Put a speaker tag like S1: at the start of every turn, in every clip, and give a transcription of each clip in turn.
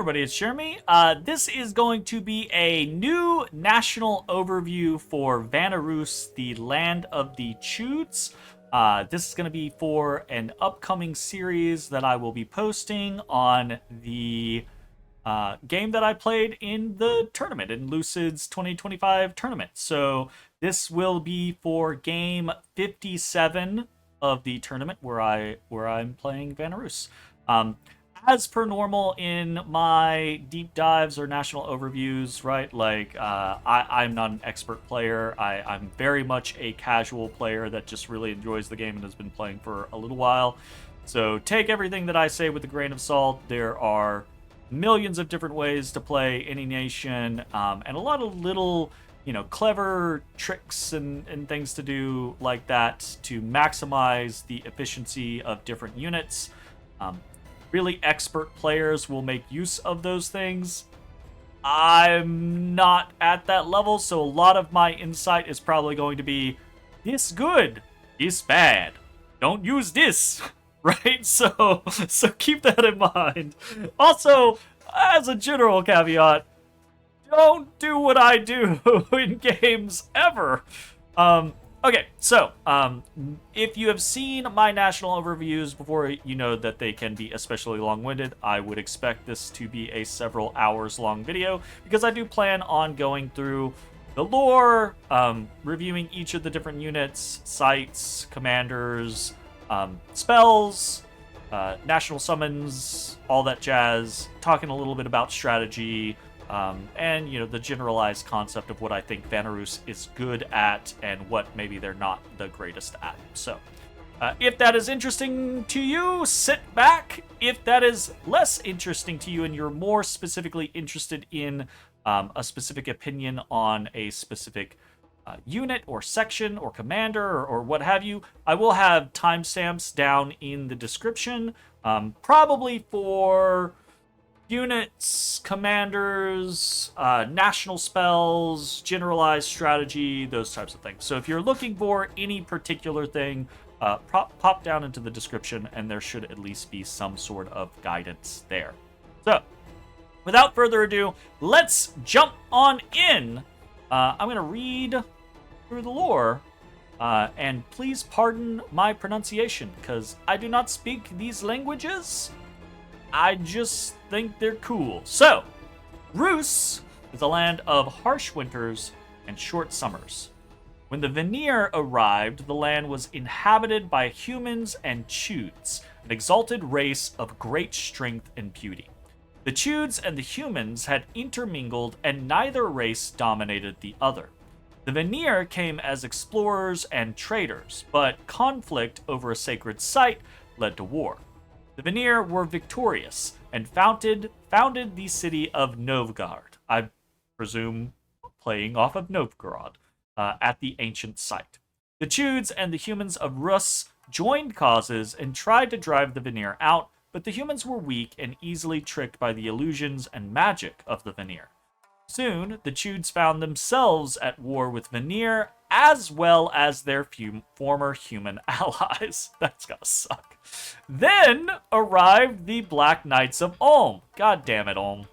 S1: everybody, it's Jeremy. This is going to be a new national overview for Vanarus, the land of the Chuds. This is going to be for an upcoming series that I will be posting on the game that I played in the tournament, in Lucid's 2025 tournament. So this will be for game 57 of the tournament where I'm playing Vanarus. As per normal in my deep dives or national overviews, right? Like, I'm not an expert player. I'm very much a casual player that just really enjoys the game and has been playing for a little while. So take everything that I say with a grain of salt. There are millions of different ways to play any nation, and a lot of little, clever tricks and things to do like that to maximize the efficiency of different units. Really expert players will make use of those things. I'm not at that level, so a lot of my insight is probably going to be this good, this bad. Don't use this, right? So keep that in mind. Also, as a general caveat, don't do what I do in games ever. Okay, so, if you have seen my national overviews before, you know that they can be especially long-winded. I would expect this to be a several hours long video, because I do plan on going through the lore, reviewing each of the different units, sites, commanders, spells, national summons, all that jazz, talking a little bit about strategy, and, the generalized concept of what I think Vanarus is good at and what maybe they're not the greatest at. So, if that is interesting to you, sit back. If that is less interesting to you and you're more specifically interested in a specific opinion on a specific unit or section or commander or what have you, I will have timestamps down in the description, probably for units, commanders, national spells, generalized strategy, those types of things. So if you're looking for any particular thing, pop down into the description and there should at least be some sort of guidance there. So, without further ado, let's jump on in. I'm going to read through the lore, and please pardon my pronunciation, because I do not speak these languages. I just think they're cool. So, Rus is a land of harsh winters and short summers. When the Vanir arrived, the land was inhabited by humans and Chuds, an exalted race of great strength and beauty. The Chuds and the humans had intermingled, and neither race dominated the other. The Vanir came as explorers and traders, but conflict over a sacred site led to war. The Vanir were victorious and founded the city of Novgorod, I presume playing off of Novgorod, at the ancient site. The Chuds and the humans of Rus joined causes and tried to drive the Vanir out, but the humans were weak and easily tricked by the illusions and magic of the Vanir. Soon, the Chuds found themselves at war with Vanir, as well as their former human allies. That's gotta suck. Then arrived the Black Knights of Ulm. God damn it, Ulm.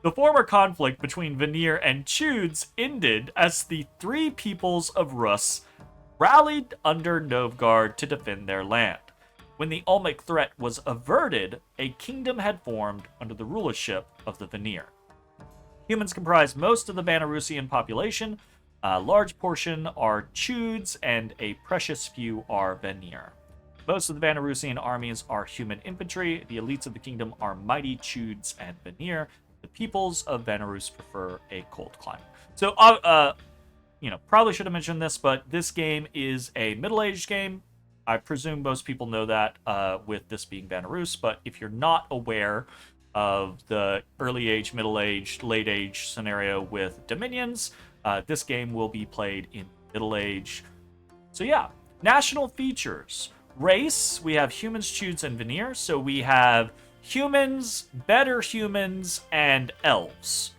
S1: The former conflict between Vanir and Chuds ended as the three peoples of Rus rallied under Novgorod to defend their land. When the Ulmic threat was averted, a kingdom had formed under the rulership of the Vanir. Humans comprise most of the Vanarusian population. A large portion are Chuds, and a precious few are Vanir. Most of the Vanarusian armies are human infantry. The elites of the kingdom are mighty Chuds and Vanir. The peoples of Vanarus prefer a cold climate. So, probably should have mentioned this, but this game is a middle-aged game. I presume most people know that with this being Vanarus, but if you're not aware of the early age, middle age, late age scenario with Dominions, this game will be played in middle age. So yeah, national features. Race, we have humans, Chuds, and Vanir. So we have humans, better humans, and elves.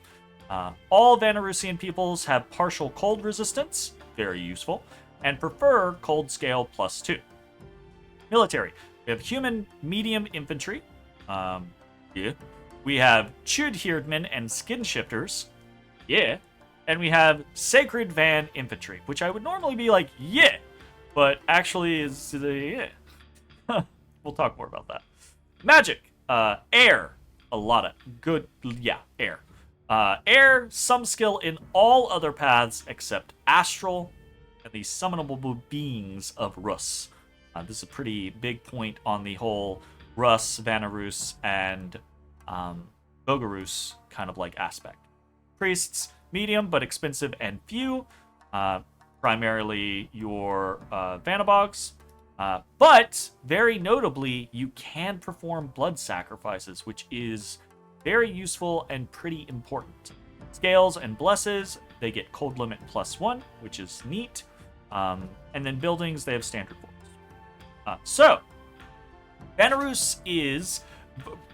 S1: All Vanarusian peoples have partial cold resistance, very useful, and prefer cold scale +2. Military, we have human medium infantry, We have Chud Herdmen and Skin Shifters. Yeah. And we have Sacred Van Infantry, which I would normally be like, yeah. But actually is, yeah. We'll talk more about that. Magic. Air. A lot of good, yeah, air. Air, some skill in all other paths except Astral and the summonable beings of Rus. This is a pretty big point on the whole Rus, Vanarus, and Bogarus kind of like aspect. Priests, medium but expensive and few. Primarily your Vanabogs. But, very notably, you can perform blood sacrifices, which is very useful and pretty important. Scales and blesses, they get cold limit +1, which is neat. And then buildings, they have standard forms. So, Vanarus is,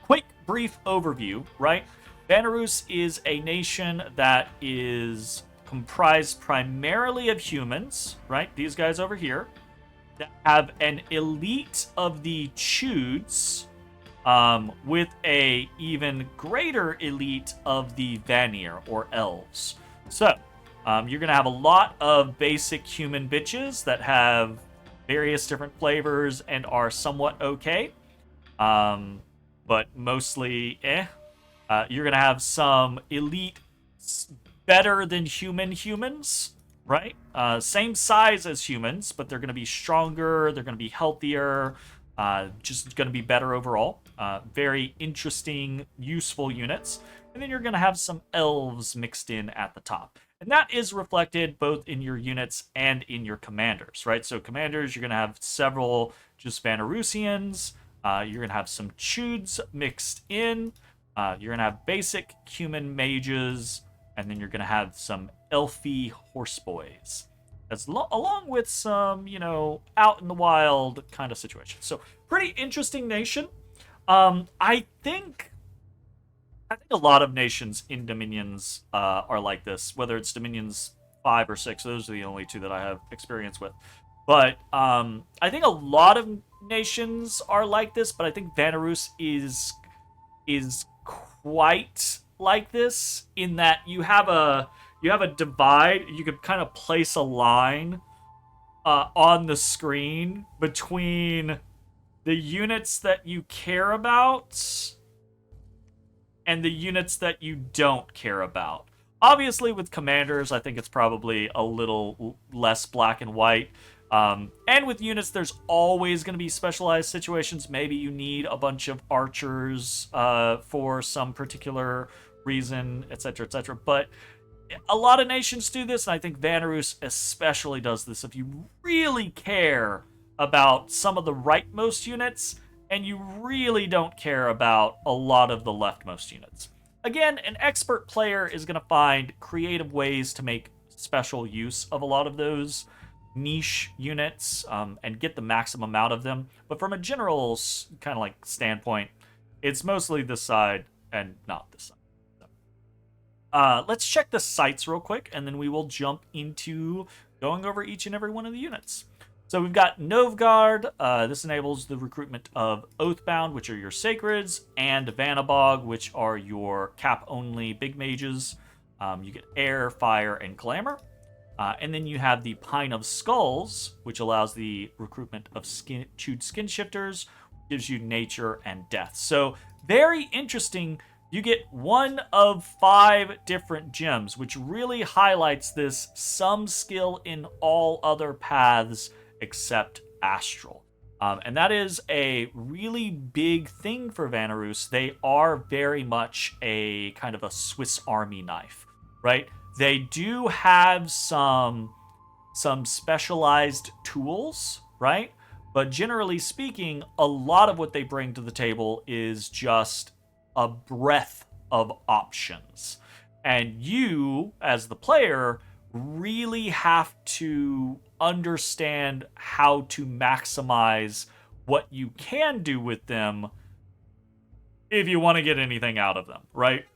S1: quick, brief overview, right? Vanarus is a nation that is comprised primarily of humans, right? These guys over here. That have an elite of the Chuds, with a even greater elite of the Vanir, or elves. So, you're going to have a lot of basic human bitches that have various different flavors and are somewhat okay, but mostly you're going to have some elite better than human humans, right? Same size as humans, but they're going to be stronger, they're going to be healthier, just going to be better overall. Very interesting, useful units. And then you're going to have some elves mixed in at the top. And that is reflected both in your units and in your commanders, right? So commanders, you're going to have several just Vanarusians. You're going to have some Chuds mixed in. You're going to have basic human mages. And then you're going to have some elfy horseboys, along with some, out in the wild kind of situation. So, pretty interesting nation. I think a lot of nations in Dominions are like this, whether it's Dominions 5 or 6. Those are the only two that I have experience with. But I think a lot of nations are like this, but I think Vanarus is quite like this in that you have a divide. You could kind of place a line on the screen between the units that you care about and the units that you don't care about. Obviously, with commanders, I think it's probably a little less black and white. And with units, there's always going to be specialized situations. Maybe you need a bunch of archers for some particular reason, etc., etc. But a lot of nations do this, and I think Vanarus especially does this. If you really care about some of the rightmost units, and you really don't care about a lot of the leftmost units. Again, an expert player is going to find creative ways to make special use of a lot of those niche units and get the maximum out of them. But from a general kind of like standpoint, it's mostly this side and not this side. Let's check the sites real quick, and then we will jump into going over each and every one of the units. So we've got Novgard. This enables the recruitment of Oathbound, which are your Sacreds, and Vanabog, which are your cap-only big mages. You get Air, Fire, and Glamour. And then you have the Pine of Skulls, which allows the recruitment of Chewed Skin Shifters, gives you Nature and Death. So very interesting. You get 1 of 5 different gems, which really highlights this some skill in all other paths except Astral. And that is a really big thing for Vanarus. They are very much a kind of a Swiss Army knife, right? They do have some specialized tools, right? But generally speaking, a lot of what they bring to the table is just a breadth of options. And you, as the player, really have to understand how to maximize what you can do with them if you want to get anything out of them, right?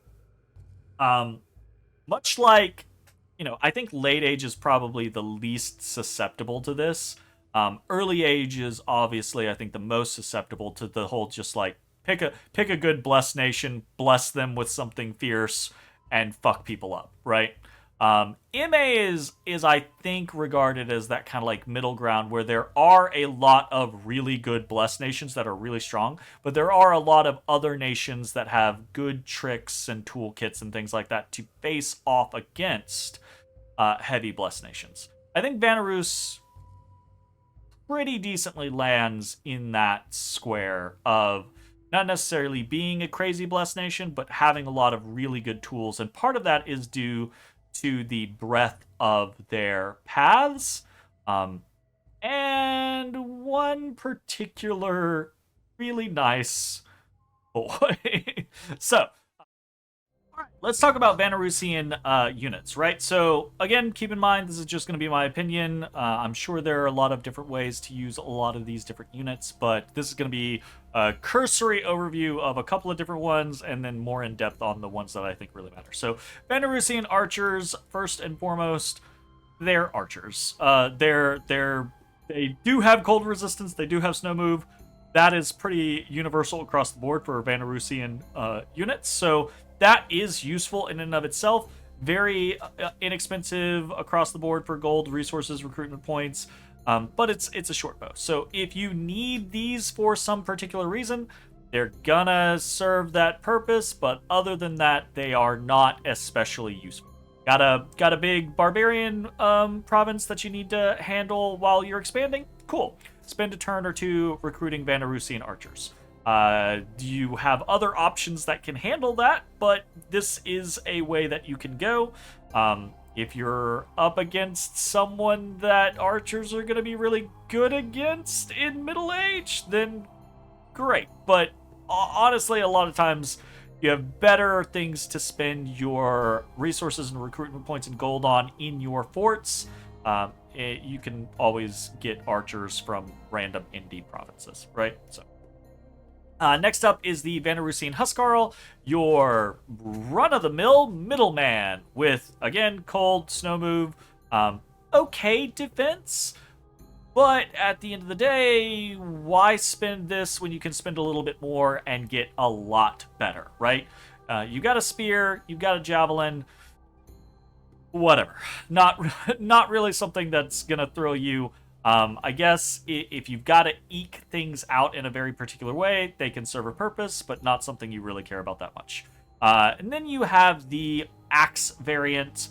S1: Much like, I think late age is probably the least susceptible to this. Early age is obviously, I think, the most susceptible to the whole just like Pick a good blessed nation, bless them with something fierce, and fuck people up, right? MA is I think regarded as that kind of like middle ground where there are a lot of really good blessed nations that are really strong, but there are a lot of other nations that have good tricks and toolkits and things like that to face off against heavy blessed nations. I think Vanarus pretty decently lands in that square of not necessarily being a crazy blessed nation, but having a lot of really good tools. And part of that is due to the breadth of their paths. And one particular really nice boy. So, let's talk about Vanarusian units, right? So, again, keep in mind, this is just going to be my opinion. I'm sure there are a lot of different ways to use a lot of these different units, but this is going to be a cursory overview of a couple of different ones, and then more in depth on the ones that I think really matter. So, Vanarusian archers, first and foremost, they're archers. They do have cold resistance, they do have snow move. That is pretty universal across the board for Vanarusian units, so that is useful in and of itself. Very inexpensive across the board for gold, resources, recruitment points, but it's a short bow. So if you need these for some particular reason, they're gonna serve that purpose, but other than that, they are not especially useful. Got a big barbarian province that you need to handle while you're expanding? Cool. Spend a turn or two recruiting Vanarusian archers. You have other options that can handle that, but this is a way that you can go. If you're up against someone that archers are going to be really good against in middle age, then great. But honestly, a lot of times you have better things to spend your resources and recruitment points and gold on in your forts. You can always get archers from random indie provinces, right? So. Next up is the Vanarusian Huskarl, your run-of-the-mill middleman with, again, cold, snow move, okay defense, but at the end of the day, why spend this when you can spend a little bit more and get a lot better, right? You got a spear, you've got a javelin, whatever. Not really something that's gonna thrill you. I guess if you've got to eke things out in a very particular way, they can serve a purpose, but not something you really care about that much. And then you have the axe variant.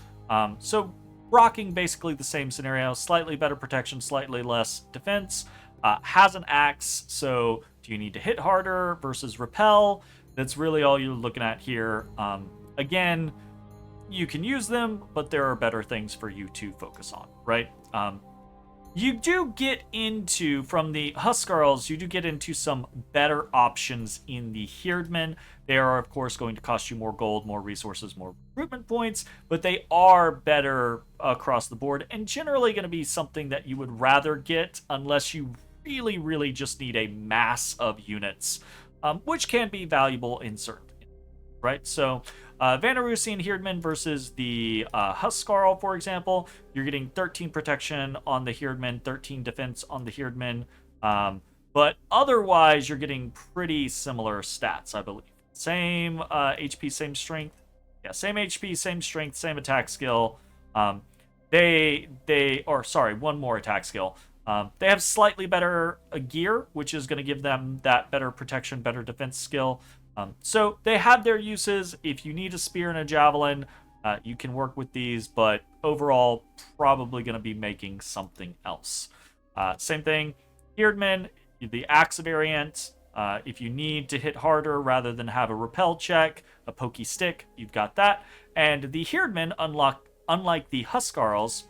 S1: So rocking basically the same scenario, slightly better protection, slightly less defense. Has an axe, so do you need to hit harder versus repel? That's really all you're looking at here. Again, you can use them, but there are better things for you to focus on, right? You do get into, from the Huskarls, you do get into some better options in the Herdmen. They are, of course, going to cost you more gold, more resources, more recruitment points, but they are better across the board and generally going to be something that you would rather get unless you really, really just need a mass of units, which can be valuable in certain, right? So, Vanarusian Herdman versus the Huskarl, for example, you're getting 13 protection on the Herdman, 13 defense on the Herdman, but otherwise you're getting pretty similar stats, I believe. Same HP, same strength. Yeah, same HP, same strength, same attack skill. One more attack skill. They have slightly better gear, which is going to give them that better protection, better defense skill. So they have their uses. If you need a spear and a javelin, you can work with these, but overall, probably going to be making something else. Same thing, Herdman, the axe variant. If you need to hit harder rather than have a repel check, a pokey stick, you've got that. And the Herdman, unlike the Huskarls,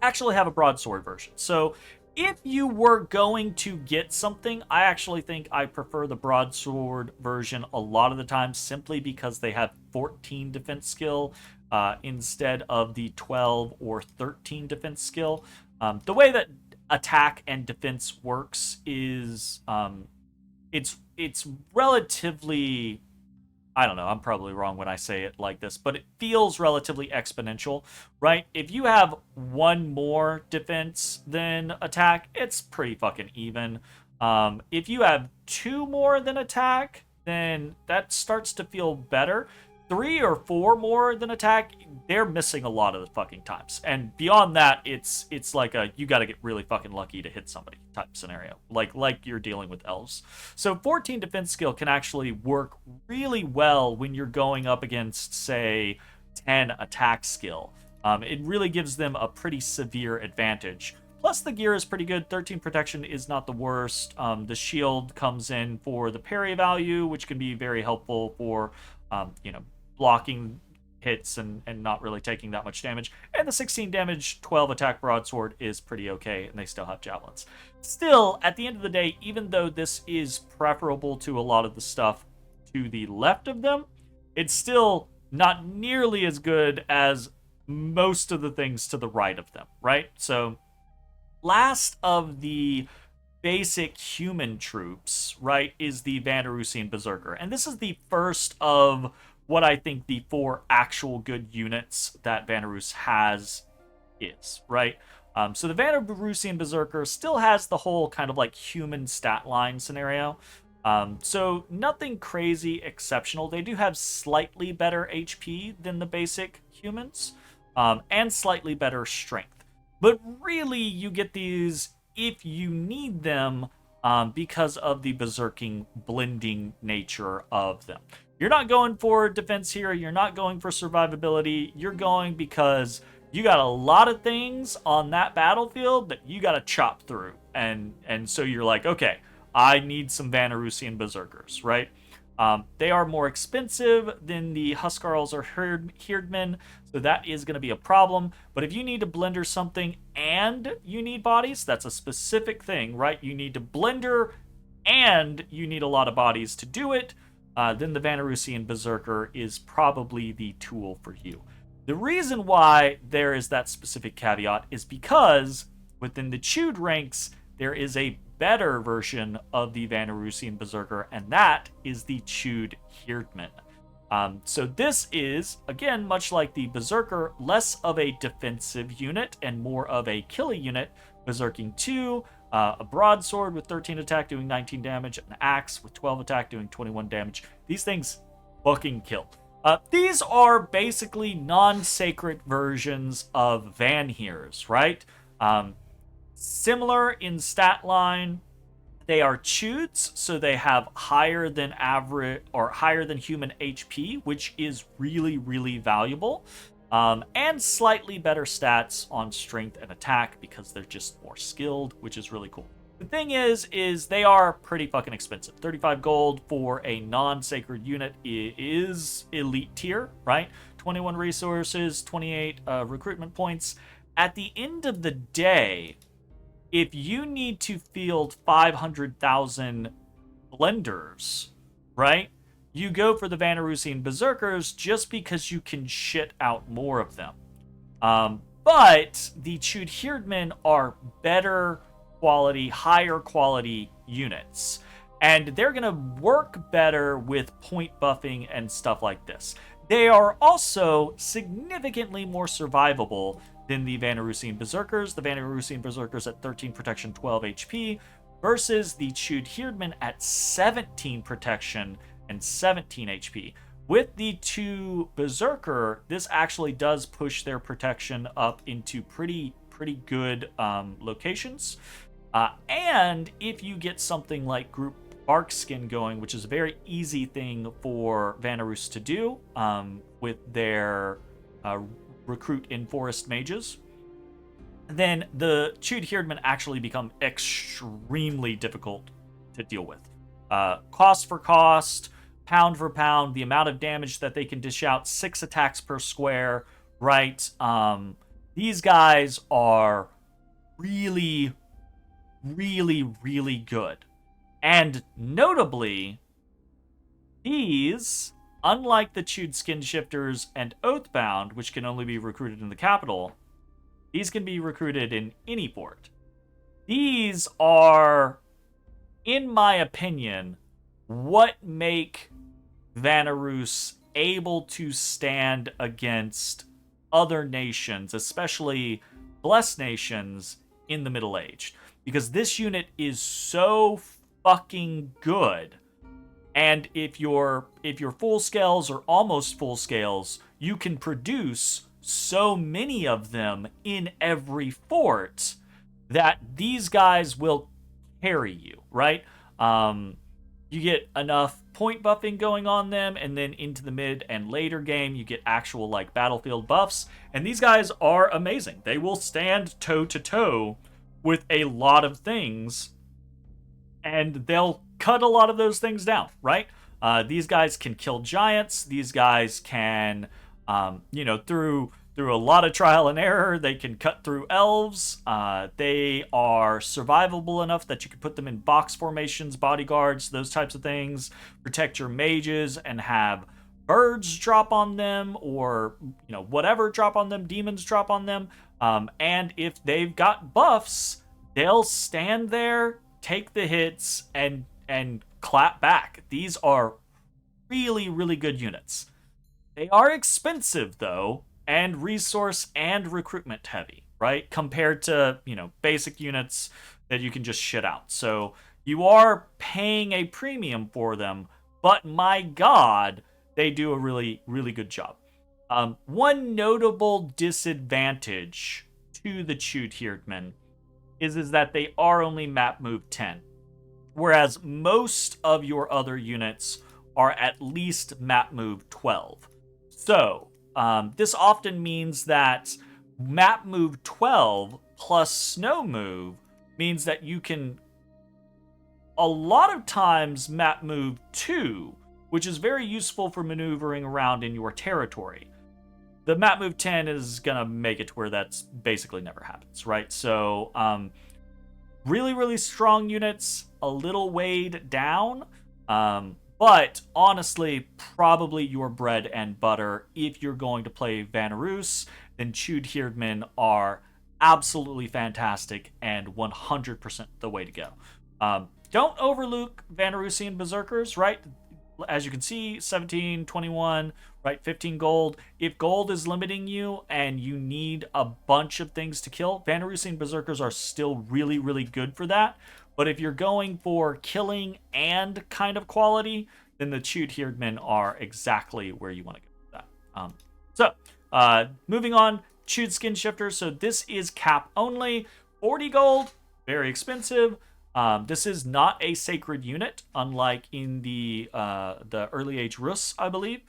S1: actually have a broadsword version. So if you were going to get something, I actually think I prefer the broadsword version a lot of the time, simply because they have 14 defense skill instead of the 12 or 13 defense skill. The way that attack and defense works is it's relatively, I don't know, I'm probably wrong when I say it like this, but it feels relatively exponential, right? If you have one more defense than attack, it's pretty fucking even. If you have 2 more than attack, then that starts to feel better. 3 or 4 more than attack, they're missing a lot of the fucking times. And beyond that, it's like a you got to get really fucking lucky to hit somebody type scenario, like you're dealing with elves. So 14 defense skill can actually work really well when you're going up against, say, 10 attack skill. It really gives them a pretty severe advantage. Plus, the gear is pretty good. 13 protection is not the worst. The shield comes in for the parry value, which can be very helpful for, blocking hits and not really taking that much damage. And the 16 damage, 12 attack broadsword is pretty okay, and they still have javelins. Still, at the end of the day, even though this is preferable to a lot of the stuff to the left of them, it's still not nearly as good as most of the things to the right of them, right? So, last of the basic human troops, right, is the Vanarusian Berserker. And this is the first of what I think the 4 actual good units that Vanarus has is, right? So the Vanarusian Berserker still has the whole kind of like human stat line scenario. So nothing crazy exceptional. They do have slightly better HP than the basic humans, and slightly better strength. But really, you get these if you need them, because of the berserking blending nature of them. You're not going for defense here. You're not going for survivability. You're going because you got a lot of things on that battlefield that you got to chop through. And so you're like, okay, I need some Vanarusian Berserkers, right? They are more expensive than the Huskarls or Herdmen, so that is going to be a problem. But if you need to blender something and you need bodies, that's a specific thing, right? You need to blender and you need a lot of bodies to do it. Then the Vanarusian Berserker is probably the tool for you. The reason why there is that specific caveat is because within the Chud ranks, there is a better version of the Vanarusian Berserker, and that is the Chud Herdman. So this is, again, much like the Berserker, less of a defensive unit and more of a killing unit. Berserking 2, a broadsword with 13 attack doing 19 damage, an axe with 12 attack doing 21 damage. These things fucking kill. These are basically non-sacred versions of Vanheers, right? Similar in stat line. They are Chuds, so they have higher than average or higher than human HP, which is really, really valuable. And slightly better stats on strength and attack because they're just more skilled, which is really cool. The thing is they are pretty fucking expensive. 35 gold for a non-sacred unit is elite tier, right? 21 resources, 28 recruitment points. At the end of the day, if you need to field 500,000 blenders, right? You go for the Vanarusian Berserkers just because you can shit out more of them. But the Chud Herdmen are better quality, higher quality units. And they're going to work better with point buffing and stuff like this. They are also significantly more survivable than the Vanarusian Berserkers. The Vanarusian Berserkers at 13 protection, 12 HP, versus the Chud Herdmen at 17 protection and 17 HP. With the 2 Berserker, this actually does push their protection up into pretty good locations. And if you get something like Group Barkskin going, which is a very easy thing for Vanarus to do with their recruit in forest mages, then the Chud Herdmen actually become extremely difficult to deal with. Cost for cost, pound for pound, the amount of damage that they can dish out, 6 attacks per square, right? These guys are really, really, really good. And notably, these, unlike the Chud Skin Shifters and Oathbound, which can only be recruited in the capital, these can be recruited in any port. These are, in my opinion, what make Vanarus able to stand against other nations, especially blessed nations, in the middle-aged, because this unit is so fucking good. And if you're full scales or almost full scales, you can produce so many of them in every fort that these guys will carry you, right? You get enough point buffing going on them, and then into the mid and later game, you get actual like battlefield buffs. And these guys are amazing. They will stand toe to toe with a lot of things, and they'll cut a lot of those things down, right? These guys can kill giants. These guys can, through a lot of trial and error, they can cut through elves. They are survivable enough that you can put them in box formations, bodyguards, those types of things. Protect your mages and have birds drop on them, or whatever drop on them, demons drop on them. And if they've got buffs, they'll stand there, take the hits, and clap back. These are really, really good units. They are expensive, though, and resource and recruitment heavy, right? Compared to, basic units that you can just shit out. So you are paying a premium for them, but my god, they do a really, really good job. One notable disadvantage to the Chewed Herdmen is that they are only map move 10, whereas most of your other units are at least map move 12. So this often means that map move 12 plus snow move means that you can a lot of times map move 2, which is very useful for maneuvering around in your territory. The map move 10 is going to make it to where that's basically never happens, right? So really, really strong units, a little weighed down, but honestly, probably your bread and butter. If you're going to play Vanarus, then Chewed Herdmen are absolutely fantastic and 100% the way to go. Don't overlook Vanarusian Berserkers, right? As you can see, 17, 21, right? 15 gold. If gold is limiting you and you need a bunch of things to kill, Vanarusian Berserkers are still really, really good for that. But if you're going for killing and kind of quality, then the Chewed Herdmen are exactly where you want to go with that. Moving on, Chewed Skin Shifters. So this is cap only, 40 gold, very expensive. This is not a sacred unit, unlike in the early age Rus, I believe.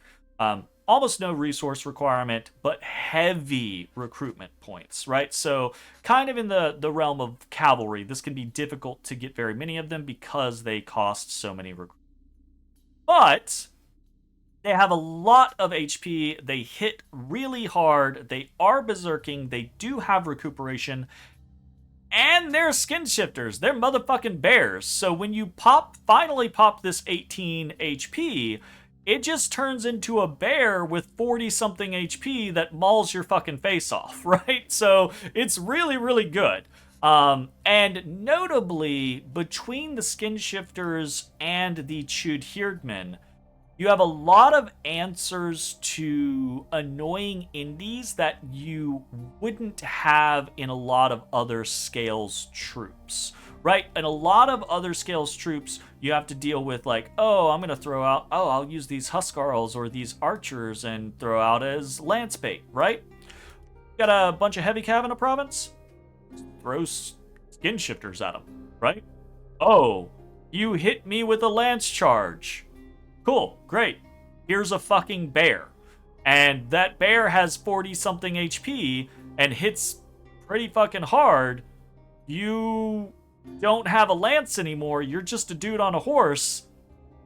S1: Almost no resource requirement, but heavy recruitment points, right? So kind of in the realm of cavalry, this can be difficult to get very many of them because they cost so many recruits. But they have a lot of HP, they hit really hard, they are berserking, they do have recuperation, and they're skin shifters. They're motherfucking bears. So when you finally pop this 18 HP, it just turns into a bear with 40-something HP that mauls your fucking face off, right? So it's really, really good. And notably, between the skin shifters and the Chewed Herdmen, you have a lot of answers to annoying indies that you wouldn't have in a lot of other scales troops, right? In a lot of other scales troops, you have to deal with like, I'm going to throw out, I'll use these Huskarls or these archers and throw out as lance bait, right? Got a bunch of heavy cav in a province? Throw skin shifters at them, right? Oh, you hit me with a lance charge. Cool, great. Here's a fucking bear. And that bear has 40-something HP and hits pretty fucking hard. You don't have a lance anymore. You're just a dude on a horse.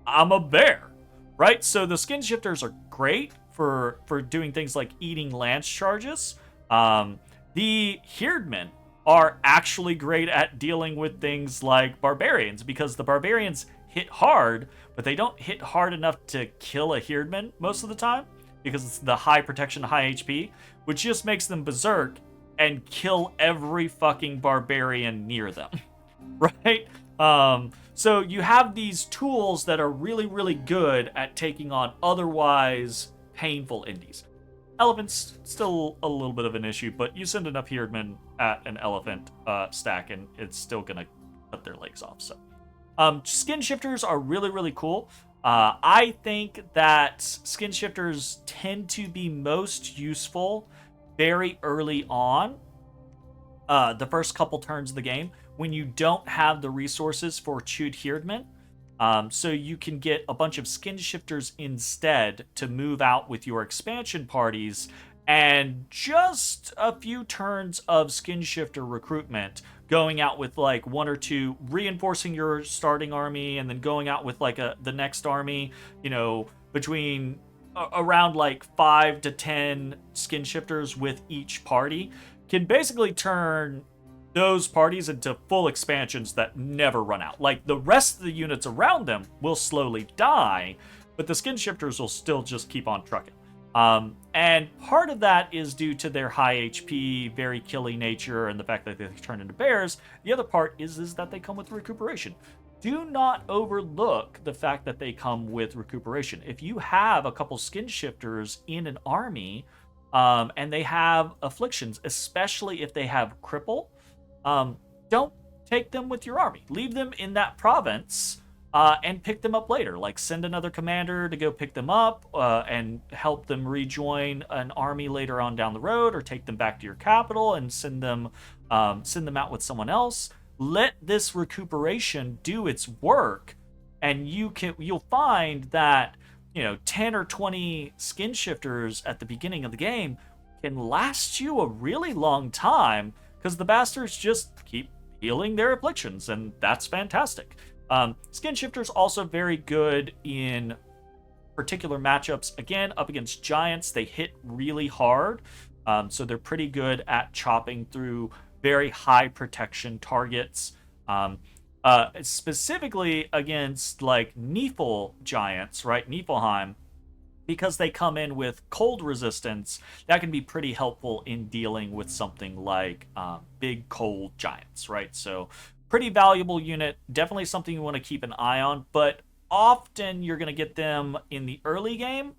S1: I'm a bear, right? So the skin shifters are great for doing things like eating lance charges. The Herdmen are actually great at dealing with things like barbarians, because the barbarians hit hard, but they don't hit hard enough to kill a Herdman most of the time, because it's the high protection, high HP, which just makes them berserk and kill every fucking barbarian near them, right? So you have these tools that are really, really good at taking on otherwise painful indies. Elephant's still a little bit of an issue, but you send enough Herdmen at an elephant stack, and it's still gonna cut their legs off. So, skin shifters are really, really cool. I think that skin shifters tend to be most useful very early on, the first couple turns of the game, when you don't have the resources for Chewed Herdmen. So you can get a bunch of skin shifters instead to move out with your expansion parties, and just a few turns of skin shifter recruitment, going out with like one or two, reinforcing your starting army, and then going out with like the next army, between around like 5 to 10 skin shifters with each party, can basically turn those parties into full expansions that never run out. Like, the rest of the units around them will slowly die, but the skin shifters will still just keep on trucking. And part of that is due to their high HP, very killy nature, and the fact that they turn into bears. The other part is that they come with recuperation. Do not overlook the fact that they come with recuperation. If you have a couple skin shifters in an army, and they have afflictions, especially if they have cripple, don't take them with your army. Leave them in that province, and pick them up later. Like, send another commander to go pick them up, and help them rejoin an army later on down the road, or take them back to your capital and send them out with someone else. Let this recuperation do its work, and you'll find that 10 or 20 skin shifters at the beginning of the game can last you a really long time, because the bastards just keep healing their afflictions, and that's fantastic. Skin shifters also very good in particular matchups. Again, up against giants, they hit really hard, so they're pretty good at chopping through very high protection targets. Specifically against like Nifl giants, right? Niflheim, because they come in with cold resistance, that can be pretty helpful in dealing with something like big cold giants, right? So pretty valuable unit, definitely something you want to keep an eye on, but often you're going to get them in the early game,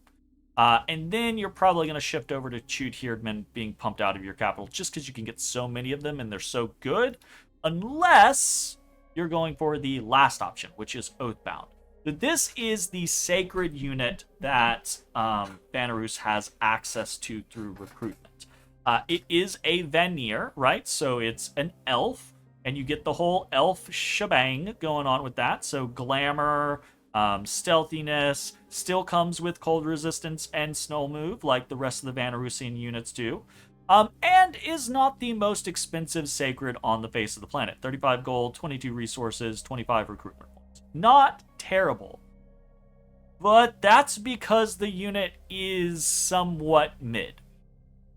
S1: and then you're probably going to shift over to Chewed Herdmen being pumped out of your capital, just because you can get so many of them and they're so good, unless you're going for the last option, which is Oathbound. So this is the sacred unit that Vanarus has access to through recruitment. It is a Vanir, right? So it's an elf, and you get the whole elf shebang going on with that. So glamour, stealthiness, still comes with cold resistance and snow move like the rest of the Vanarusian units do. And is not the most expensive sacred on the face of the planet. 35 gold, 22 resources, 25 recruitment points. Not terrible. But that's because the unit is somewhat mid.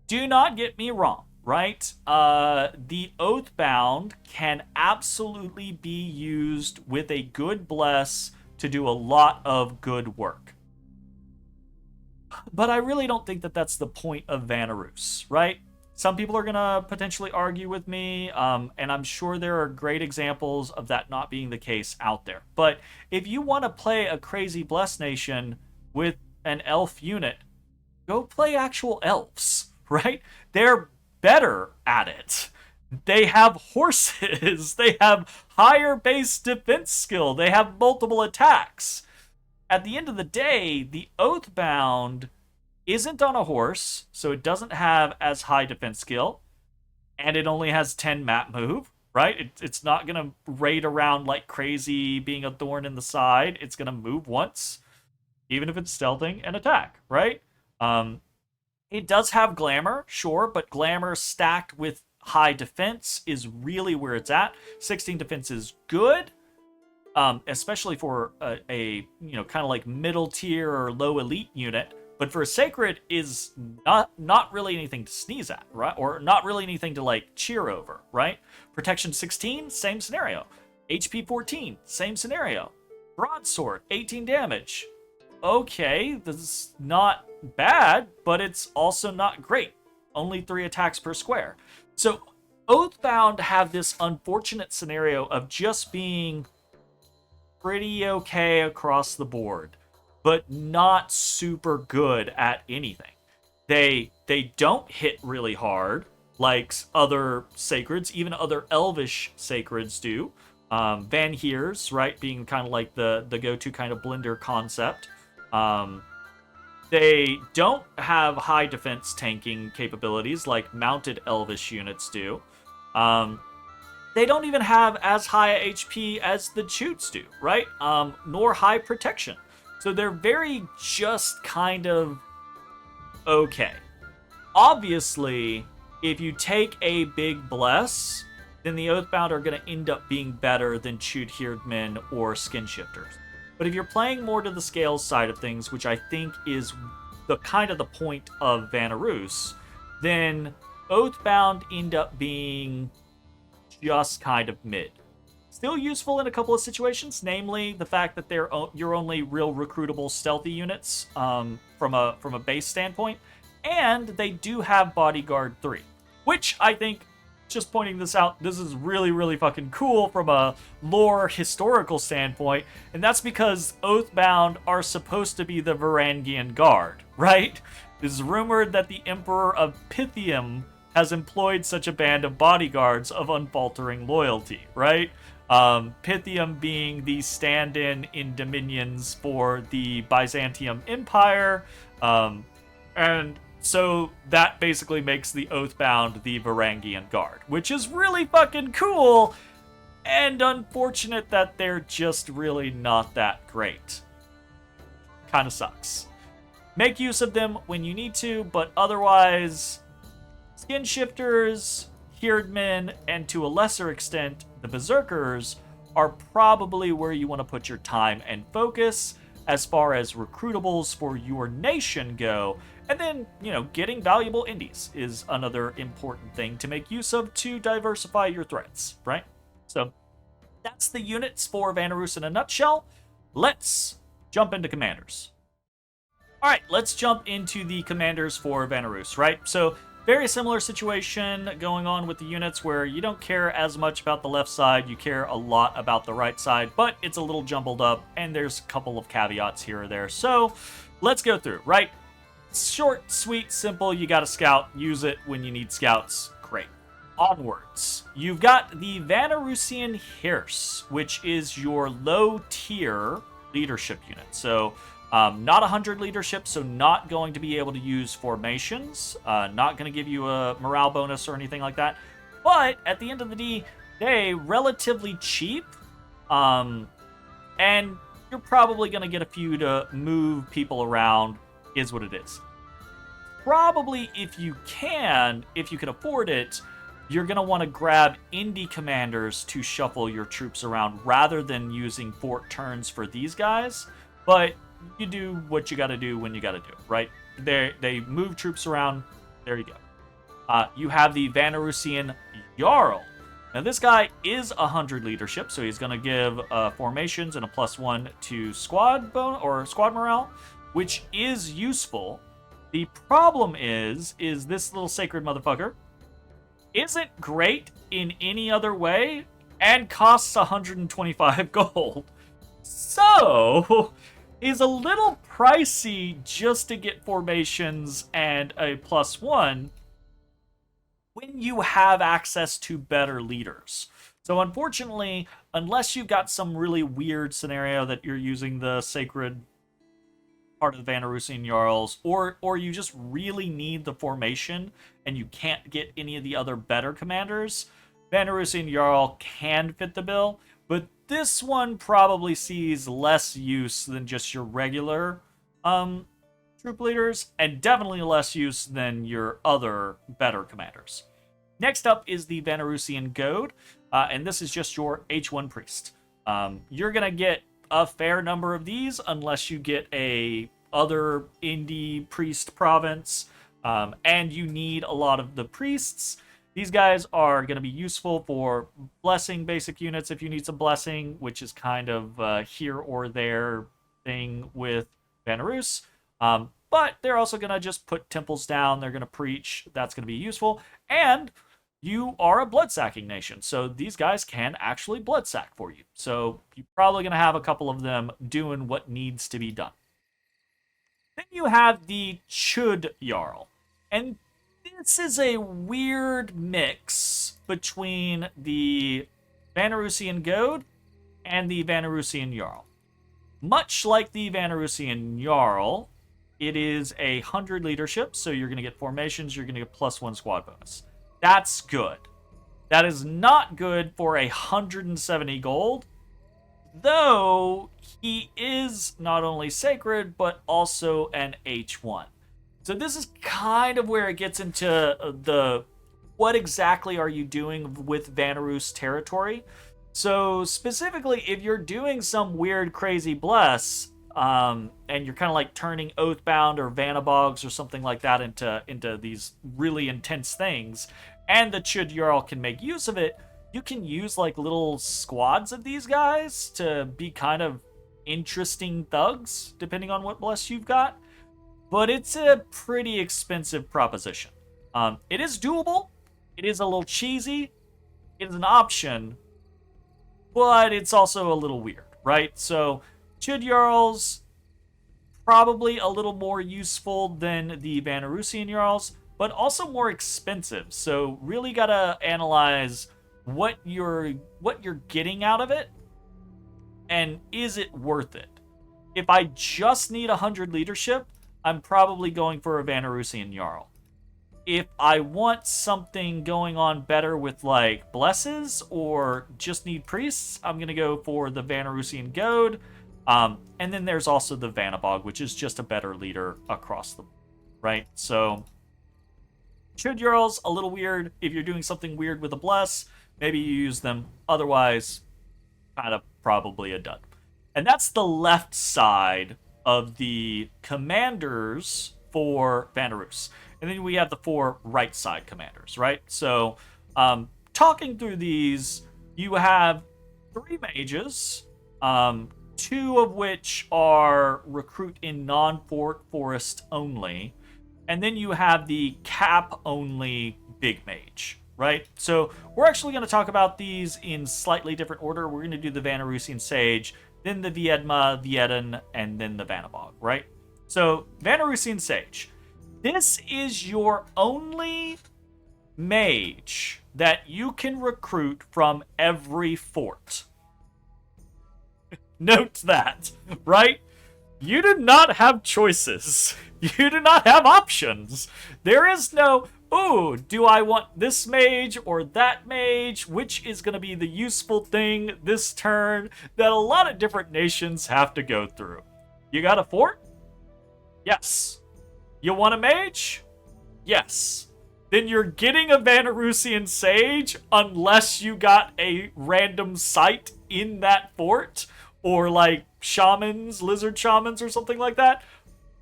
S1: Do not get me wrong, right? The Oathbound can absolutely be used with a good bless to do a lot of good work. But I really don't think that that's the point of Vanarus, right? Some people are going to potentially argue with me, and I'm sure there are great examples of that not being the case out there. But if you want to play a crazy Blessed Nation with an elf unit, go play actual elves, right? They're better at it. They have horses. They have higher base defense skill. They have multiple attacks. At the end of the day, the Oathbound isn't on a horse, so it doesn't have as high defense skill, and it only has 10 map move, right? It's not going to raid around like crazy, being a thorn in the side. It's going to move once, even if it's stealthing, and attack, right? It does have glamour, sure, but glamour stacked with high defense is really where it's at. 16 defense is good, especially for a kind of like middle tier or low elite unit. But for a sacred is not really anything to sneeze at, right? Or not really anything to like cheer over, right? Protection 16, same scenario. HP 14, same scenario. Broadsword, 18 damage. Okay, this is not bad, but it's also not great. Only 3 attacks per square. So Oathbound have this unfortunate scenario of just being pretty okay across the board, but not super good at anything. They They don't hit really hard like other sacreds, even other elvish sacreds do. Van Heers, right, being kind of like the go-to kind of blender concept. They don't have high defense tanking capabilities like mounted elvish units do. They don't even have as high a HP as the Chuds do, right? Nor high protection. So they're very just kind of okay. Obviously, if you take a big bless, then the Oathbound are going to end up being better than Chewed Herdmen or Skin Shifters. But if you're playing more to the scales side of things, which I think is the kind of the point of Vanarus, then Oathbound end up being just kind of mid. Still useful in a couple of situations, namely the fact that they're your only real recruitable stealthy units from a base standpoint, and they do have Bodyguard 3, which I think, just pointing this out, this is really, really fucking cool from a lore historical standpoint, and that's because Oathbound are supposed to be the Varangian Guard, right? It is rumored that the Emperor of Pythium has employed such a band of bodyguards of unfaltering loyalty, right? Pythium being the stand-in in Dominions for the Byzantium Empire, and so that basically makes the Oathbound the Varangian Guard, which is really fucking cool, and unfortunate that they're just really not that great. Kinda sucks. Make use of them when you need to, but otherwise, Skin Shifters, Herdmen, and to a lesser extent, the Berserkers are probably where you want to put your time and focus as far as recruitables for your nation go. And then, getting valuable indies is another important thing to make use of to diversify your threats, right? So that's the units for Vanarus in a nutshell. Let's jump into commanders. All right, let's jump into the commanders for Vanarus, right? So very similar situation going on with the units where you don't care as much about the left side, you care a lot about the right side, but it's a little jumbled up, and there's a couple of caveats here or there. So let's go through, right? Short, sweet, simple, you got a scout, use it when you need scouts, great. Onwards, you've got the Vanarusian Hearse, which is your low-tier leadership unit. So not 100 leadership, so not going to be able to use formations, not going to give you a morale bonus or anything like that. But at the end of the day, relatively cheap, and you're probably going to get a few to move people around, is what it is. Probably if you can afford it, you're going to want to grab indie commanders to shuffle your troops around rather than using fort turns for these guys. But you do what you got to do when you got to do it, right? They move troops around. There you go. You have the Vanarusian Jarl. Now this guy is 100 leadership, so he's going to give formations and a +1 to squad morale, which is useful. The problem is this little sacred motherfucker isn't great in any other way and costs 125 gold. So is a little pricey just to get formations and a +1 when you have access to better leaders. So unfortunately, unless you've got some really weird scenario that you're using the sacred part of the Vanarusian Jarls, or you just really need the formation and you can't get any of the other better commanders, Vanarusian Jarl can fit the bill, but this one probably sees less use than just your regular troop leaders, and definitely less use than your other better commanders. Next up is the Vanarusian Goad, and this is just your H1 priest. You're going to get a fair number of these unless you get a other indie priest province, and you need a lot of the priests. These guys are going to be useful for blessing basic units if you need some blessing, which is kind of here or there thing with Vanarus. But they're also going to just put temples down. They're going to preach. That's going to be useful. And you are a blood-sacking nation, so these guys can actually blood-sack for you. So you're probably going to have a couple of them doing what needs to be done. Then you have the Chud Jarl. And this is a weird mix between the Vanarusian Goad and the Vanarusian Jarl. Much like the Vanarusian Jarl, it is 100 leadership, so you're going to get formations, you're going to get +1 squad bonus. That's good. That is not good for 170 gold, though he is not only sacred, but also an H1. So this is kind of where it gets into the what exactly are you doing with Vanarus territory. So specifically, if you're doing some weird, crazy bless, and you're kind of like turning Oathbound or Vanabogs or something like that into these really intense things, and the Chud Jarl can make use of it, you can use like little squads of these guys to be kind of interesting thugs, depending on what bless you've got. But it's a pretty expensive proposition. It is doable. It is a little cheesy. It is an option, but it's also a little weird, right? So Chud Jarls, probably a little more useful than the Vanarusian Jarls, but also more expensive. So really gotta analyze what you're getting out of it, and is it worth it? If I just need 100 leadership, I'm probably going for a Vanarusian Jarl. If I want something going on better with like blesses or just need priests, I'm gonna go for the Vanarusian Goad. And then there's also the Vanabog, which is just a better leader across the board, right? So Chud Jarls, a little weird. If you're doing something weird with a bless, maybe you use them. Otherwise, kind of probably a dud. And that's the left side of the commanders for Vanarus. And then we have the 4 right side commanders, right? So, talking through these, you have 3 mages, 2 of which are recruit in non-fort forest only. And then you have the cap only big mage, right? So we're actually going to talk about these in slightly different order. We're going to do the Vanarusian Sage, then the Viedma, Vieden, and then the Vanabog, right? So Vanarusian Sage. This is your only mage that you can recruit from every fort. Note that, right? You do not have choices. You do not have options. There is no, ooh, do I want this mage or that mage? Which is going to be the useful thing this turn that a lot of different nations have to go through. You got a fort? Yes. You want a mage? Yes. Then you're getting a Vanarusian Sage unless you got a random site in that fort, or like shamans, lizard shamans, or something like that.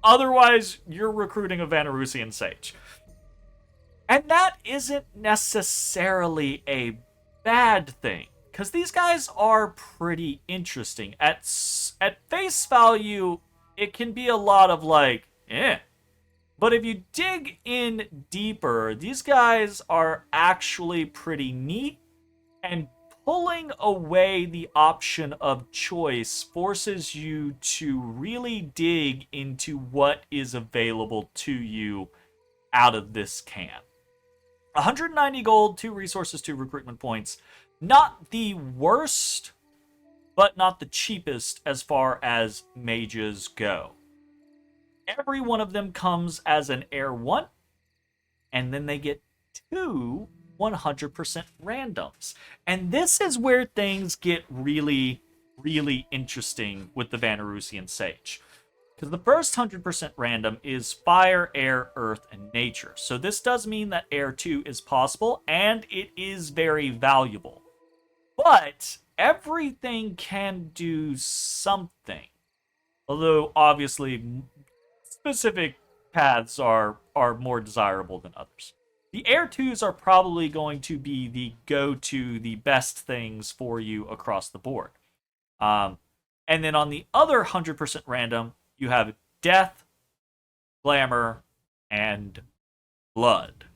S1: Otherwise, you're recruiting a Vanarusian Sage. And that isn't necessarily a bad thing, because these guys are pretty interesting. At face value, it can be a lot of like, eh. But if you dig in deeper, these guys are actually pretty neat, and pulling away the option of choice forces you to really dig into what is available to you out of this can. 190 gold, 2 resources, 2 recruitment points. Not the worst, but not the cheapest as far as mages go. Every one of them comes as an Air 1, and then they get 2 100% randoms. And this is where things get really, really interesting with the Vanarusian Sage. Because the first 100% random is fire, air, earth, and nature. So this does mean that Air 2 is possible, and it is very valuable. But everything can do something. Although, obviously, specific paths are more desirable than others. The Air 2s are probably going to be the go-to, the best things for you across the board. And then on the other 100% random, you have Death, Glamour, and Blood.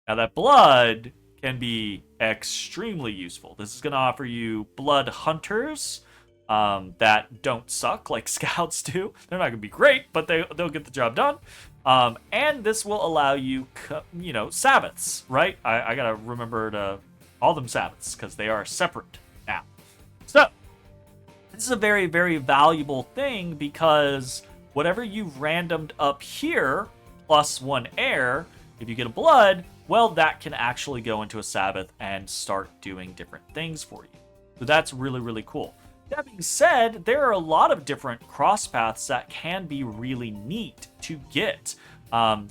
S1: Now that Blood can be extremely useful. This is going to offer you Blood Hunters, that don't suck like scouts do. They're not going to be great, but they'll get the job done. And this will allow you, Sabbaths, right? I got to remember to call them Sabbaths because they are separate now. So, this is a very, very valuable thing because whatever you've randomed up here, plus 1 air, if you get a blood, well, that can actually go into a Sabbath and start doing different things for you. So that's really, really cool. That being said, there are a lot of different cross paths that can be really neat to get.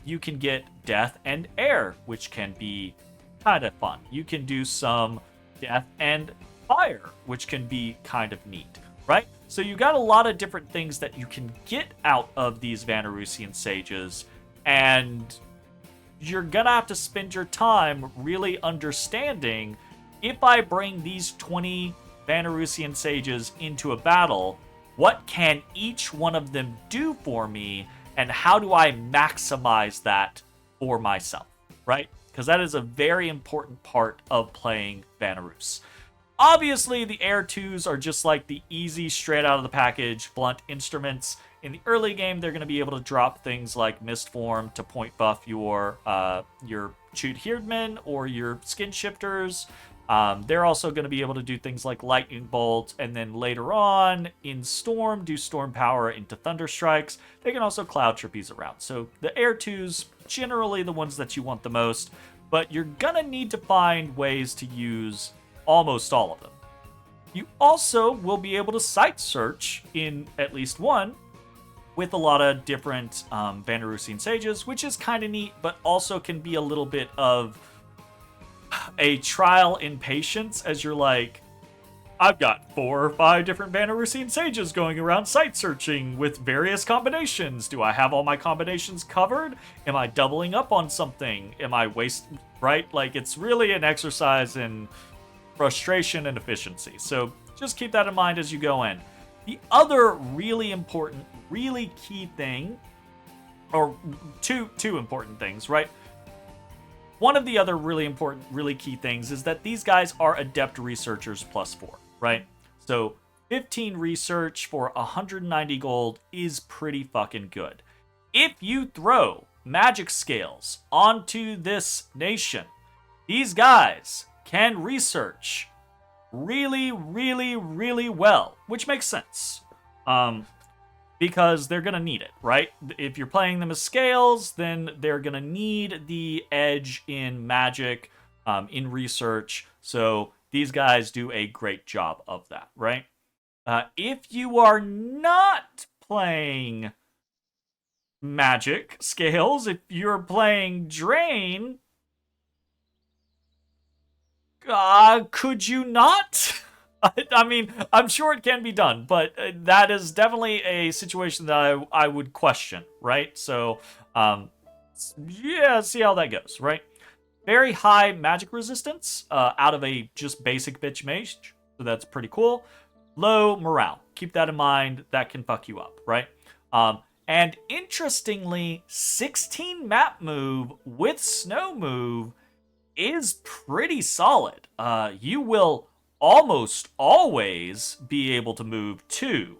S1: You can get death and air, which can be kind of fun. You can do some death and fire, which can be kind of neat, right? So you got a lot of different things that you can get out of these Vanarusian sages, and you're gonna have to spend your time really understanding, if I bring these 20 Vanarusian sages into a battle, what can each one of them do for me, and how do I maximize that for myself, right? Because that is a very important part of playing Vanarus. Obviously, the Air 2s are just like the easy, straight out of the package, blunt instruments. In the early game, they're going to be able to drop things like Mist Form to point buff your Chewed Herdmen or your Skin Shifters. They're also going to be able to do things like Lightning Bolt, and then later on in Storm, do Storm Power into Thunder Strikes. They can also Cloud Trapeze around. So the Air 2s, generally the ones that you want the most, but you're going to need to find ways to use almost all of them. You also will be able to site search in at least one with a lot of different Vanarusian sages, which is kind of neat, but also can be a little bit of a trial in patience, as you're like, I've got 4 or 5 different Vanarusian sages going around site searching with various combinations. Do I have all my combinations covered? Am I doubling up on something? Am I wasting, right? Like, it's really an exercise in frustration and efficiency. So just keep that in mind as you go in. The other really important, really key thing, or two important things, right? One of the other really important, really key things is that these guys are adept researchers +4, right? So 15 research for 190 gold is pretty fucking good. If you throw magic scales onto this nation, these guys can research really, really, really well, which makes sense. Because they're going to need it, right? If you're playing them as scales, then they're going to need the edge in magic, in research. So these guys do a great job of that, right? If you are not playing magic scales, if you're playing Drain, could you not? I mean, I'm sure it can be done, but that is definitely a situation that I would question, right? So, yeah, see how that goes, right? Very high magic resistance out of a just basic bitch mage, so that's pretty cool. Low morale. Keep that in mind. That can fuck you up, right? And interestingly, 16 map move with snow move is pretty solid. You will almost always be able to move 2,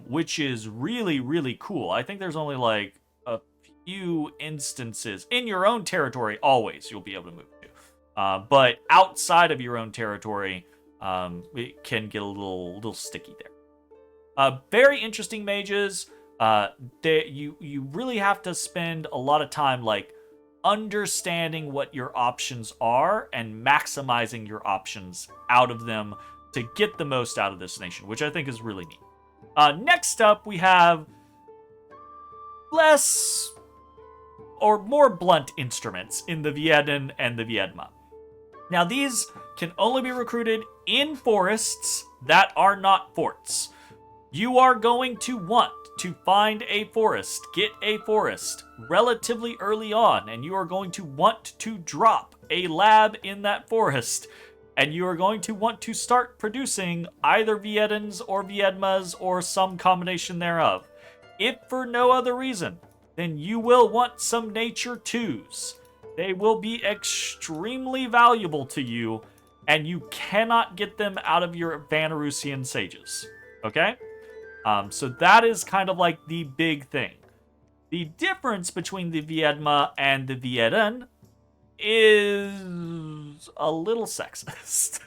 S1: which is really, really cool. I think there's only like a few instances in your own territory, always you'll be able to move 2. But outside of your own territory, it can get a little sticky there. Very interesting mages. You really have to spend a lot of time like understanding what your options are and maximizing your options out of them to get the most out of this nation, which I think is really neat. Next up, we have less or more blunt instruments in the Vieden and the Viedma. Now, these can only be recruited in forests that are not forts. You are going to want to find a forest, get a forest relatively early on, and you are going to want to drop a lab in that forest, and you are going to want to start producing either Viedens or Viedmas or some combination thereof. If for no other reason, then you will want some nature 2s. They will be extremely valuable to you and you cannot get them out of your Vanarusian sages. Okay? So that is kind of like the big thing. The difference between the Viedma and the Vieden is a little sexist.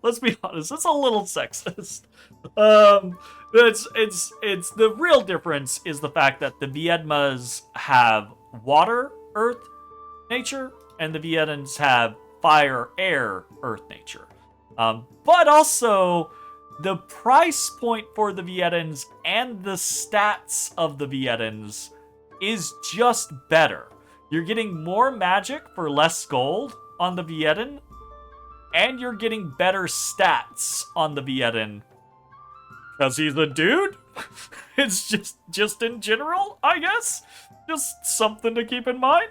S1: Let's be honest, it's a little sexist. It's the real difference is the fact that the Viedmas have water, earth, nature, and the Viedens have fire, air, earth, nature. But also, the price point for the Viedens and the stats of the Viedens is just better. You're getting more magic for less gold on the Vieden, and you're getting better stats on the Vieden. Because he's a dude? It's just in general, I guess? Just something to keep in mind.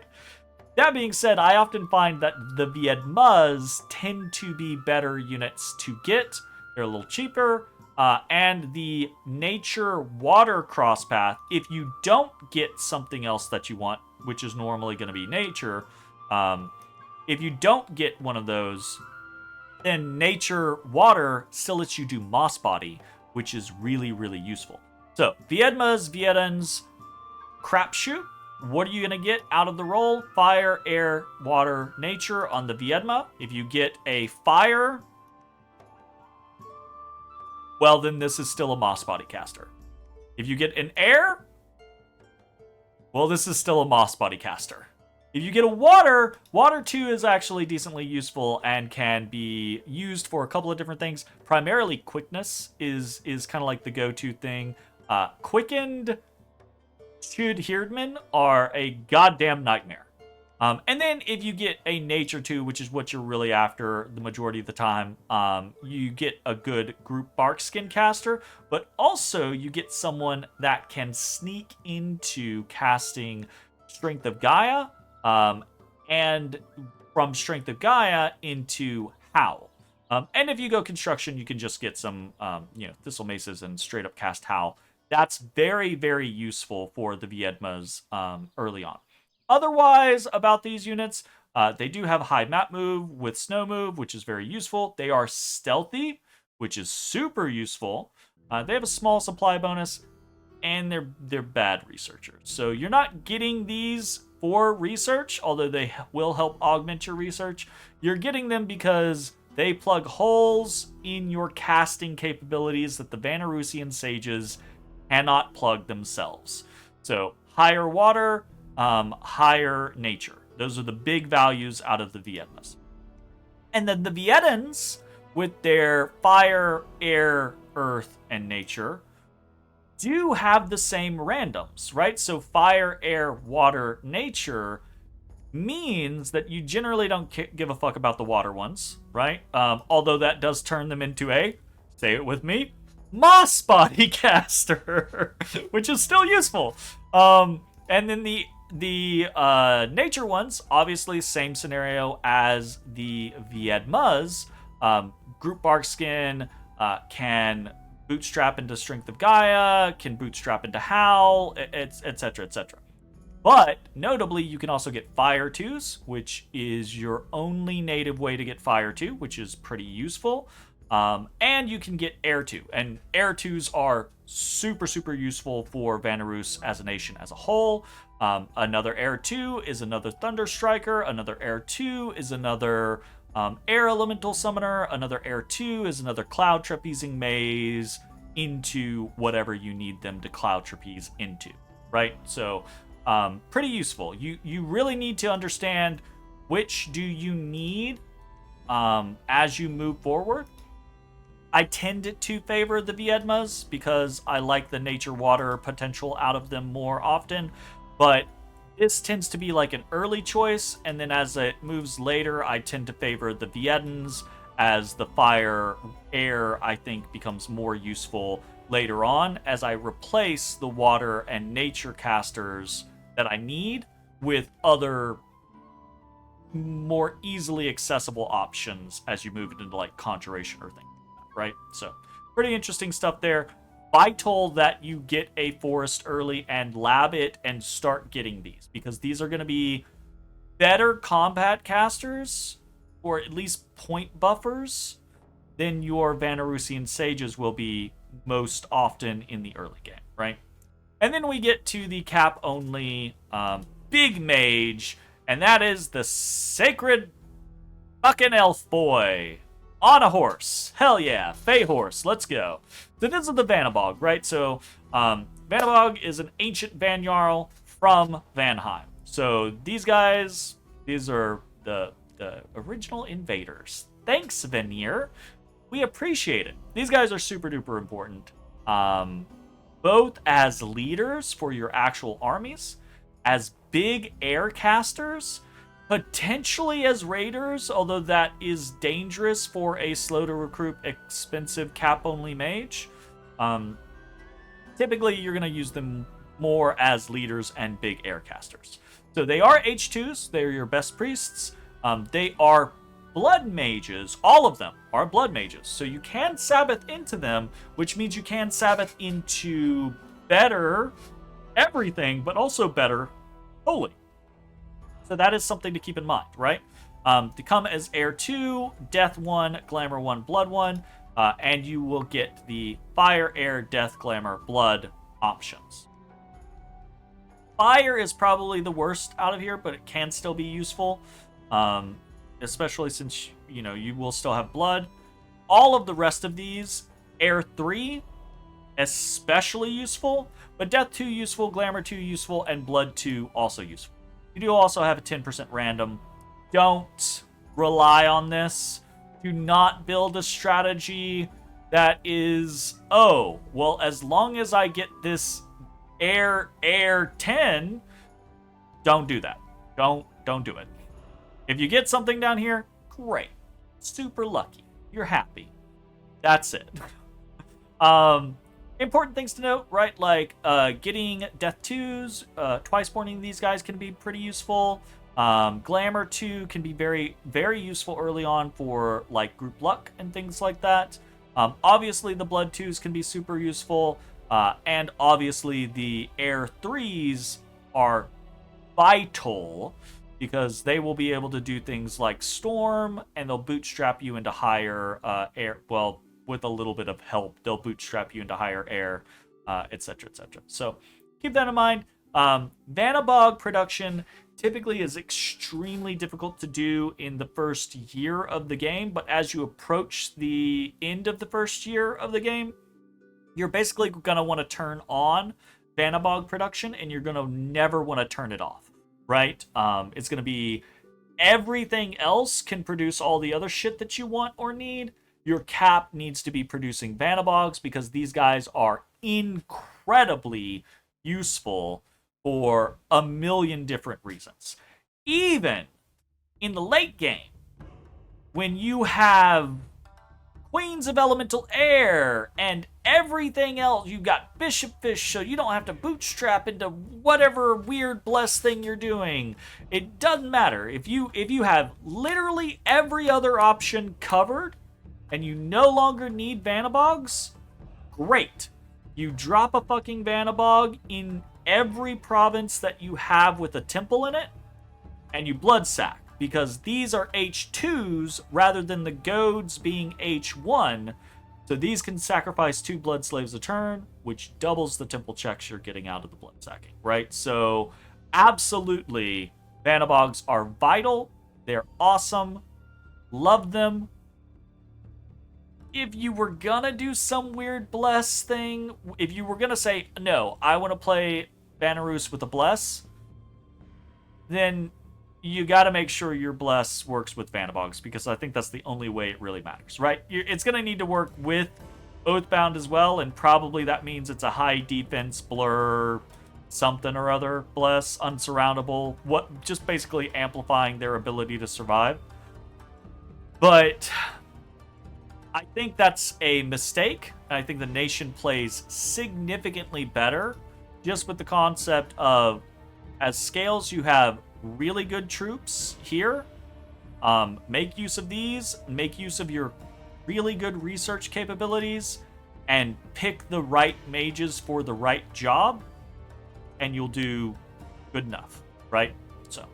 S1: That being said, I often find that the Viedmas tend to be better units to get. They're a little cheaper. And the nature water crosspath, if you don't get something else that you want, which is normally going to be nature, if you don't get one of those, then nature water still lets you do moss body, which is really, really useful. So, Viedmas, Viedens, crapshoot. What are you going to get out of the roll? Fire, air, water, nature on the Viedma. If you get a fire, well, then this is still a moss body caster. If you get an air, well, this is still a moss body caster. If you get a water, water too is actually decently useful and can be used for a couple of different things. Primarily, quickness is kind of like the go-to thing. Quickened Chud Herdmen are a goddamn nightmare. And then if you get a nature too, which is what you're really after the majority of the time, you get a good group Barkskin caster, but also you get someone that can sneak into casting Strength of Gaia, and from Strength of Gaia into Howl. And if you go construction, you can just get some, Thistle Maces and straight up cast Howl. That's very, very useful for the Viedmas early on. Otherwise, about these units, they do have high map move with snow move, which is very useful. They are stealthy, which is super useful. They have a small supply bonus, and they're bad researchers. So you're not getting these for research, although they will help augment your research. You're getting them because they plug holes in your casting capabilities that the Vanarusian sages cannot plug themselves. So higher water, higher nature. Those are the big values out of the Viedmas. And then the Viedens, with their fire, air, earth, and nature, do have the same randoms, right? So fire, air, water, nature means that you generally don't give a fuck about the water ones, right? Although that does turn them into a, say it with me, moss body caster, which is still useful. And then the nature ones, obviously same scenario as the Viedmas. Group Barkskin can bootstrap into Strength of Gaia, can bootstrap into Howl, etc., etc. But notably, you can also get Fire 2s, which is your only native way to get Fire 2, which is pretty useful. And you can get Air 2, and Air 2s are super, super useful for Vanarus as a nation as a whole. Another Air 2 is another Thunder Striker, another Air 2 is another Air Elemental Summoner, another Air 2 is another Cloud Trapezing Maze into whatever you need them to Cloud Trapeze into, right? So, pretty useful. You really need to understand which do you need as you move forward. I tend to favor the Viedmas because I like the nature water potential out of them more often, but this tends to be like an early choice, and then as it moves later, I tend to favor the Viedens as the fire, air, I think, becomes more useful later on as I replace the water and nature casters that I need with other more easily accessible options as you move into like Conjuration or things like that, right? So, pretty interesting stuff there. Vital that you get a forest early and lab it and start getting these, because these are going to be better combat casters or at least point buffers, then your Vanarusian sages will be most often in the early game, right? And then we get to the cap only big mage, and that is the sacred fucking elf boy on a horse. Hell yeah, Fey horse, let's go. So this is the Vanabog, right? So Vanabog is an ancient Vanjarl from Vanheim. So these guys, these are the original invaders. Thanks, Vanir. We appreciate it. These guys are super duper important. Both as leaders for your actual armies, as big air casters, potentially as raiders, although that is dangerous for a slow to recruit, expensive cap-only mage. Typically, you're going to use them more as leaders and big air casters. So they are H2s. They're your best priests. They are blood mages. All of them are blood mages. So you can Sabbath into them, which means you can Sabbath into better everything, but also better holy. So that is something to keep in mind, right? To come as Air 2, Death 1, Glamour 1, Blood 1, and you will get the Fire, Air, Death, Glamour, Blood options. Fire is probably the worst out of here, but it can still be useful, especially since, you know, you will still have Blood. All of the rest of these, Air 3, especially useful, but Death 2 useful, Glamour 2 useful, and Blood 2 also useful. You do also have a 10% random. Don't rely on this. Do not build a strategy that is, oh, well, as long as I get this air 10, don't do that. Don't do it. If you get something down here, great. Super lucky. You're happy. That's it. Important things to note, right? Like getting Death 2s, twice borning these guys can be pretty useful. Glamour 2 can be very, very useful early on for like group luck and things like that. Obviously, the Blood 2s can be super useful. And obviously, the Air 3s are vital because they will be able to do things like Storm, and they'll bootstrap you into higher air. Well, with a little bit of help, they'll bootstrap you into higher air, etc., etc. So keep that in mind. Vanabog production typically is extremely difficult to do in the first year of the game, but as you approach the end of the first year of the game, you're basically going to want to turn on Vanabog production, and you're going to never want to turn it off, right? It's going to be everything else can produce all the other shit that you want or need. Your cap needs to be producing Vanabogs because these guys are incredibly useful for a million different reasons. Even in the late game, when you have Queens of Elemental Air and everything else, you've got Bishop Fish, so you don't have to bootstrap into whatever weird bless thing you're doing. It doesn't matter. If you have literally every other option covered, and you no longer need Vanabogs, great. You drop a fucking Vanabog in every province that you have with a temple in it, and you blood sack, because these are H2s rather than the goads being H1, so these can sacrifice 2 blood slaves a turn, which doubles the temple checks you're getting out of the blood sacking, right? So, absolutely, Vanabogs are vital. They're awesome. Love them. If you were gonna do some weird bless thing, if you were gonna say, no, I want to play Vanarus with a bless, then you got to make sure your bless works with Vanabogs, because I think that's the only way it really matters, right? It's going to need to work with Oathbound as well, and probably that means it's a high defense blur something or other bless, unsurroundable, just basically amplifying their ability to survive. But I think that's a mistake. I think the nation plays significantly better just with the concept of, as scales, you have really good troops here. Make use of these, make use of your really good research capabilities, and pick the right mages for the right job, and you'll do good enough, right? So,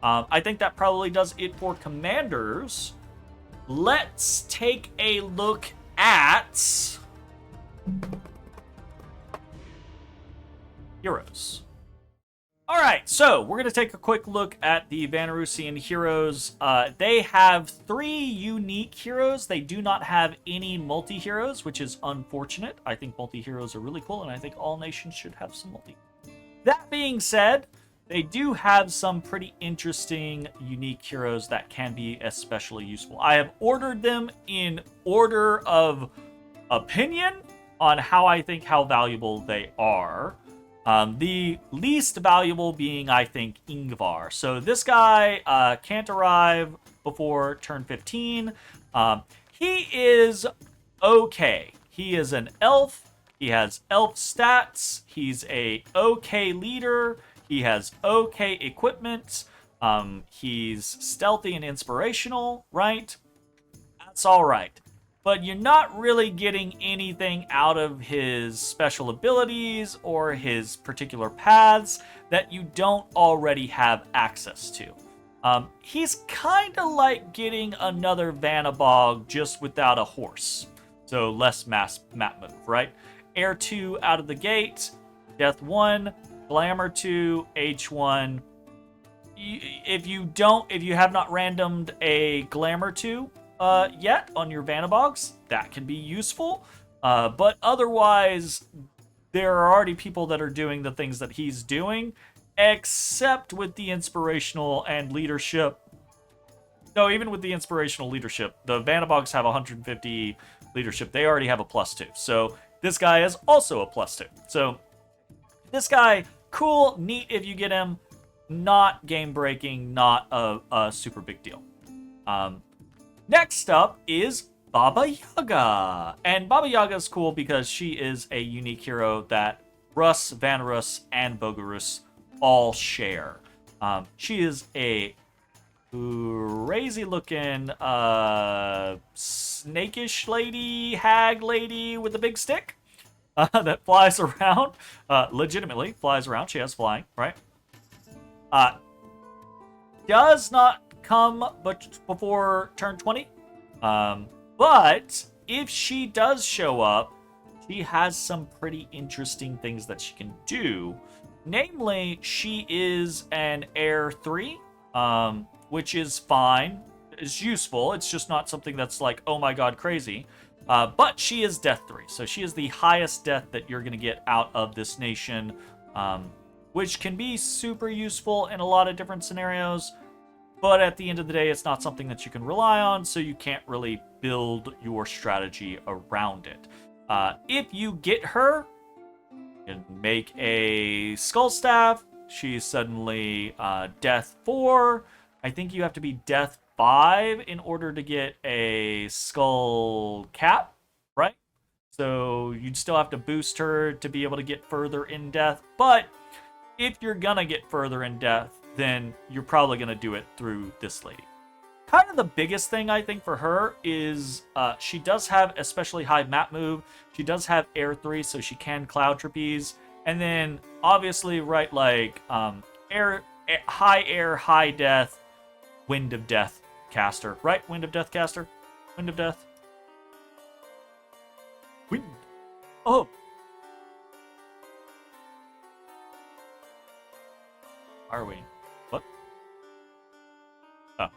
S1: I think that probably does it for commanders. Let's take a look at heroes. All right, so we're going to take a quick look at the Vanarusian heroes. They have 3 unique heroes. They do not have any multi-heroes, which is unfortunate. I think multi-heroes are really cool, and I think all nations should have some multi. That being said, they do have some pretty interesting, unique heroes that can be especially useful. I have ordered them in order of opinion on how I think how valuable they are. The least valuable being, I think, Ingvar. So this guy can't arrive before turn 15. He is okay. He is an elf. He has elf stats. He's a okay leader. He has okay equipment. He's stealthy and inspirational, right? That's all right. But you're not really getting anything out of his special abilities or his particular paths that you don't already have access to. He's kind of like getting another Vanabog just without a horse. So less map move, right? Air 2 out of the gate, Death 1, Glamour 2, H1. If you have not randomed a Glamour 2, yet on your Vanabogs, that can be useful. But otherwise, there are already people that are doing the things that he's doing, except with the inspirational and leadership. No, even with the inspirational leadership, the Vanabogs have 150 leadership. They already have a +2. So this guy is also a +2. So this guy, cool, neat if you get him. Not game breaking, not a super big deal. Next up is Baba Yaga. And Baba Yaga is cool because she is a unique hero that Russ, Vanarus, and Bogarus all share. She is a crazy looking snakish lady, hag lady with a big stick that flies around. Legitimately flies around. She has flying, right? Does not come but before turn 20. But if she does show up, she has some pretty interesting things that she can do. Namely, she is an Air 3, which is fine. It's useful. It's just not something that's like, oh my god, crazy. But she is Death 3, so she is the highest death that you're going to get out of this nation, which can be super useful in a lot of different scenarios. But at the end of the day, it's not something that you can rely on, so you can't really build your strategy around it. If you get her, you can make a Skull Staff. She's suddenly Death 4. I think you have to be Death 5 in order to get a Skull Cap, right? So you'd still have to boost her to be able to get further in Death. But if you're gonna get further in Death, then you're probably going to do it through this lady. Kind of the biggest thing, I think, for her is she does have especially high map move. She does have Air 3, so she can Cloud Trapeze. And then, obviously, right, like, high air, high death, Wind of Death caster. Right? Wind of Death caster? Wind of Death? Wind. Oh! Are we? What? Oh.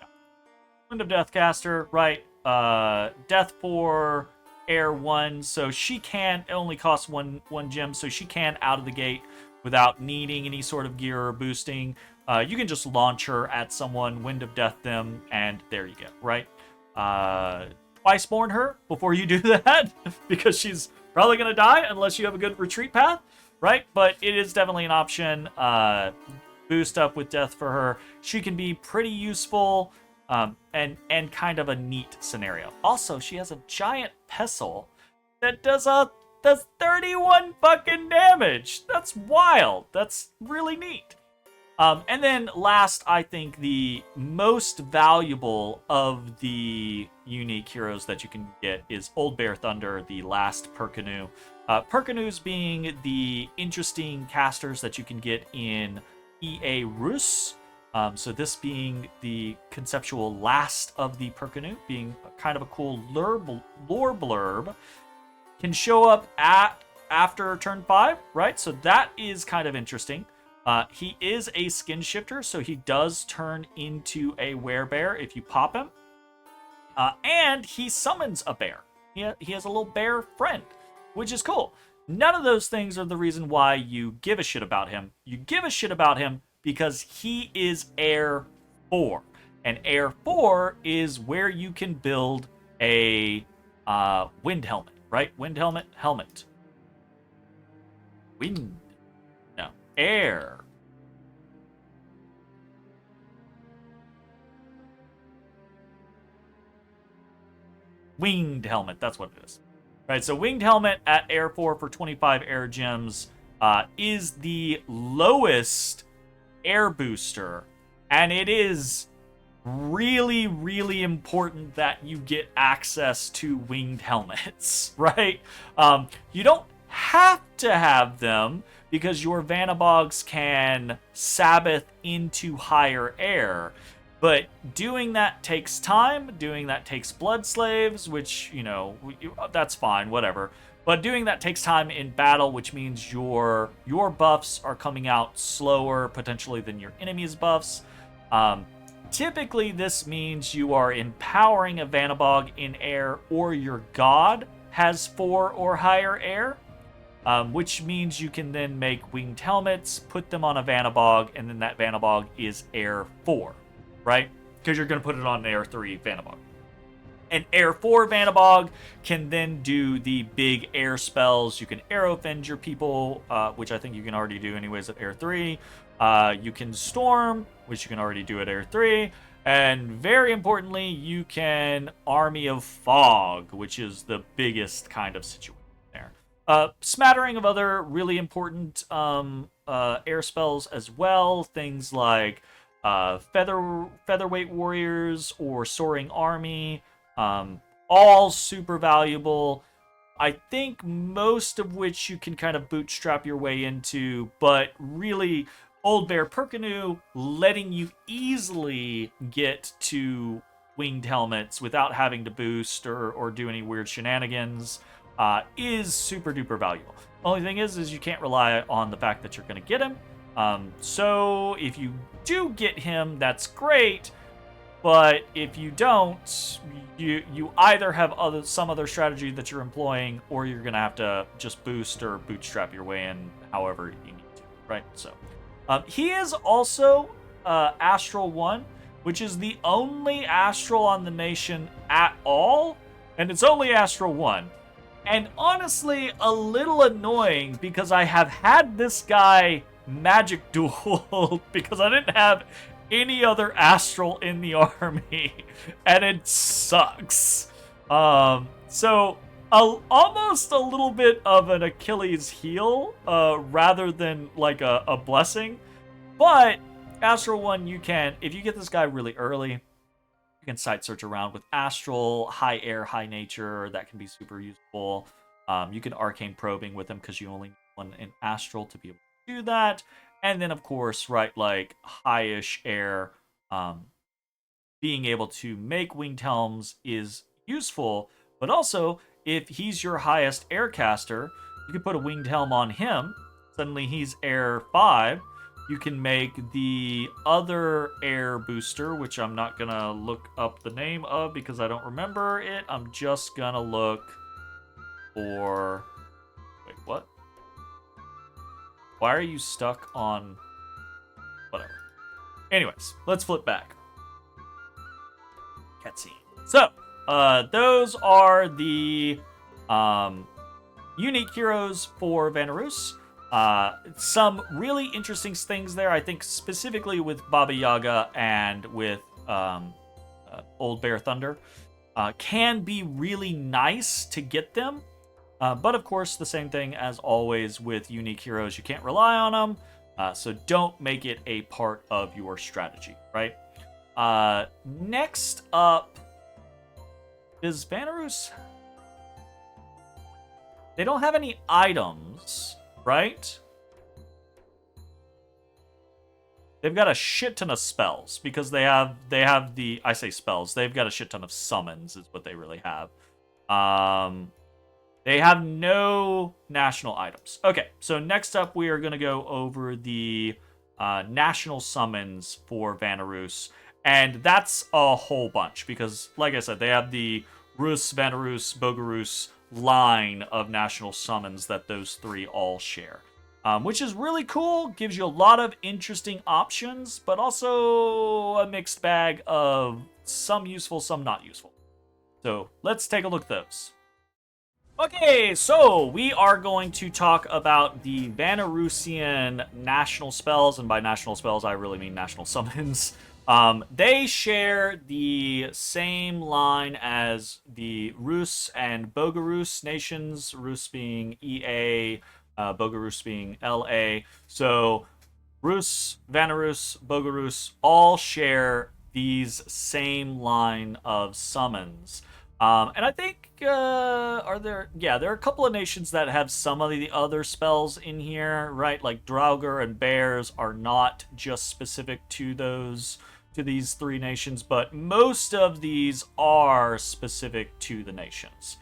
S1: Yeah. Wind of Death caster, right. Death 4, Air 1, so she can, it only costs one gem, so she can out of the gate without needing any sort of gear or boosting. You can just launch her at someone, Wind of Death them, and there you go, right? Twice born her before you do that, because she's probably going to die unless you have a good retreat path, right? But it is definitely an option. Boost up with Death for her. She can be pretty useful, and kind of a neat scenario. Also, she has a giant pestle that does 31 fucking damage. That's wild. That's really neat. And then last, I think the most valuable of the unique heroes that you can get is Old Bear Thunder, the last Perkanu. Perkanus being the interesting casters that you can get in EA Rus. So this being the conceptual last of the Perkinu, being kind of a cool lore blurb, can show up after turn 5, right? So that is kind of interesting. He is a skin shifter, so he does turn into a werebear if you pop him. And he summons a bear. He has a little bear friend, which is cool. None of those things are the reason why you give a shit about him. You give a shit about him because he is Heir 4. And Heir 4 is where you can build a wind helmet, right? Wind helmet. Wind. No. Air. Winged helmet, that's what it is. Right, so winged helmet at Heir 4 for 25 air gems is the lowest air booster, and it is really, really important that you get access to winged helmets, right? You don't have to have them because your Vanabogs can Sabbath into higher air. But doing that takes time. Doing that takes blood slaves, which, you know, that's fine, whatever. But doing that takes time in battle, which means your buffs are coming out slower, potentially, than your enemy's buffs. Typically, this means you are empowering a Vanabog in air, or your god has 4 or higher air, which means you can then make winged helmets, put them on a Vanabog, and then that Vanabog is Air 4. Right? Because you're going to put it on an Air 3 Vanabog. An Air 4 Vanabog can then do the big air spells. You can arrow fend your people, which I think you can already do anyways at Air 3. You can storm, which you can already do at Air 3. And very importantly, you can Army of Fog, which is the biggest kind of situation there. Smattering of other really important air spells as well. Things like featherweight warriors or soaring army, all super valuable. I think most of which you can kind of bootstrap your way into, but really Old Bear Perkinu letting you easily get to winged helmets without having to boost or do any weird shenanigans is super duper valuable. Only thing is you can't rely on the fact that you're going to get him. So if you do get him, that's great. But if you don't, you either have some other strategy that you're employing, or you're gonna have to just boost or bootstrap your way in however you need to, right? So he is also Astral 1, which is the only Astral on the nation at all, and it's only Astral 1. And honestly, a little annoying because I have had this guy magic duel because I didn't have any other Astral in the army, and it sucks. So almost a little bit of an Achilles heel rather than like a blessing. But Astral 1, you can, if you get this guy really early, you can site search around with Astral, high air, high nature. That can be super useful. You can arcane probing with him because you only need one in Astral to be able to do that. And then, of course, right, like high-ish air, being able to make winged helms is useful. But also, if he's your highest air caster, you can put a winged helm on him. Suddenly, he's air 5. You can make the other air booster, which I'm not going to look up the name of because I don't remember it. I'm just going to look for... Wait, what? Why are you stuck on... Whatever. Anyways, let's flip back. Cutscene. So, those are the unique heroes for Vanarus. Some really interesting things there, I think, specifically with Baba Yaga and with Old Bear Thunder. Can be really nice to get them. But of course, the same thing as always with unique heroes. You can't rely on them, so don't make it a part of your strategy, right? Next up, is Vanarus... They don't have any items, right? they've got a shit ton of spells because they have the, I say spells, they've got a shit ton of summons is what they really have. They have no national items. Okay, so next up we are going to go over the national summons for Vanarus, and that's a whole bunch because, like I said, they have the Rus, Vanarus, Bogarus line of national summons that those three all share. Which is really cool, gives you a lot of interesting options, but also a mixed bag of some useful, some not useful. So let's take a look at those. Okay, so we are going to talk about the Vanarusian national spells, and by national spells I really mean national summons. They share the same line as the Rus and Bogarus nations, Rus being EA, Bogarus being LA. So Rus, Vanarus, Bogarus all share these same line of summons. And I think there are a couple of nations that have some of the other spells in here, right? Like Draugr and Bears are not just specific to these three nations, but most of these are specific to the nations.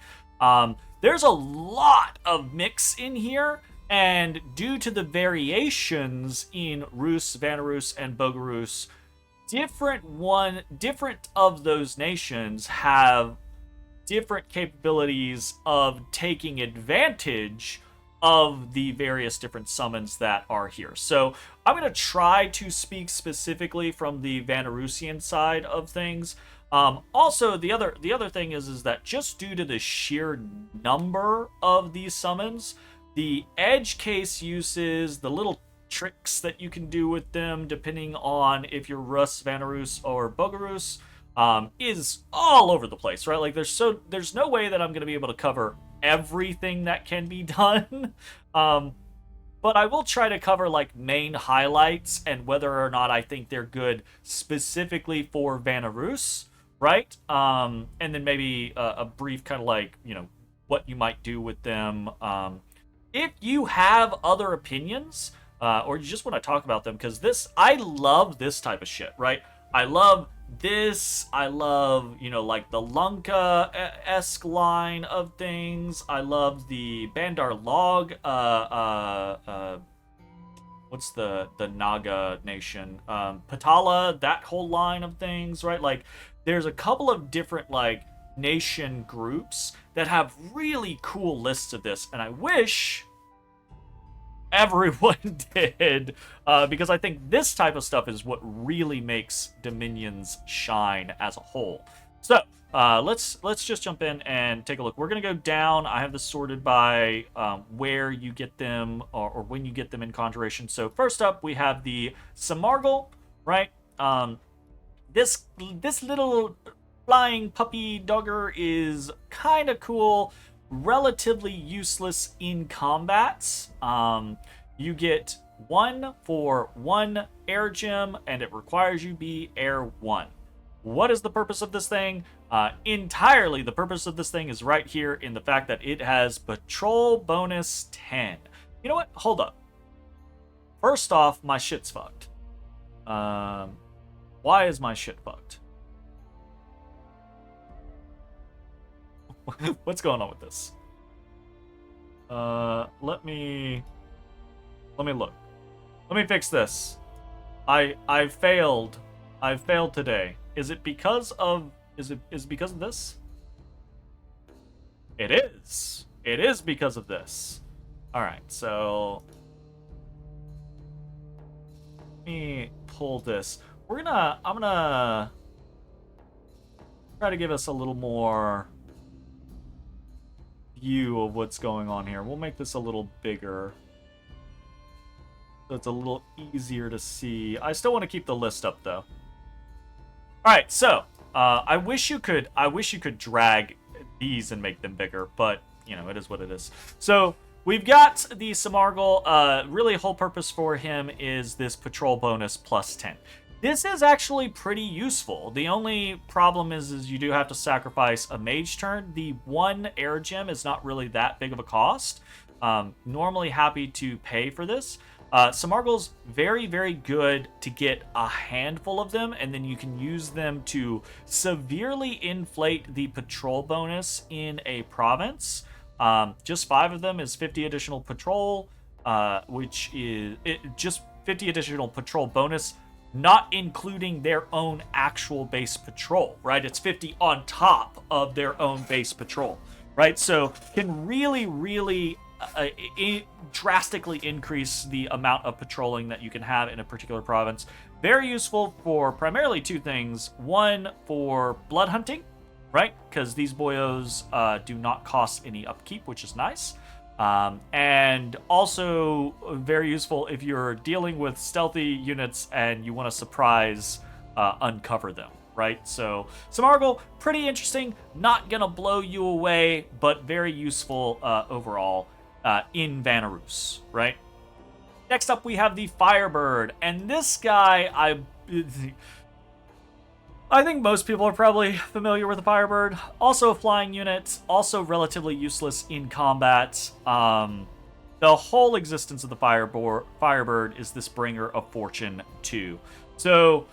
S1: There's a lot of mix in here, and due to the variations in Rus, Vanarus, and Bogarus, different of those nations have different capabilities of taking advantage of the various different summons that are here. So I'm going to try to speak specifically from the Vanarusian side of things. Also, the other thing is that just due to the sheer number of these summons, the edge case uses, the little tricks that you can do with them, depending on if you're Rus, Vanarus, or Bogarus, is all over the place, right? Like there's no way that I'm going to be able to cover everything that can be done. But I will try to cover like main highlights and whether or not I think they're good specifically for Vanarus, right? And then maybe a brief kind of like, what you might do with them. If you have other opinions, or you just want to talk about them, because I love this type of shit, right? I love this. I love, like the Lunka-esque line of things. I love the Bandar Log. What's the Naga nation? Patala, that whole line of things, right? Like, there's a couple of different, like, nation groups that have really cool lists of this, and I wish everyone did, because I think this type of stuff is what really makes Dominions shine as a whole. So let's just jump in and take a look. We're gonna go down. I have this sorted by where you get them or when you get them in Conjuration. So first up, we have the Samargal, right? This little flying puppy dogger is kind of cool. Relatively useless in combats. You get 1 for 1 air gem, and it requires you be air 1. What is the purpose of this thing? Entirely the purpose of this thing is right here in the fact that it has patrol bonus 10. You know what? Hold up. First off, my shit's fucked. Why is my shit fucked? What's going on with this? Let me look. Let me fix this. I failed. I failed today. Is it because of because of this? It is. It is because of this. All right. So let me pull this. I'm gonna try to give us a little more view of what's going on here. We'll make this a little bigger so it's a little easier to see. I still want to keep the list up though. All right, so I wish you could drag these and make them bigger, but it is what it is. So we've got the Samargal. Really, whole purpose for him is this patrol bonus plus 10. This is actually pretty useful. The only problem is you do have to sacrifice a mage turn. The 1 air gem is not really that big of a cost. Normally happy to pay for this. Samargal's very, very good to get a handful of them, and then you can use them to severely inflate the patrol bonus in a province. Just 5 of them is 50 additional patrol, which is just 50 additional patrol bonus, not including their own actual base patrol, right? It's 50 on top of their own base patrol, right? So can really, really drastically increase the amount of patrolling that you can have in a particular province. Very useful for primarily 2 things. One, for blood hunting, right? Because these boyos do not cost any upkeep, which is nice. And also very useful if you're dealing with stealthy units and you want to surprise uncover them, right? So Samargal, pretty interesting, not gonna blow you away, but very useful overall in Vanarus, right? Next up we have the Firebird, and this guy I think most people are probably familiar with the Firebird. Also a flying unit, also relatively useless in combat. The whole existence of the Firebird is this bringer of fortune 2. So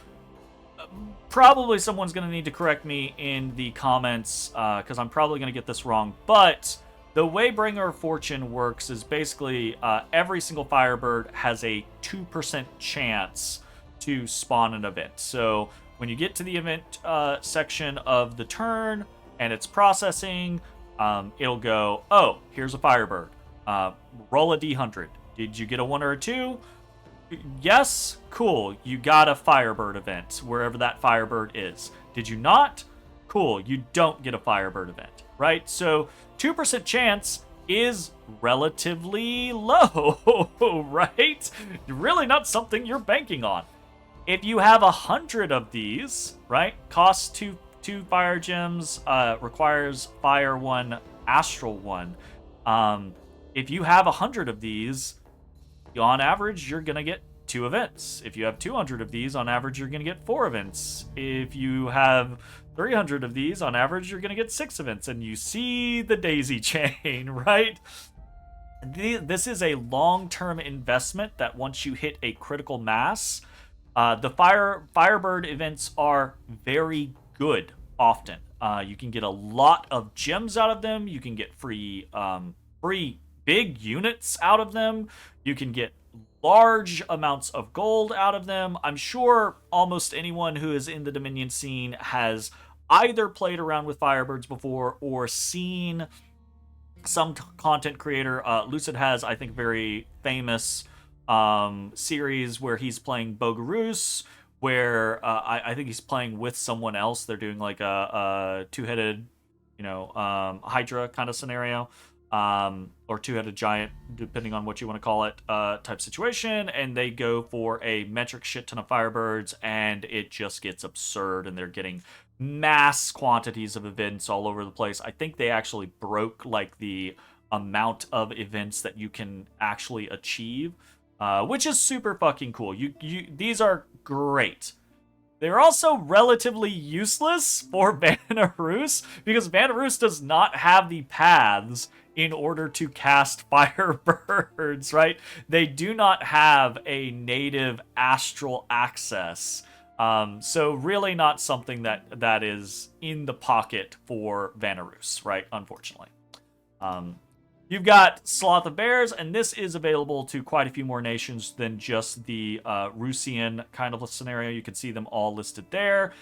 S1: probably someone's going to need to correct me in the comments because I'm probably going to get this wrong. But the way bringer of fortune works is basically every single Firebird has a 2% chance to spawn an event. So when you get to the event section of the turn and it's processing, it'll go, oh, here's a Firebird. Roll a D100. Did you get a 1 or a 2? Yes? Cool. You got a Firebird event, wherever that Firebird is. Did you not? Cool. You don't get a Firebird event, right? So 2% chance is relatively low, right? Really not something you're banking on. If you have 100 of these, right, costs two fire gems, requires fire 1, astral 1. If you have 100 of these, on average, you're going to get 2 events. If you have 200 of these, on average, you're going to get 4 events. If you have 300 of these, on average, you're going to get 6 events. And you see the daisy chain, right? This is a long-term investment that once you hit a critical mass, the Firebird events are very good often. You can get a lot of gems out of them. You can get free big units out of them. You can get large amounts of gold out of them. I'm sure almost anyone who is in the Dominion scene has either played around with Firebirds before or seen some content creator. Lucid has, I think, very famous series where he's playing Bogarus, where I think he's playing with someone else. They're doing like a two-headed, Hydra kind of scenario, or two-headed giant, depending on what you want to call it, type situation. And they go for a metric shit ton of Firebirds, and it just gets absurd, and they're getting mass quantities of events all over the place. I think they actually broke like the amount of events that you can actually achieve. Which is super fucking cool. These are great. They're also relatively useless for Vanarus because Vanarus does not have the paths in order to cast Firebirds, right? They do not have a native astral access. So really not something that is in the pocket for Vanarus, right? Unfortunately. You've got Sloth of Bears, and this is available to quite a few more nations than just the Rusian kind of a scenario. You can see them all listed there.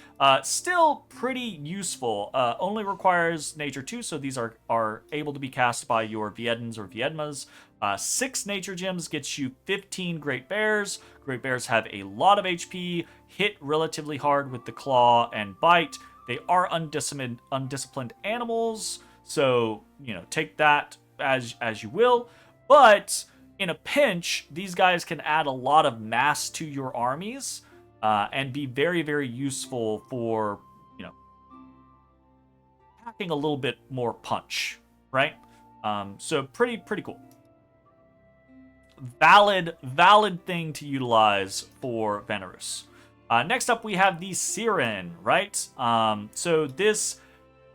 S1: Still pretty useful. Only requires Nature 2, so these are able to be cast by your Viedans or Viedmas. 6 Nature Gems gets you 15 Great Bears. Great Bears have a lot of HP, hit relatively hard with the Claw and Bite. They are undisciplined animals, so, take that as you will, but in a pinch, these guys can add a lot of mass to your armies and be very, very useful for, packing a little bit more punch, right? So pretty cool. Valid thing to utilize for Vanarus. Next up, we have the Siren, right? So this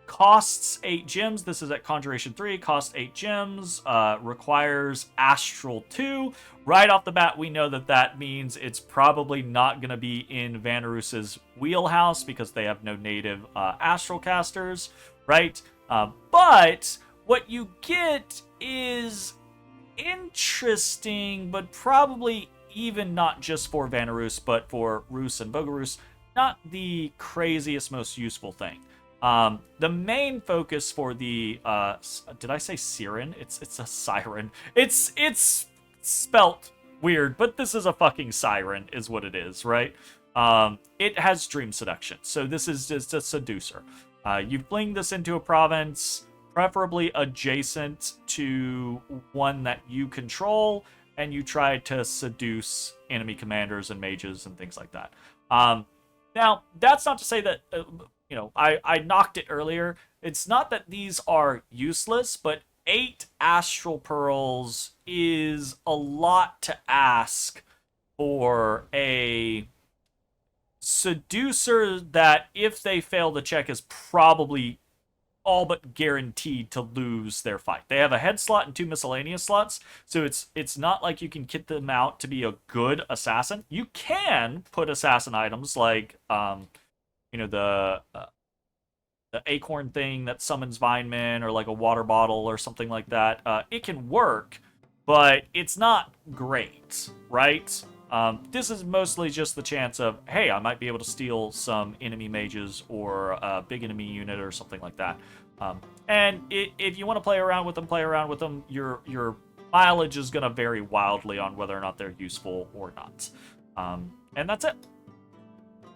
S1: Costs 8 gems. This is at Conjuration 3. Costs 8 gems. Requires Astral 2. Right off the bat, we know that that means it's probably not going to be in Vanarus's wheelhouse because they have no native Astral casters, right? But what you get is interesting, but probably even not just for Vanarus, but for Rus and Bogarus, not the craziest, most useful thing. The main focus for the did I say siren? It's a siren. It's spelt weird, but this is a fucking siren, is what it is, right? It has dream seduction, so this is just a seducer. You fling this into a province, preferably adjacent to one that you control, and you try to seduce enemy commanders and mages and things like that. Now, that's not to say that, I knocked it earlier. It's not that these are useless, but 8 Astral Pearls is a lot to ask for a seducer that, if they fail the check, is probably all but guaranteed to lose their fight. They have a head slot and 2 miscellaneous slots, so it's not like you can kit them out to be a good assassin. You can put assassin items like the acorn thing that summons Vinemen, or like a water bottle or something like that. It can work, but it's not great, right? This is mostly just the chance of, hey, I might be able to steal some enemy mages or a big enemy unit or something like that. And if you want to play around with them, play around with them. Your mileage is going to vary wildly on whether or not they're useful or not. And that's it.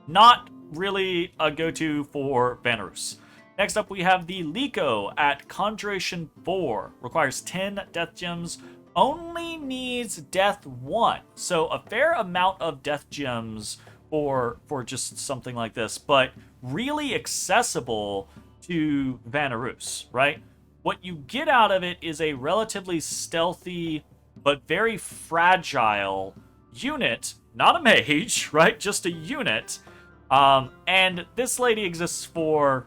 S1: Not really a go-to for Vanarus. Next up, we have the Liko at Conjuration 4. Requires 10 death gems. Only needs death 1. So a fair amount of death gems for just something like this, but really accessible to Vanarus, right? What you get out of it is a relatively stealthy but very fragile unit. Not a mage, right? Just a unit. And this lady exists for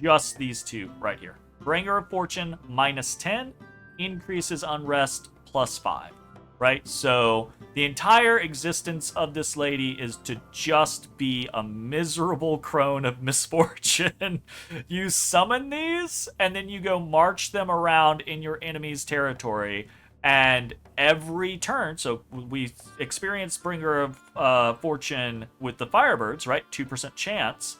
S1: just these two right here. Bringer of Fortune, -10. Increases Unrest, +5. Right? So the entire existence of this lady is to just be a miserable crone of misfortune. You summon these, and then you go march them around in your enemy's territory, and every turn, so we experience Bringer of Fortune with the Firebirds, right? 2% chance.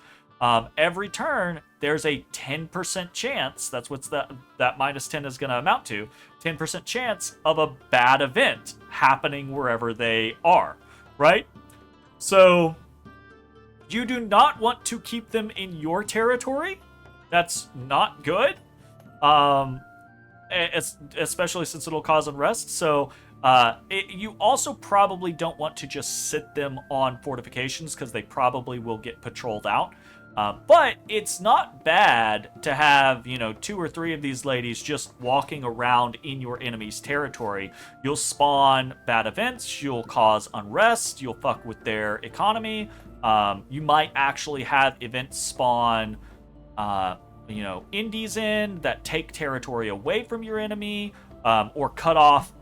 S1: Every turn, there's a 10% chance, that's what that -10 is going to amount to, 10% chance of a bad event happening wherever they are, right? So, you do not want to keep them in your territory. That's not good. Especially since it'll cause unrest. So, you also probably don't want to just sit them on fortifications, because they probably will get patrolled out. But it's not bad to have, 2 or 3 of these ladies just walking around in your enemy's territory. You'll spawn bad events, you'll cause unrest, you'll fuck with their economy. You might actually have events spawn, indies in that take territory away from your enemy, or cut off,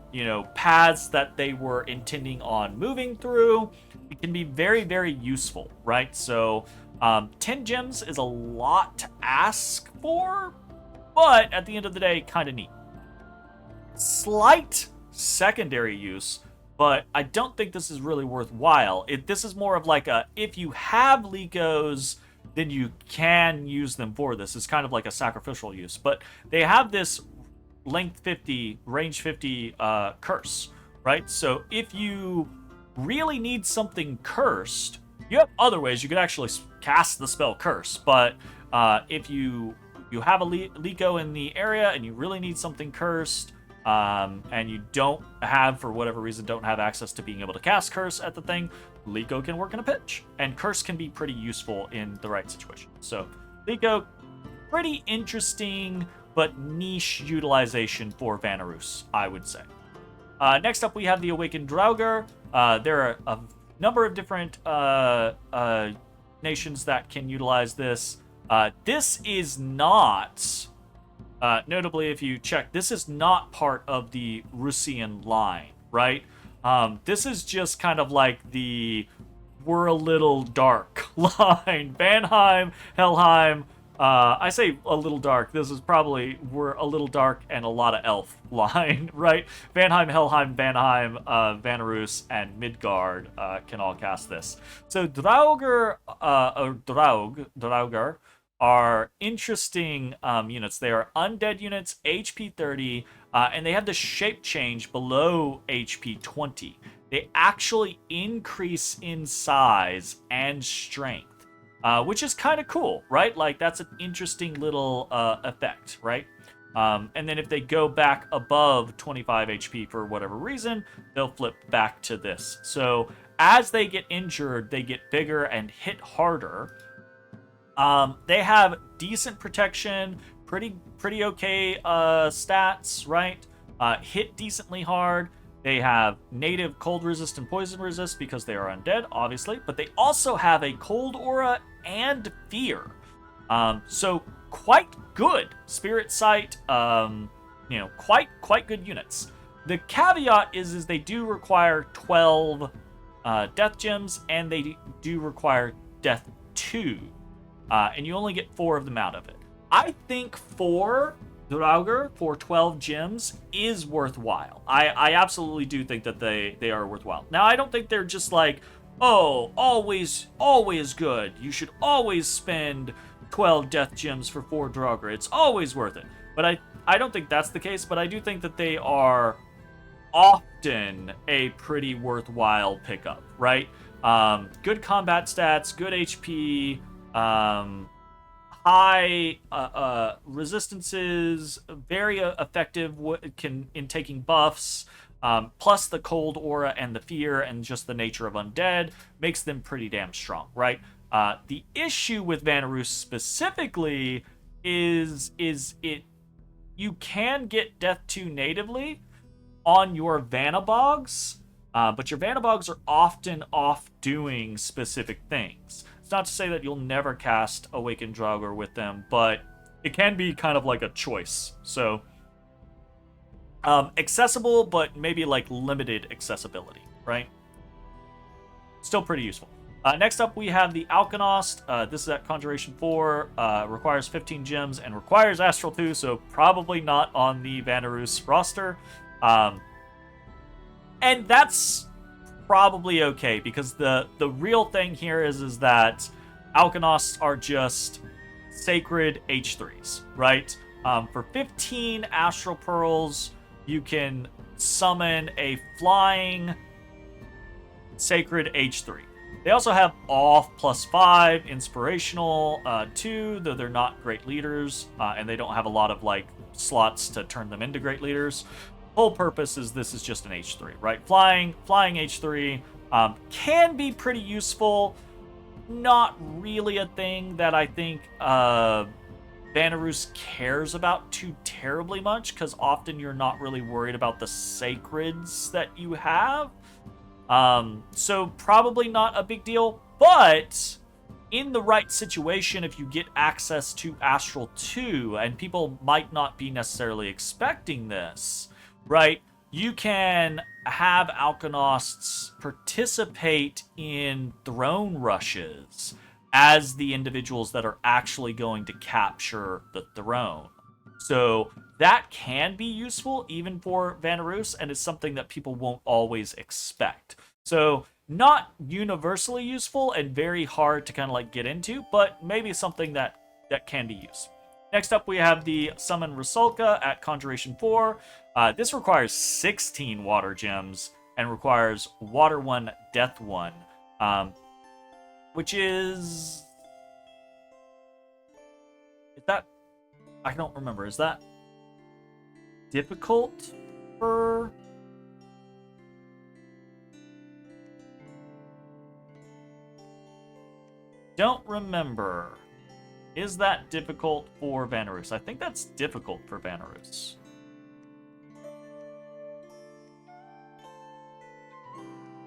S1: paths that they were intending on moving through. It can be very, very useful, right? So, 10 gems is a lot to ask for, but at the end of the day, kind of neat. Slight secondary use, but I don't think this is really worthwhile. This is more of like if you have Likos, then you can use them for this. It's kind of like a sacrificial use, but they have this length 50, range 50 curse, right? So if you really need something cursed, you have other ways you could actually cast the spell Curse, but if you have a Liko in the area and you really need something cursed, and you don't have, for whatever reason, don't have access to being able to cast Curse at the thing, Liko can work in a pinch, and Curse can be pretty useful in the right situation. So Liko, pretty interesting but niche utilization for Vanarus, I would say. Next up, we have the Awakened Draugr. There are a number of different nations that can utilize this. This is not, notably if you check, this is not part of the Russian line, right? This is just kind of like the we're a little dark line. Vanheim, Helheim, I say a little dark. This is probably we're a little dark and a lot of elf line, right? Vanheim, Helheim, Vanheim, Vanarus, and Midgard can all cast this. So Draugr, or Draugr are interesting units. They are undead units, HP 30, and they have the shape change below HP 20. They actually increase in size and strength, which is kind of cool, right? Like, that's an interesting little effect, right? And then if they go back above 25 HP for whatever reason, they'll flip back to this. So as they get injured, they get bigger and hit harder. They have decent protection, pretty okay stats, right? Hit decently hard. They have native cold resist and poison resist because they are undead, obviously, but they also have a cold aura and fear. So quite good. Spirit Sight, quite good units. The caveat is they do require 12 death gems, and they do require death 2. And you only get 4 of them out of it. I think for Draugr, for 12 gems, is worthwhile. I absolutely do think that they are worthwhile. Now, I don't think they're just like, oh, always good. You should always spend 12 death gems for 4 Draugr. It's always worth it. But I don't think that's the case, but I do think that they are often a pretty worthwhile pickup, right? Good combat stats, good HP, high resistances, very effective in taking buffs, plus the cold aura and the fear and just the nature of undead makes them pretty damn strong, right? The issue with Vanarus specifically is you can get Death 2 natively on your Vanabogs, but your Vanabogs are often off doing specific things. It's not to say that you'll never cast Awakened Draugr with them, but it can be kind of like a choice. So, accessible, but maybe like limited accessibility, right? Still pretty useful. Next up, we have the Alkahest. This is at Conjuration 4, requires 15 gems, and requires Astral 2, so probably not on the Vanarus roster. And that's probably okay, because the real thing here is that Alkahests are just sacred H3s, right? For 15 Astral Pearls, you can summon a flying sacred H3. They also have off +5, inspirational 2, though they're not great leaders, and they don't have a lot of like slots to turn them into great leaders. Whole purpose is this is just an H3, right? Flying H3 can be pretty useful. Not really a thing that I think Vanarus cares about too terribly much, because often you're not really worried about the sacreds that you have. So probably not a big deal, but in the right situation, if you get access to Astral 2, and people might not be necessarily expecting this, right? You can have Alkahests participate in throne rushes as the individuals that are actually going to capture the throne. So that can be useful even for Vanarus, and it's something that people won't always expect. So not universally useful and very hard to kind of like get into, but maybe something that can be used. Next up, we have the Summon Rusalka at Conjuration 4. This requires 16 Water Gems and requires Water 1, Death 1, which is that... I don't remember. Is that difficult for... Don't remember. Is that difficult for Vanarus? I think that's difficult for Vanarus.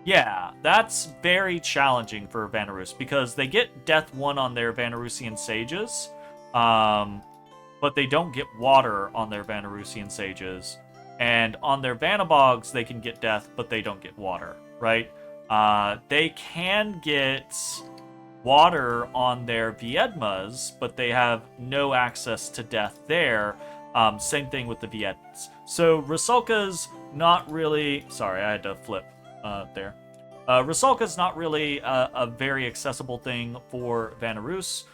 S1: Yeah, that's very challenging for Vanarus because they get Death 1 on their Vanarusian Sages, but they don't get Water on their Vanarusian Sages. And on their Vanabogs, they can get Death, but they don't get Water, right? They can get Water on their Viedmas, but they have no access to Death there. Same thing with the Viedmas. So Rusalka's not really... Sorry, I had to flip there. Rusalka's not really a very accessible thing for Vanarus,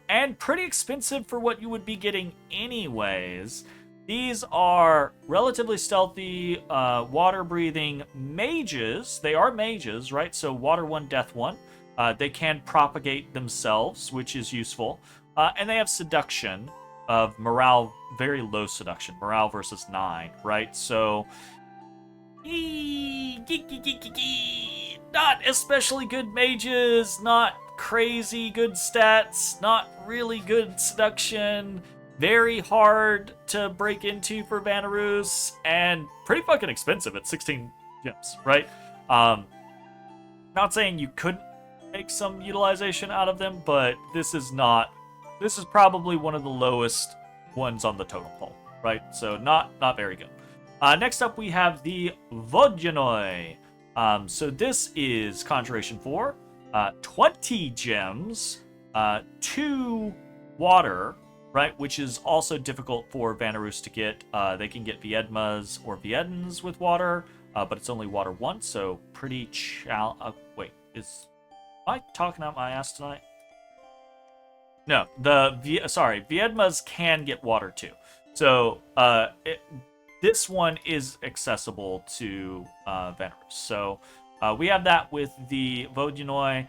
S1: and pretty expensive for what you would be getting anyways. These are relatively stealthy, water-breathing mages. They are mages, right? So Water 1, Death 1. They can propagate themselves, which is useful. And they have Seduction of Morale, very low Seduction. Morale versus 9, right? So... not especially good mages, not crazy good stats, not really good seduction, very hard to break into for Vanarus, and pretty fucking expensive at 16 gems, right? Not saying you couldn't make some utilization out of them, but this is probably one of the lowest ones on the totem pole, right? So not very good. Next up, we have the Vodyanoi. So this is Conjuration 4, 20 gems, 2 water, right, which is also difficult for Vanarus to get. They can get Viedmas or Viedans with water, but it's only water 1, so pretty wait, am I talking out my ass tonight? No, Viedmas can get water too. So, this one is accessible to Vanarus. So we have that with the Vodyanoi.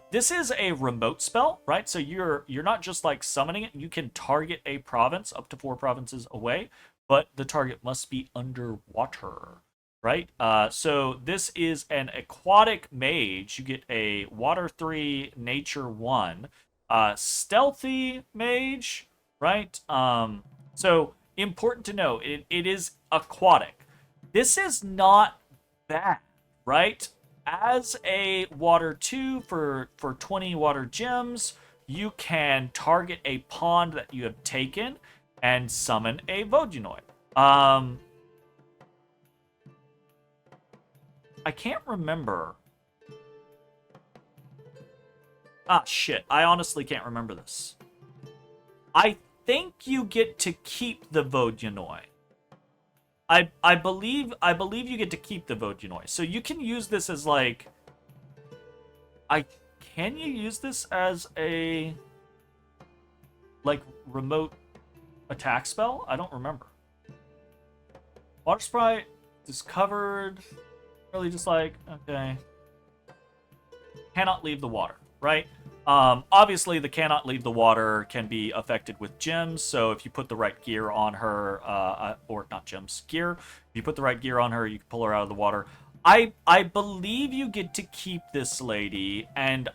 S1: This is a remote spell, right? So you're not just like summoning it. You can target a province up to 4 provinces away, but the target must be underwater, right? So this is an aquatic mage. You get a Water 3, Nature 1, stealthy mage, right? So important to know, it is aquatic. This is not bad, right? As a Water 2 for 20 water gems, you can target a pond that you have taken and summon a Vodyanoi. I can't remember. Ah, shit. I honestly can't remember this. I think you get to keep the Vodyanoi. I believe you get to keep the Vodyanoi. So you can use this as like... Can you use this as a... like, remote attack spell? I don't remember. Water Sprite discovered. Really just like, okay. Cannot leave the water, right? Obviously, the cannot leave the water can be affected with gems, so if you put the right gear on her, or not gems, gear, if you put the right gear on her, you can pull her out of the water. I believe you get to keep this lady, and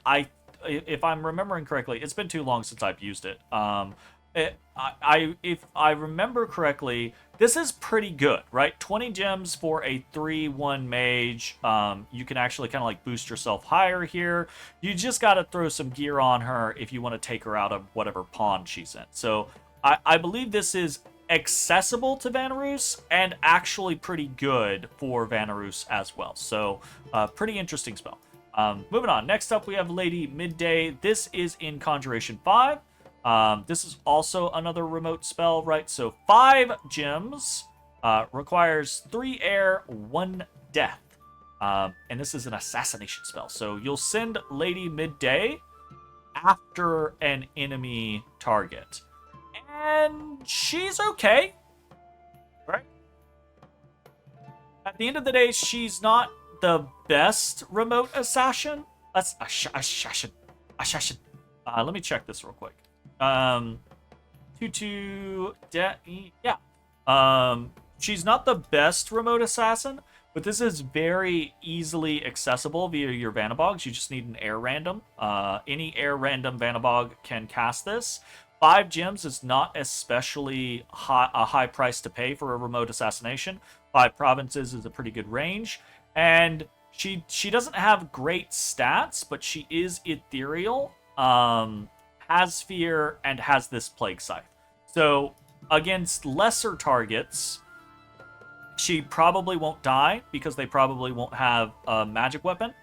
S1: if I'm remembering correctly, it's been too long since I've used it. If I remember correctly, this is pretty good, right? 20 gems for a 3/1 mage. You can actually kind of like boost yourself higher here. You just got to throw some gear on her if you want to take her out of whatever pond she's in. So I believe this is accessible to Vanarus and actually pretty good for Vanarus as well. So pretty interesting spell. Moving on. Next up, we have Lady Midday. This is in Conjuration 5. This is also another remote spell, right? So 5 gems, requires 3 air, 1 death. And this is an assassination spell. So you'll send Lady Midday after an enemy target. And she's okay, right? At the end of the day, she's not the best remote assassin. Assassin. Let me check this real quick. 2/2 yeah. She's not the best remote assassin, but this is very easily accessible via your Vanabogs. You just need an air random. Any air random Vanabog can cast this. 5 gems is not especially a high price to pay for a remote assassination. 5 provinces is a pretty good range. And She doesn't have great stats, but she is ethereal, has fear, and has this plague scythe. So against lesser targets, she probably won't die because they probably won't have a magic weapon.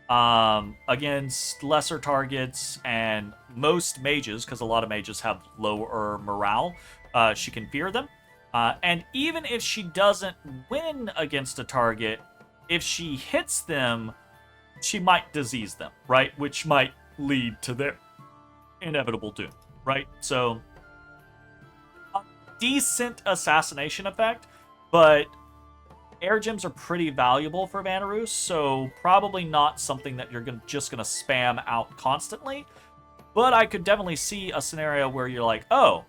S1: Against lesser targets and most mages, because a lot of mages have lower morale, she can fear them. And even if she doesn't win against a target, if she hits them, she might disease them, right? Which might lead to their inevitable doom, right? So, a decent assassination effect, but air gems are pretty valuable for Vanarus, so probably not something that you're just gonna spam out constantly. But I could definitely see a scenario where you're like, oh,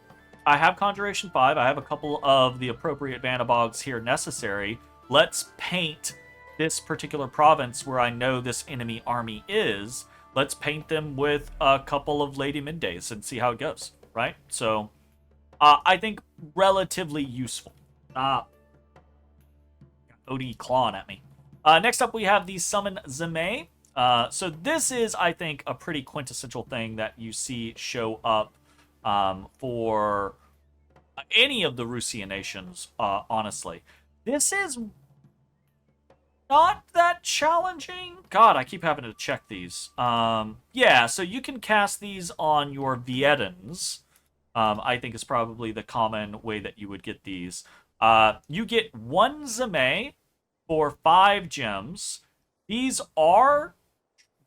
S1: I have Conjuration 5, I have a couple of the appropriate Vanabogs here necessary. Let's paint this particular province where I know this enemy army is. Let's paint them with a couple of Lady Middays and see how it goes, right? So, I think relatively useful. OD clawing at me. Next up, we have the Summon Zeme. So this is, I think, a pretty quintessential thing that you see show up for any of the Rusian nations, honestly. This is not that challenging. God, I keep having to check these. Yeah, so you can cast these on your Vietans. I think is probably the common way that you would get these. You get 1 Zeme for 5 gems. These are...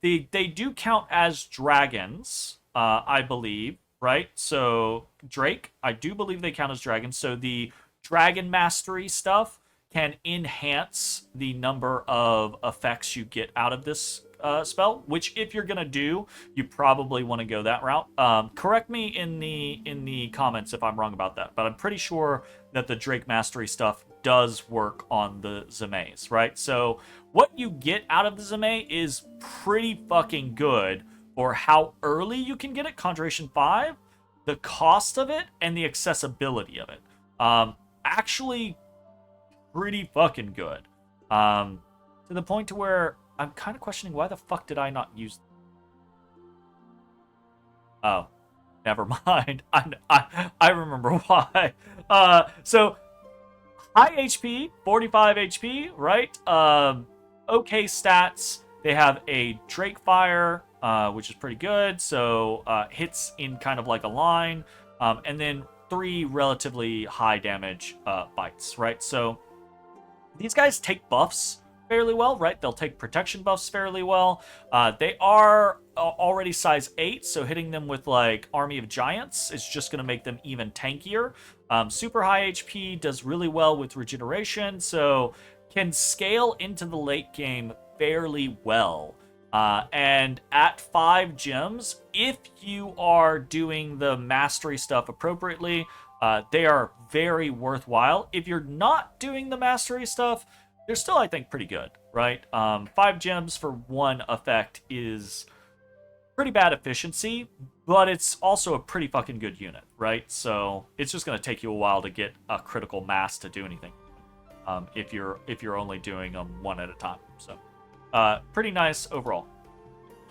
S1: They do count as dragons, I believe, right? So, Drake, I do believe they count as dragons. So, the Dragon Mastery stuff can enhance the number of effects you get out of this spell, which if you're gonna do, you probably want to go that route. Correct me in the comments if I'm wrong about that, but I'm pretty sure that the Drake Mastery stuff does work on the Zemes, right? So what you get out of the Zeme is pretty fucking good for how early you can get it, Conjuration 5, the cost of it, and the accessibility of it. Actually pretty fucking good. To the point to where I'm kind of questioning why the fuck did I not use... Oh, never mind. I remember why. So high HP, 45 HP, right? Okay stats. They have a Drake Fire, which is pretty good. So hits in kind of like a line, and then 3 relatively high damage bites, right? So these guys take buffs fairly well, right? They'll take protection buffs fairly well. They are already size 8, so hitting them with like Army of Giants is just going to make them even tankier. Super high HP does really well with regeneration, so can scale into the late game fairly well. And at 5 gems, if you are doing the mastery stuff appropriately, they are very worthwhile. If you're not doing the mastery stuff, they're still, I think, pretty good, right? 5 gems for 1 effect is pretty bad efficiency, but it's also a pretty fucking good unit, right? So it's just going to take you a while to get a critical mass to do anything, if you're only doing them 1 at a time. So pretty nice overall.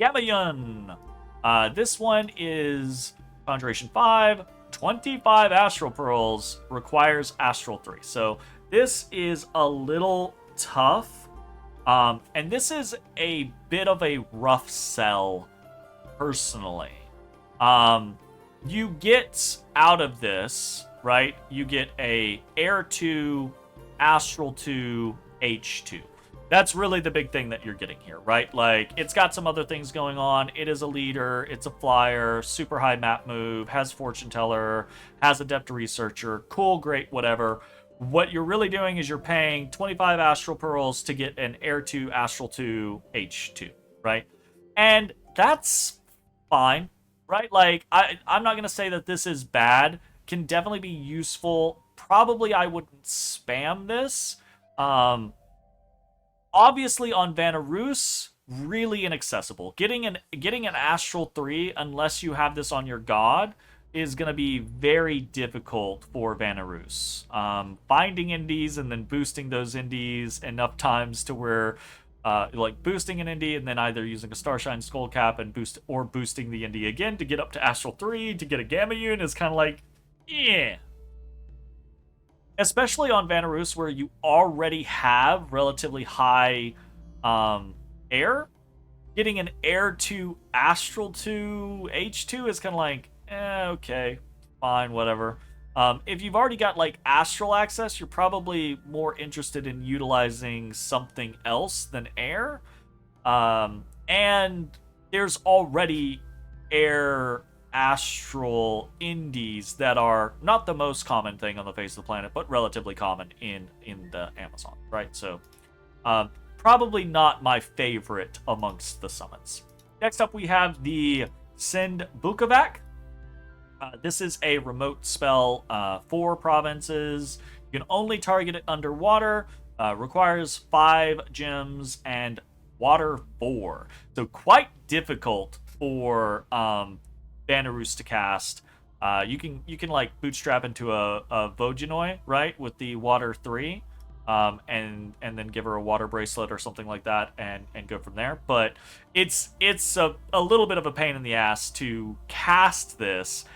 S1: Gamayun. This one is Conjuration 5, 25 Astral Pearls, requires Astral 3. So this is a little tough. And this is a bit of a rough sell, personally. You get out of this, right? You get a Air 2, Astral 2, H2. That's really the big thing that you're getting here, right? Like, it's got some other things going on. It is a leader, it's a flyer, super high map move, has Fortune Teller, has Adept Researcher, cool, great, whatever. What you're really doing is you're paying 25 Astral Pearls to get an Air 2, Astral 2, H2, right? And that's fine, right? Like, I'm not going to say that this is bad. Can definitely be useful. Probably I wouldn't spam this. Obviously on Vanarus, really inaccessible. Getting an Astral 3, unless you have this on your god, is going to be very difficult for Vanarus. Finding indies and then boosting those indies enough times to where like boosting an Indy and then either using a Starshine Skullcap and boosting the Indy again to get up to Astral 3 to get a Gamma Unit is kind of like, yeah. Especially on Vanarus where you already have relatively high air. Getting an air to Astral to H2 is kind of like, okay, fine, whatever. If you've already got like astral access, you're probably more interested in utilizing something else than air. And there's already air astral indies that are not the most common thing on the face of the planet, but relatively common in the Amazon, right? So probably not my favorite amongst the summons. Next up, we have the Send Bukavac. This is a remote spell for provinces. You can only target it underwater. Requires 5 gems and water 4. So quite difficult for Vanarus to cast. You can like bootstrap into a Vojanoi, right, with the water 3. And then give her a water bracelet or something like that and go from there. But it's a little bit of a pain in the ass to cast this.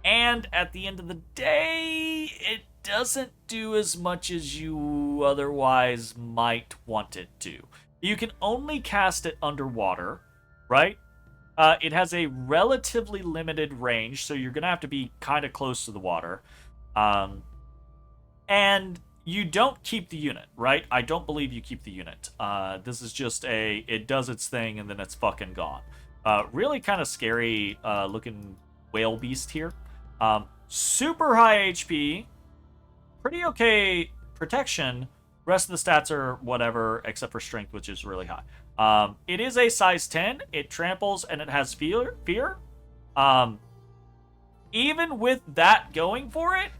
S1: And at the end of the day, it doesn't do as much as you otherwise might want it to. You can only cast it underwater, right? It has a relatively limited range, so you're going to have to be kind of close to the water. And you don't keep the unit, right? I don't believe you keep the unit. This is just it does its thing and then it's fucking gone. Really kind of scary looking whale beast here. Super high HP, pretty okay protection. Rest of the stats are whatever, except for strength, which is really high. It is a size 10. It tramples and it has fear. Even with that going for it,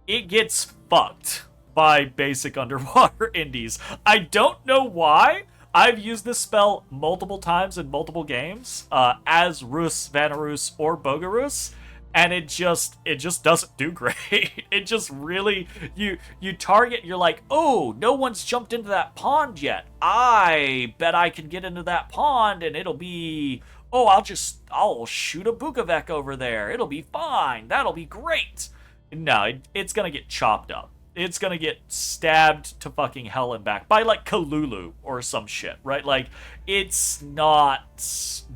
S1: it gets fucked by basic underwater indies. I don't know why. I've used this spell multiple times in multiple games as Rus, Vanarus, or Bogarus. And it just doesn't do great. It just really, you target, you're like, oh, no one's jumped into that pond yet. I bet I can get into that pond and it'll be, oh, I'll shoot a Bukavac over there. It'll be fine. That'll be great. No, it's gonna get chopped up. It's gonna get stabbed to fucking hell and back by like Kalulu or some shit, right? Like, it's not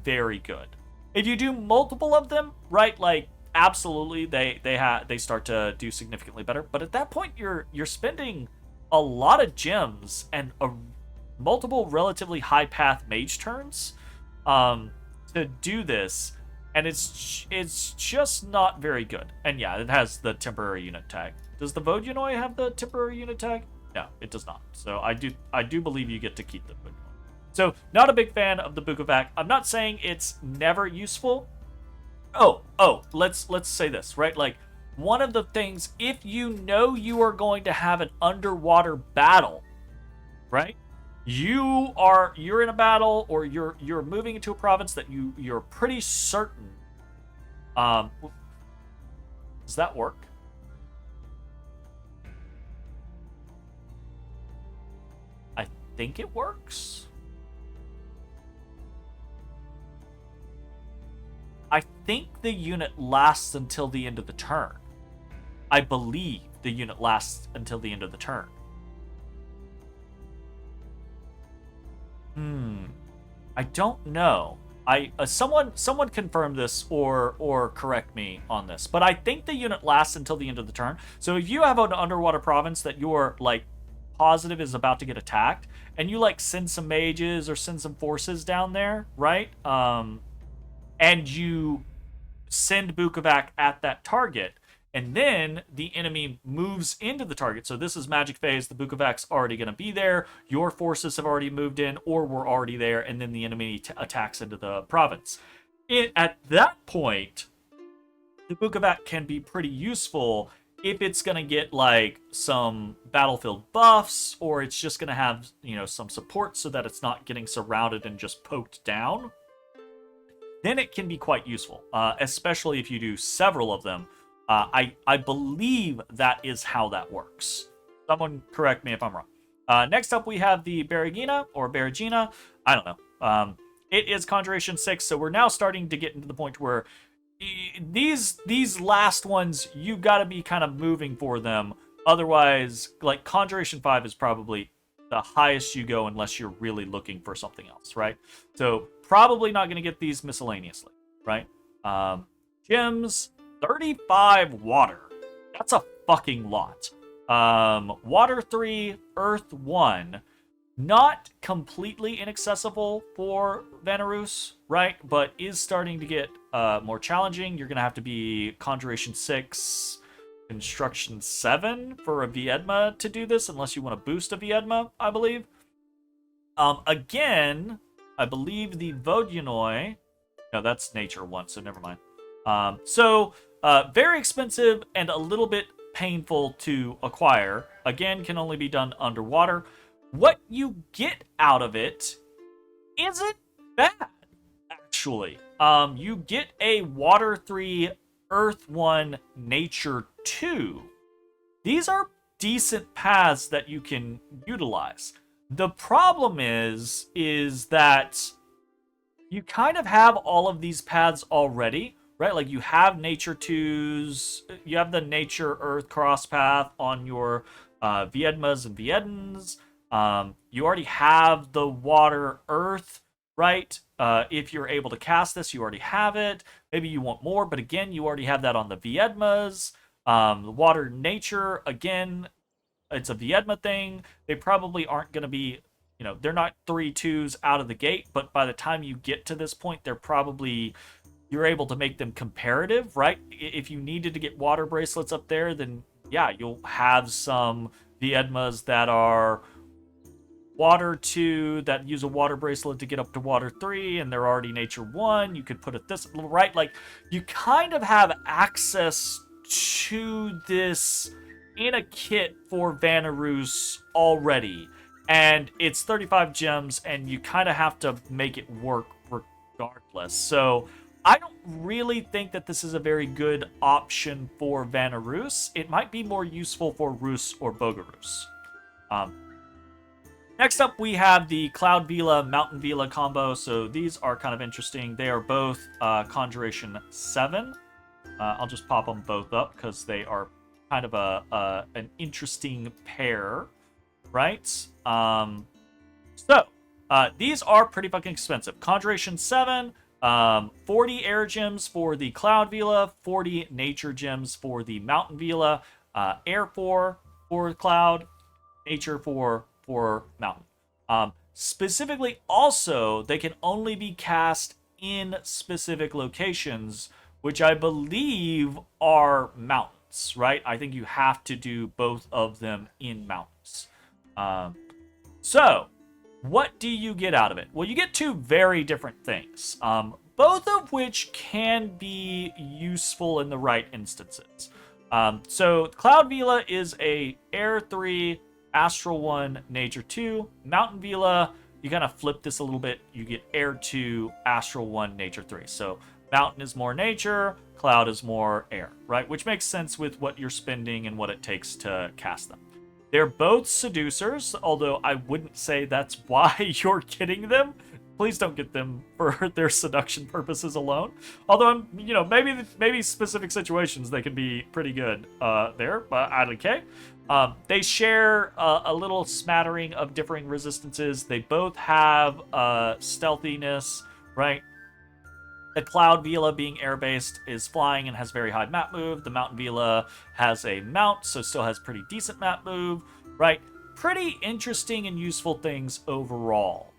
S1: very good. If you do multiple of them, right, like, absolutely, they start to do significantly better. But at that point, you're spending a lot of gems and multiple relatively high path mage turns to do this, and it's just not very good. And yeah, it has the temporary unit tag. Does the Vojanoi have the temporary unit tag? No, it does not. So I do believe you get to keep the Vojanoi. So not a big fan of the Bukavac. I'm not saying it's never useful. Oh, let's say this, right? Like, one of the things, if you know you are going to have an underwater battle, right? You're in a battle, or you're moving into a province that you're pretty certain. Does that work? I think it works. I think the unit lasts until the end of the turn. I believe the unit lasts until the end of the turn. I don't know. Someone confirm this or correct me on this, but I think the unit lasts until the end of the turn. So if you have an underwater province that you're like positive is about to get attacked, and you like send some mages or send some forces down there, right? And you send Bukavac at that target, and then the enemy moves into the target. So this is magic phase. The Bukavac's already going to be there. Your forces have already moved in or were already there, and then the enemy attacks into the province. At that point, the Bukavac can be pretty useful if it's going to get like some battlefield buffs, or it's just going to have, some support so that it's not getting surrounded and just poked down. Then it can be quite useful, especially if you do several of them. I believe that is how that works. Someone correct me if I'm wrong. Next up, we have the Berigina, or Berigina. I don't know. It is Conjuration 6, so we're now starting to get into the point where these last ones, you got to be kind of moving for them. Otherwise, like, Conjuration 5 is probably the highest you go unless you're really looking for something else, right? So, probably not going to get these miscellaneously, right? Gems, 35 water. That's a fucking lot. Water 3, Earth 1. Not completely inaccessible for Vanarus, right? But is starting to get more challenging. You're going to have to be Conjuration 6, Construction 7 for a Viedma to do this, unless you want to boost a Viedma, I believe. Again, I believe the Vodyanoi... No, that's Nature 1, so never mind. Very expensive and a little bit painful to acquire. Again, can only be done underwater. What you get out of it isn't bad, actually. You get a Water 3, Earth 1, Nature 2. These are decent paths that you can utilize. The problem is that you kind of have all of these paths already, right? Like, you have Nature 2s, you have the Nature Earth cross path on your Viedmas and Viedans. You already have the Water Earth, right? If you're able to cast this, you already have it. Maybe you want more, but again, you already have that on the Viedmas. The Water Nature, again, it's a Viedma thing. They probably aren't going to be, they're not 3/2s out of the gate, but by the time you get to this point, you're able to make them comparative, right? If you needed to get water bracelets up there, then yeah, you'll have some Viedmas that are Water 2 that use a water bracelet to get up to Water 3, and they're already Nature 1. You could put it this, right? Like, you kind of have access to this in a kit for Vanarus already. And it's 35 gems, and you kind of have to make it work regardless. So I don't really think that this is a very good option for Vanarus. It might be more useful for Rus or Bogarus. Next up, we have the Cloud Vila, Mountain Vila combo. So these are kind of interesting. They are both Conjuration 7. I'll just pop them both up because they are kind of an interesting pair, right? These are pretty fucking expensive. Conjuration 7, 40 air gems for the Cloud Vila, 40 nature gems for the Mountain Vila, air for Cloud, nature for Mountain. Specifically, also, they can only be cast in specific locations, which I believe are mountains, right? I think you have to do both of them in mountains. So, what do you get out of it? Well, you get two very different things, both of which can be useful in the right instances. So, Cloud Vila is a Air 3, Astral 1, Nature 2. Mountain Vila, you kind of flip this a little bit. You get Air 2, Astral 1, Nature 3. So, Mountain is more nature, Cloud is more air, right? Which makes sense with what you're spending and what it takes to cast them. They're both seducers, although I wouldn't say that's why you're getting them. Please don't get them for their seduction purposes alone. Although, maybe specific situations they can be pretty good there, but I don't care. They share a little smattering of differing resistances. They both have stealthiness, right? The Cloud Vila, being air-based, is flying and has very high map move. The Mountain Vila has a mount, so still has pretty decent map move, right? Pretty interesting and useful things overall.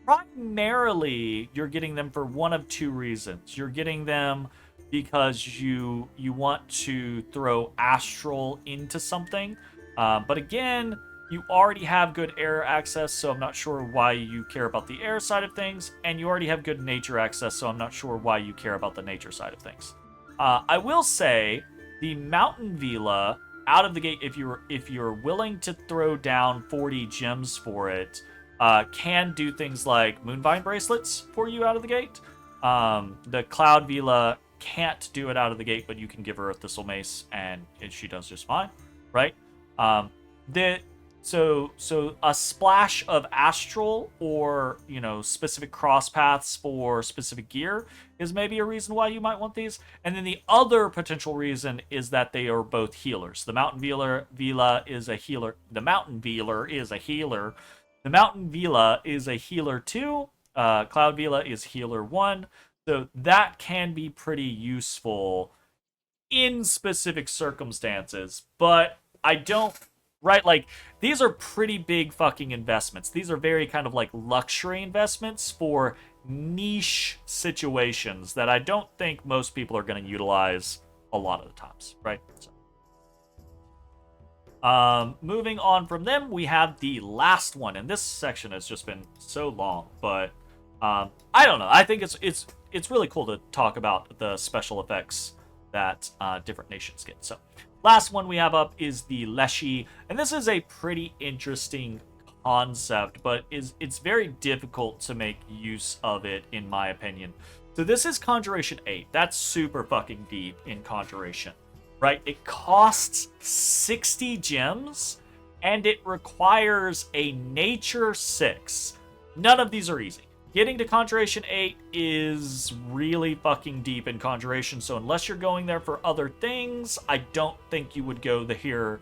S1: Primarily, you're getting them for one of two reasons. You're getting them because you want to throw Astral into something. But again, you already have good air access, so I'm not sure why you care about the air side of things. And you already have good nature access, so I'm not sure why you care about the nature side of things. I will say, the Mountain Vila, out of the gate, if you're willing to throw down 40 gems for it, can do things like Moonvine bracelets for you out of the gate. The Cloud Vila can't do it out of the gate, but you can give her a Thistle Mace, and she does just fine, right? So a splash of astral or specific cross paths for specific gear is maybe a reason why you might want these. And then the other potential reason is that they are both healers. The Mountain Vila is a healer. The Mountain Velar is a healer. The Mountain Vila is a healer 2. Cloud Vila is healer 1. So that can be pretty useful in specific circumstances, but I don't, right? Like, these are pretty big fucking investments. These are very kind of like luxury investments for niche situations that I don't think most people are going to utilize a lot of the times, right? So, moving on from them, we have the last one, and this section has just been so long, but I don't know. I think it's really cool to talk about the special effects that different nations get. So, last one we have up is the Leshy, and this is a pretty interesting concept, but it's very difficult to make use of it, in my opinion. So this is Conjuration 8. That's super fucking deep in Conjuration, right? It costs 60 gems, and it requires a Nature 6. None of these are easy. Getting to Conjuration 8 is really fucking deep in Conjuration, so unless you're going there for other things, I don't think you would go there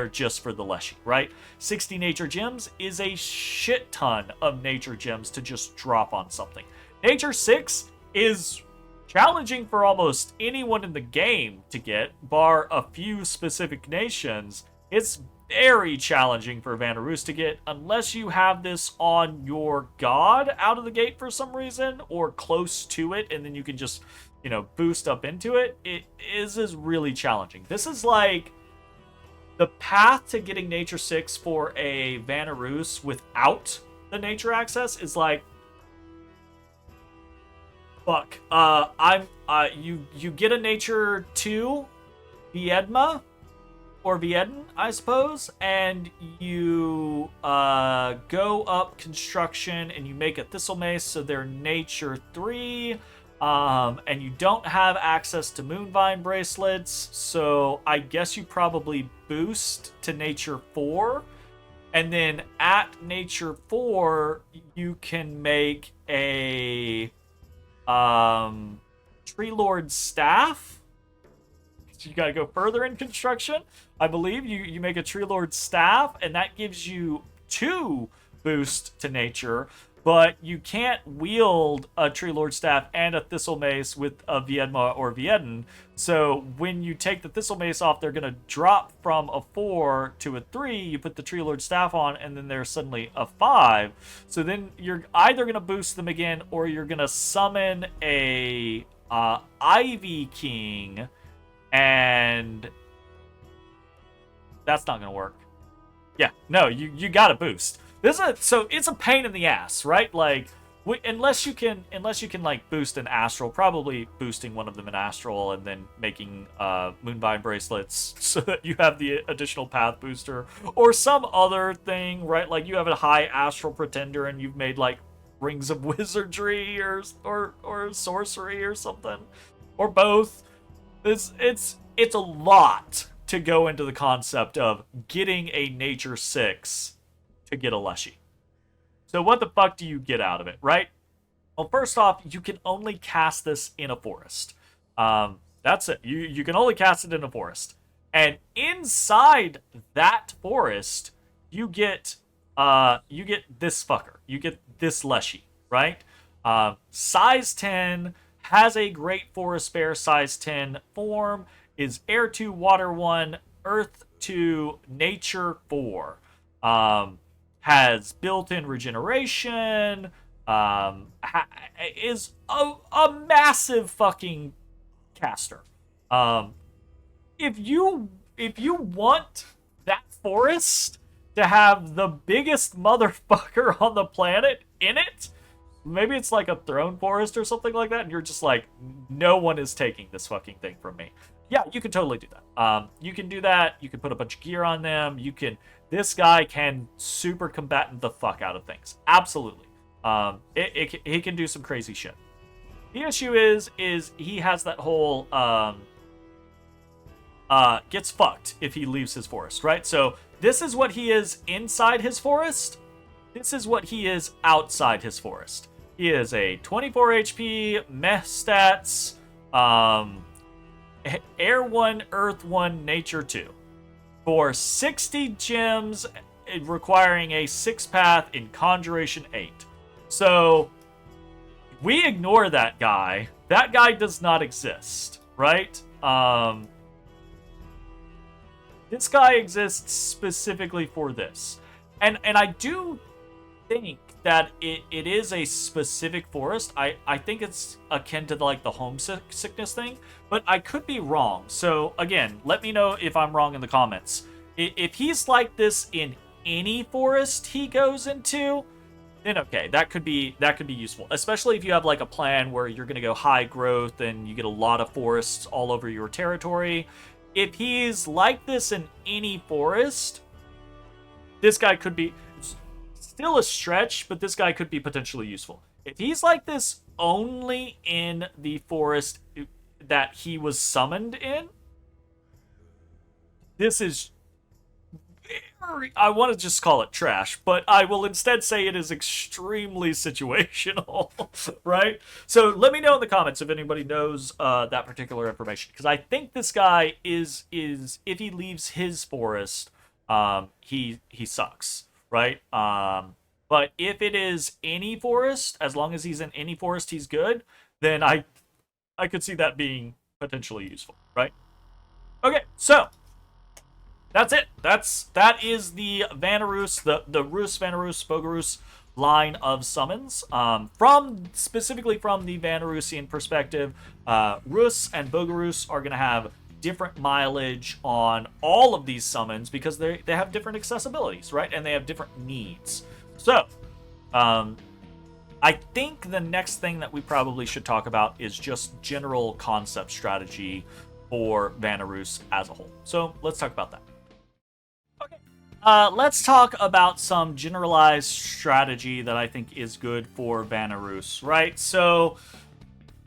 S1: just for the Leshy, right? 60 Nature Gems is a shit ton of Nature Gems to just drop on something. Nature 6 is challenging for almost anyone in the game to get, bar a few specific nations. It's very challenging for Vanarus to get unless you have this on your god out of the gate for some reason, or close to it, and then you can just, boost up into it. It is really challenging. This is like the path to getting Nature 6 for a Vanarus without the Nature access is like, fuck. You get a Nature 2 Viedma, or Vieden, I suppose, and you go up construction and you make a Thistle Mace, so they're Nature 3, and you don't have access to Moonvine bracelets, so I guess you probably boost to Nature 4, and then at Nature 4, you can make a Tree Lord Staff. You gotta go further in construction. I believe you make a Tree Lord Staff, and that gives you 2 boost to nature, but you can't wield a Tree Lord Staff and a Thistle Mace with a Viedma or Vieden. So when you take the Thistle Mace off, they're gonna drop from a 4 to a 3. You put the Tree Lord Staff on, and then they're suddenly a 5. So then you're either gonna boost them again, or you're gonna summon a Ivy King, and that's not gonna work. Yeah, no, you gotta boost. So it's a pain in the ass, right? Like, unless you can like boost an astral, probably boosting one of them in astral and then making Moonvine bracelets so that you have the additional path booster, or some other thing, right? Like you have a high astral pretender and you've made like rings of wizardry or sorcery or something, or both. It's a lot to go into the concept of getting a Nature 6 to get a Leshy. So what the fuck do you get out of it, right? Well, first off, you can only cast this in a forest. That's it. You can only cast it in a forest. And inside that forest, you get this fucker. You get this Leshy, right? Size 10, has a Great Forest Bear size 10 form, is Air 2, Water 1, Earth 2, Nature 4. Has built-in regeneration, is a massive fucking caster. If you want that forest to have the biggest motherfucker on the planet in it, maybe it's like a throne forest or something like that, and you're just like, no one is taking this fucking thing from me. Yeah, you can totally do that. You can do that. You can put a bunch of gear on them. This guy can super combatant the fuck out of things. Absolutely. He can do some crazy shit. The issue is he has that whole gets fucked if he leaves his forest, right? So this is what he is inside his forest. This is what he is outside his forest. He is a 24 HP, meh stats, Air 1, Earth 1, Nature 2. For 60 gems, requiring a 6-path in Conjuration 8. So, we ignore that guy. That guy does not exist, right? This guy exists specifically for this. And I do think that it is a specific forest. I think it's akin to like the homesickness thing, but I could be wrong. So again, let me know if I'm wrong in the comments. If he's like this in any forest he goes into, then okay, that could be useful. Especially if you have like a plan where you're gonna go high growth and you get a lot of forests all over your territory. If he's like this in any forest, this guy could be still a stretch, but this guy could be potentially useful. If he's like this only in the forest that he was summoned in, this is very, I want to just call it trash, but I will instead say it is extremely situational, right? So let me know in the comments if anybody knows that particular information, because I think this guy is if he leaves his forest, he sucks, right? But if it is any forest, as long as he's in any forest, he's good. Then I could see that being potentially useful, right? Okay, so that's it. That is the Vanarus, the Rus, Vanarus, Bogarus line of summons. Specifically from the Vanarusian perspective, Rus and Bogarus are gonna have different mileage on all of these summons because they have different accessibilities, right? And they have different needs. So, I think the next thing that we probably should talk about is just general concept strategy for Vanarus as a whole. So let's talk about that. Okay. Let's talk about some generalized strategy that I think is good for Vanarus, right? So,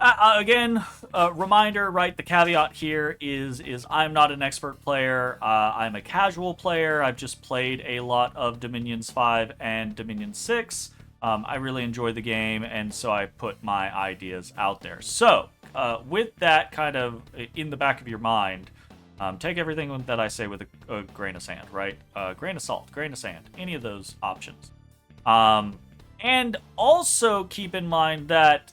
S1: again, reminder, right? The caveat here is I'm not an expert player. I'm a casual player. I've just played a lot of Dominions 5 and Dominion 6. I really enjoy the game, and so I put my ideas out there. So, with that kind of in the back of your mind, take everything that I say with a grain of sand, right? Grain of salt, grain of sand, any of those options. And also keep in mind that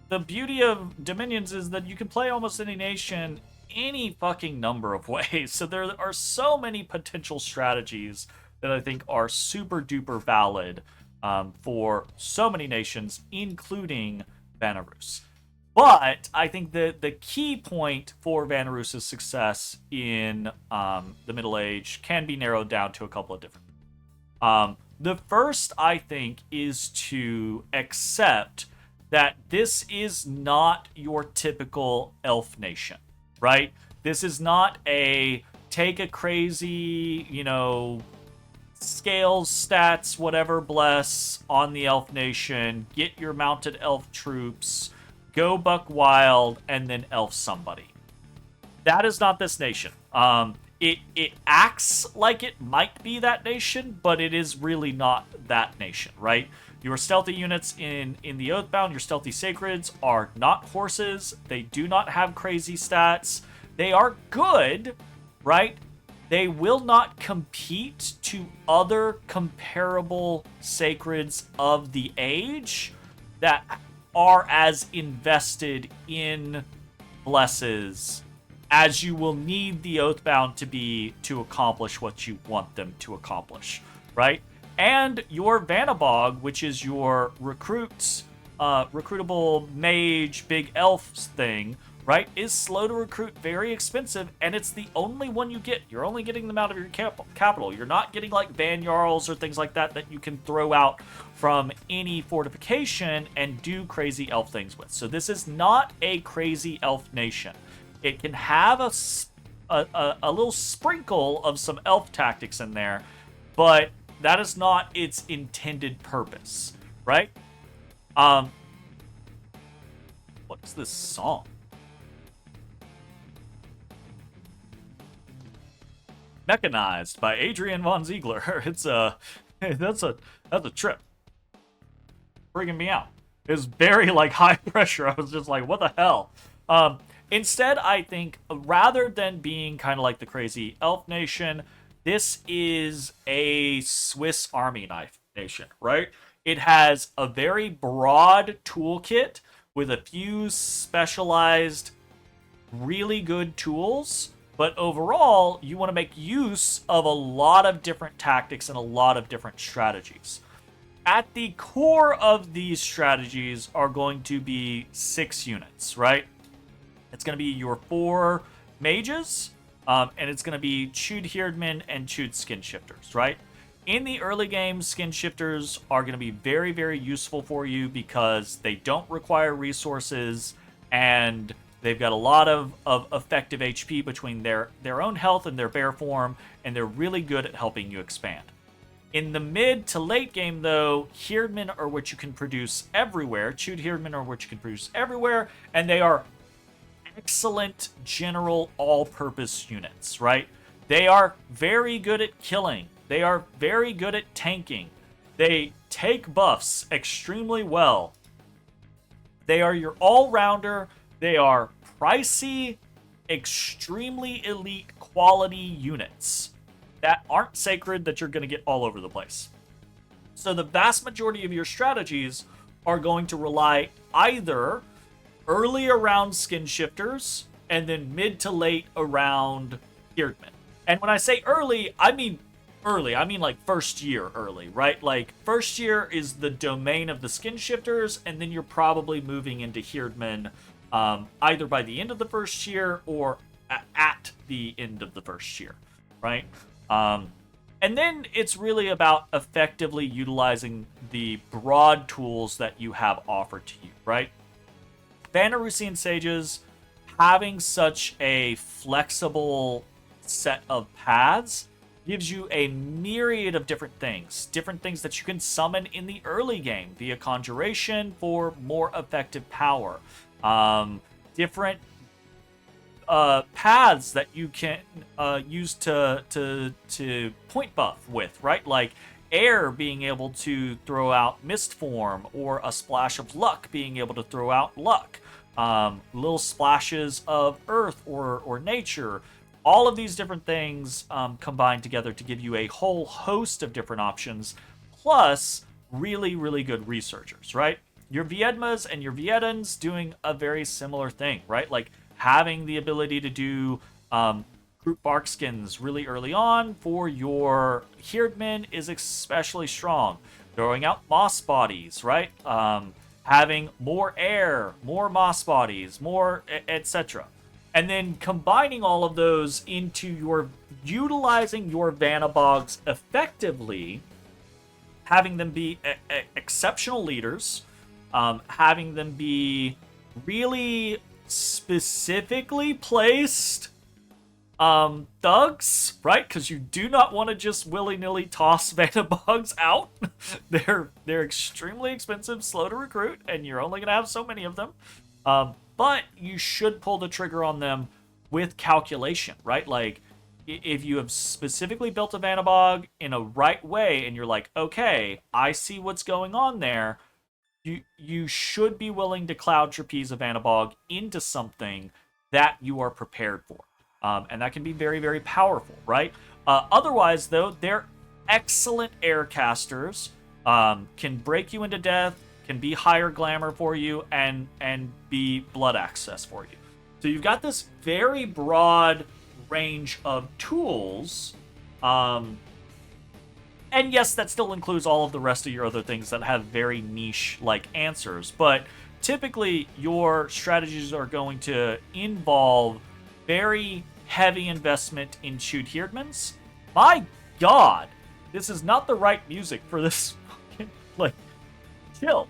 S1: the beauty of Dominions is that you can play almost any nation any fucking number of ways. So there are so many potential strategies that I think are super duper valid for so many nations, including Vanarus. But I think the key point for Vanarus' success in the Middle Age can be narrowed down to a couple of different. The first, I think, is to accept that this is not your typical elf nation, right? This is not a take a crazy, scales, stats, whatever, bless on the elf nation, get your mounted elf troops, go buck wild, and then elf somebody. That is not this nation. It acts like it might be that nation, but it is really not that nation, right? Your stealthy units in the Oathbound, your stealthy sacreds, are not horses. They do not have crazy stats. They are good, right? They will not compete to other comparable sacreds of the age that are as invested in blesses as you will need the Oathbound to be to accomplish what you want them to accomplish, right? And your Vanabog, which is your recruitable mage, big elf thing, right, is slow to recruit, very expensive, and it's the only one you get. You're only getting them out of your capital. You're not getting like Van Jarls or things like that that you can throw out from any fortification and do crazy elf things with. So this is not a crazy elf nation. It can have a little sprinkle of some elf tactics in there, but that is not its intended purpose, right? What's this song? Mechanized by Adrian von Ziegler. It's a that's a trip. Freaking me out. It was very like high pressure. I was just like, what the hell? Instead, I think rather than being kind of like the crazy elf nation, this is a Swiss Army knife nation, right? It has a very broad toolkit with a few specialized, really good tools. But overall, you want to make use of a lot of different tactics and a lot of different strategies. At the core of these strategies are going to be 6 units, right? It's going to be your 4 mages, and it's going to be Chud Herdmen and Chud Skin Shifters, right? In the early game, Skin Shifters are going to be very, very useful for you because they don't require resources, and they've got a lot of effective HP between their own health and their bear form, and they're really good at helping you expand. In the mid to late game, though, Herdmen are what you can produce everywhere. Chud Herdmen are what you can produce everywhere, and they are excellent general all-purpose units, right? They are very good at killing. They are very good at tanking. They take buffs extremely well. They are your all-rounder. They are pricey, extremely elite quality units that aren't sacred that you're going to get all over the place. So the vast majority of your strategies are going to rely either early around Skin Shifters and then mid to late around Herdmen. And when I say early, I mean like first year early, right? Like first year is the domain of the Skin Shifters, and then you're probably moving into Herdmen either by the end of the first year or at the end of the first year, right? And then it's really about effectively utilizing the broad tools that you have offered to you, right? Vanarusian sages having such a flexible set of paths gives you a myriad of different things that you can summon in the early game via conjuration for more effective power. Different paths that you can use to point buff with, right? Like air being able to throw out mist form, or a splash of luck being able to throw out luck. Little splashes of earth or nature. All of these different things combined together to give you a whole host of different options, plus really, really good researchers, right? Your Viedmas and your Viedans doing a very similar thing, right? Like having the ability to do group bark skins really early on for your Herdmen is especially strong. Throwing out moss bodies, right? Having more air, more moss bodies, more etc. And then combining all of those into utilizing your Vanabogs effectively, having them be exceptional leaders, having them be really specifically placed thugs, right? Because you do not want to just willy-nilly toss Vanabogs out. They're extremely expensive, slow to recruit, and you're only going to have so many of them. But you should pull the trigger on them with calculation, right? Like, if you have specifically built a Vanabog in a right way, and you're like, okay, I see what's going on there, you should be willing to cloud trapeze a Vanabog into something that you are prepared for. And that can be very, very powerful, right? Otherwise, though, they're excellent air casters, can break you into death, can be higher glamour for you, and be blood access for you. So you've got this very broad range of tools. And yes, that still includes all of the rest of your other things that have very niche-like answers. But typically, your strategies are going to involve very heavy investment in Chud Herdmans. My God, this is not the right music for this. Like, chill.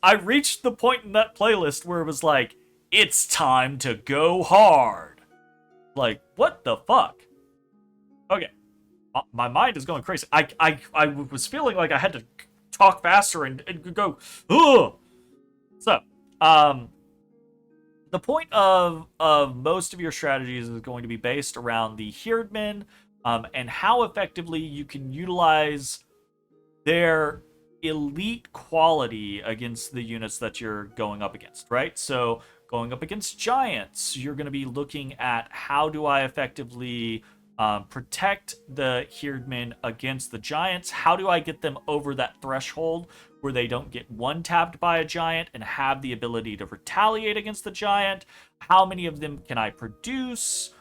S1: I reached the point in that playlist where it was like, it's time to go hard. Like, what the fuck? Okay. My mind is going crazy. I was feeling like I had to talk faster and go, ugh! So, the point of most of your strategies is going to be based around the Herdmen, and how effectively you can utilize their elite quality against the units that you're going up against, right? So going up against giants, you're going to be looking at how do I effectively protect the Herdmen against the giants? How do I get them over that threshold where they don't get one tapped by a giant and have the ability to retaliate against the giant? How many of them can I produce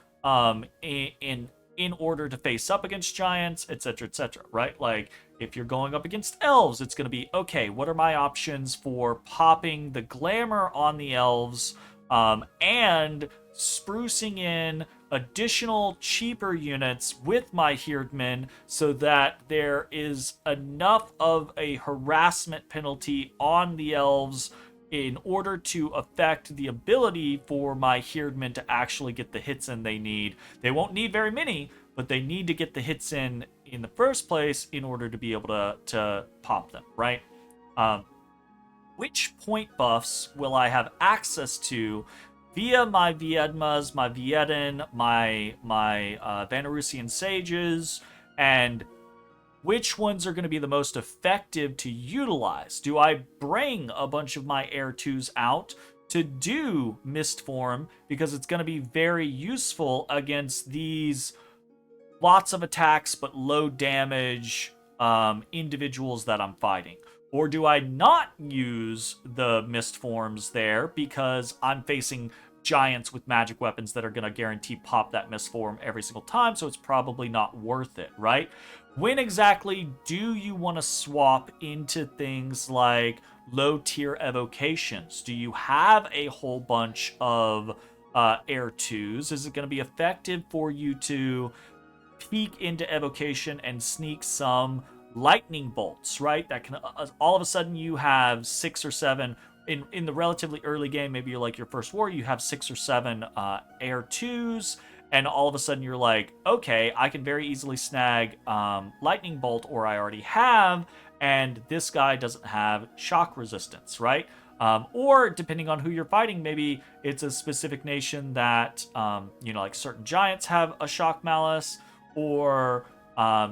S1: in order to face up against giants, etc., etc., right? Like, if you're going up against elves, it's going to be, okay, what are my options for popping the glamour on the elves, and sprucing in additional cheaper units with my Herdmen so that there is enough of a harassment penalty on the elves in order to affect the ability for my Herdmen to actually get the hits in they need. They won't need very many, but they need to get the hits in the first place in order to be able to pop them, right? Which point buffs will I have access to via my Viedmas, my Vieden, my Vanarusian Sages, and which ones are going to be the most effective to utilize? Do I bring a bunch of my Air 2s out to do Mist Form because it's going to be very useful against these lots of attacks but low damage individuals that I'm fighting? Or do I not use the Mist Forms there because I'm facing giants with magic weapons that are going to guarantee pop that Mist Form every single time, so it's probably not worth it, right? When exactly do you want to swap into things like low tier evocations? Do you have a whole bunch of Air 2s? Is it going to be effective for you to peek into evocation and sneak some lightning bolts, right? That can all of a sudden you have 6 or 7 in the relatively early game. Maybe you're like your first war, you have 6 or 7 Air 2s, and all of a sudden you're like, okay, I can very easily snag lightning bolt, or I already have, and this guy doesn't have shock resistance, right? Or depending on who you're fighting, maybe it's a specific nation that like certain giants have a shock malice, or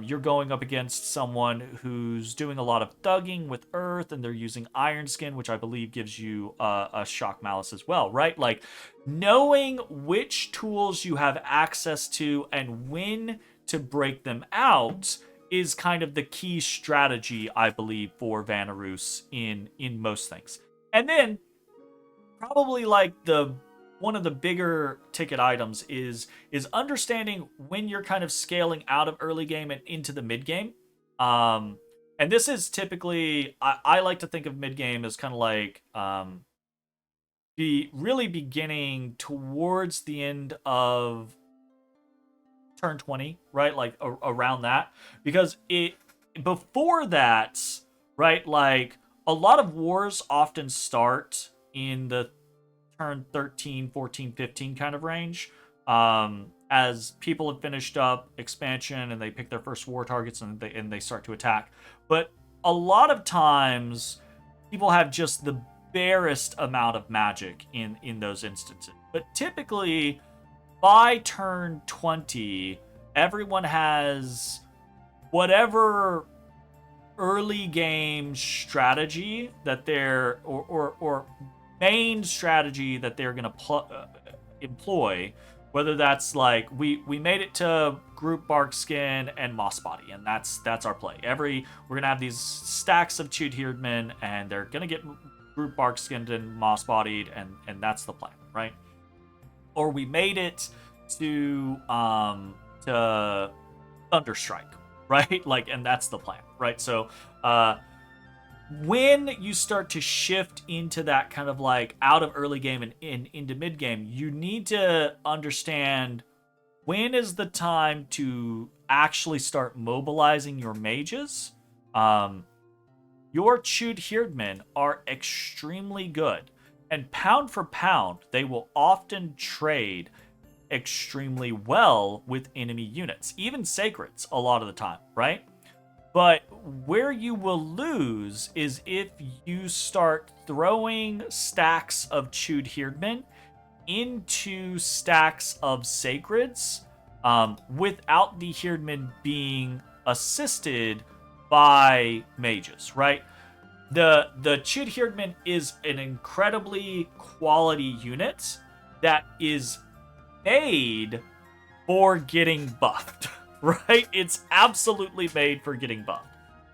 S1: you're going up against someone who's doing a lot of thugging with earth and they're using iron skin, which I believe gives you a shock malice as well, right? Like, knowing which tools you have access to and when to break them out is kind of the key strategy, I believe, for Vanarus in most things. And then probably like one of the bigger ticket items is understanding when you're kind of scaling out of early game and into the mid game. And this is typically, I like to think of mid game as kind of like the really beginning towards the end of turn 20, right? Like around that, because before that, right? Like, a lot of wars often start in the turn 13, 14, 15 kind of range, as people have finished up expansion and they pick their first war targets and they start to attack. But a lot of times people have just the barest amount of magic in those instances. But typically by turn 20, everyone has whatever early game strategy that they're or main strategy that they're going to employ, whether that's like we made it to group bark skin and moss body, and that's our play. We're going to have these stacks of chewed Herdmen, and they're going to get group bark skinned and moss bodied, and that's the plan, right? Or we made it to Thunderstrike, right? Like, and that's the plan, right? So when you start to shift into that kind of like out of early game and into mid game, you need to understand when is the time to actually start mobilizing your mages. Your chewed Herdmen are extremely good, and pound for pound, they will often trade extremely well with enemy units, even sacreds a lot of the time, right? But where you will lose is if you start throwing stacks of chewed Herdmen into stacks of sacreds without the Herdman being assisted by mages, right? The Chud Herdman is an incredibly quality unit that is made for getting buffed, right? It's absolutely made for getting buffed.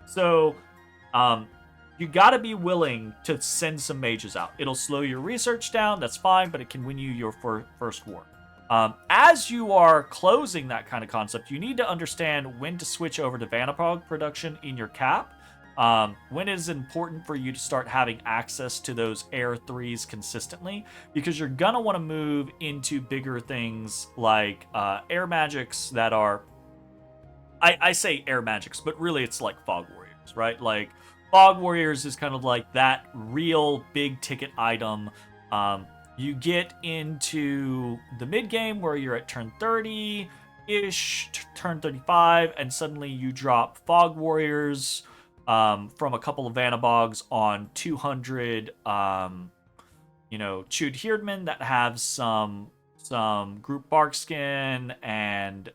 S1: So, you gotta be willing to send some mages out. It'll slow your research down, that's fine, but it can win you your first war. As you are closing that kind of concept, you need to understand when to switch over to Vanapog production in your cap. When it is important for you to start having access to those air 3s consistently, because you're gonna want to move into bigger things like air magics that are, I say air magics, but really it's like fog warriors, right? Like fog warriors is kind of like that real big ticket item. You get into the mid game where you're at turn 30 ish, turn 35, and suddenly you drop fog warriors from a couple of Vanabogs on 200, Chewed Herdman that have some group barkskin and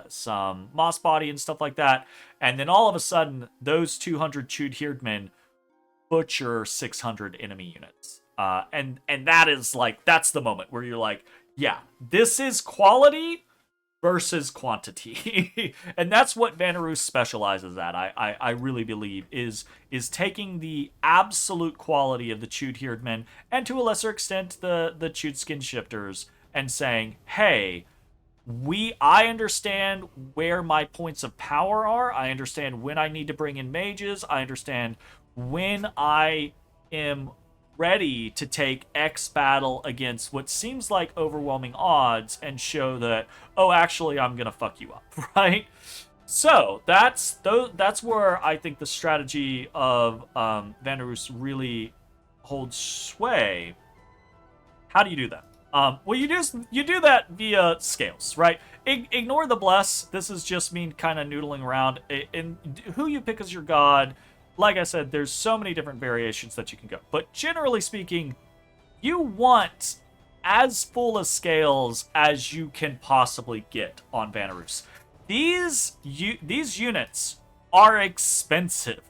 S1: some moss body and stuff like that. And then all of a sudden, those 200 Chewed Herdmen butcher 600 enemy units. And that is like, that's the moment where you're like, yeah, this is quality versus quantity. And that's what Vanarus specializes at, I really believe, is taking the absolute quality of the Chewed Herdmen, and to a lesser extent the Chewed Skin Shifters, and saying, hey, I understand where my points of power are. I understand when I need to bring in mages. I understand when I am ready to take X battle against what seems like overwhelming odds and show that, oh, actually, I'm gonna fuck you up, right? So that's where I think the strategy of Vanarus really holds sway. How do you do that? Well, you do that via scales, right? Ignore the bless. This is just me kind of noodling around. And who you pick as your god, like I said, there's so many different variations that you can go. But generally speaking, you want as full a scales as you can possibly get on Vanarus. These units are expensive.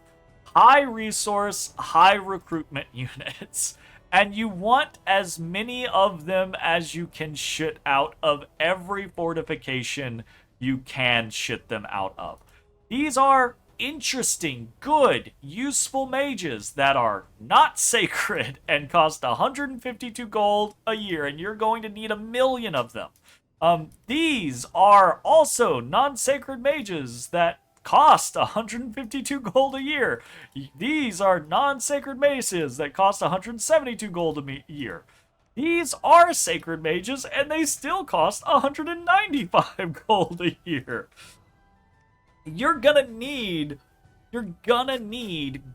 S1: High resource, high recruitment units. And you want as many of them as you can shit out of every fortification you can shit them out of. These are interesting, good, useful mages that are not sacred and cost 152 gold a year, and you're going to need 1 million of them. These are also non-sacred mages that cost 152 gold a year. These are non-sacred maces that cost 172 gold a year. These are sacred mages, and they still cost 195 gold a year. You're gonna need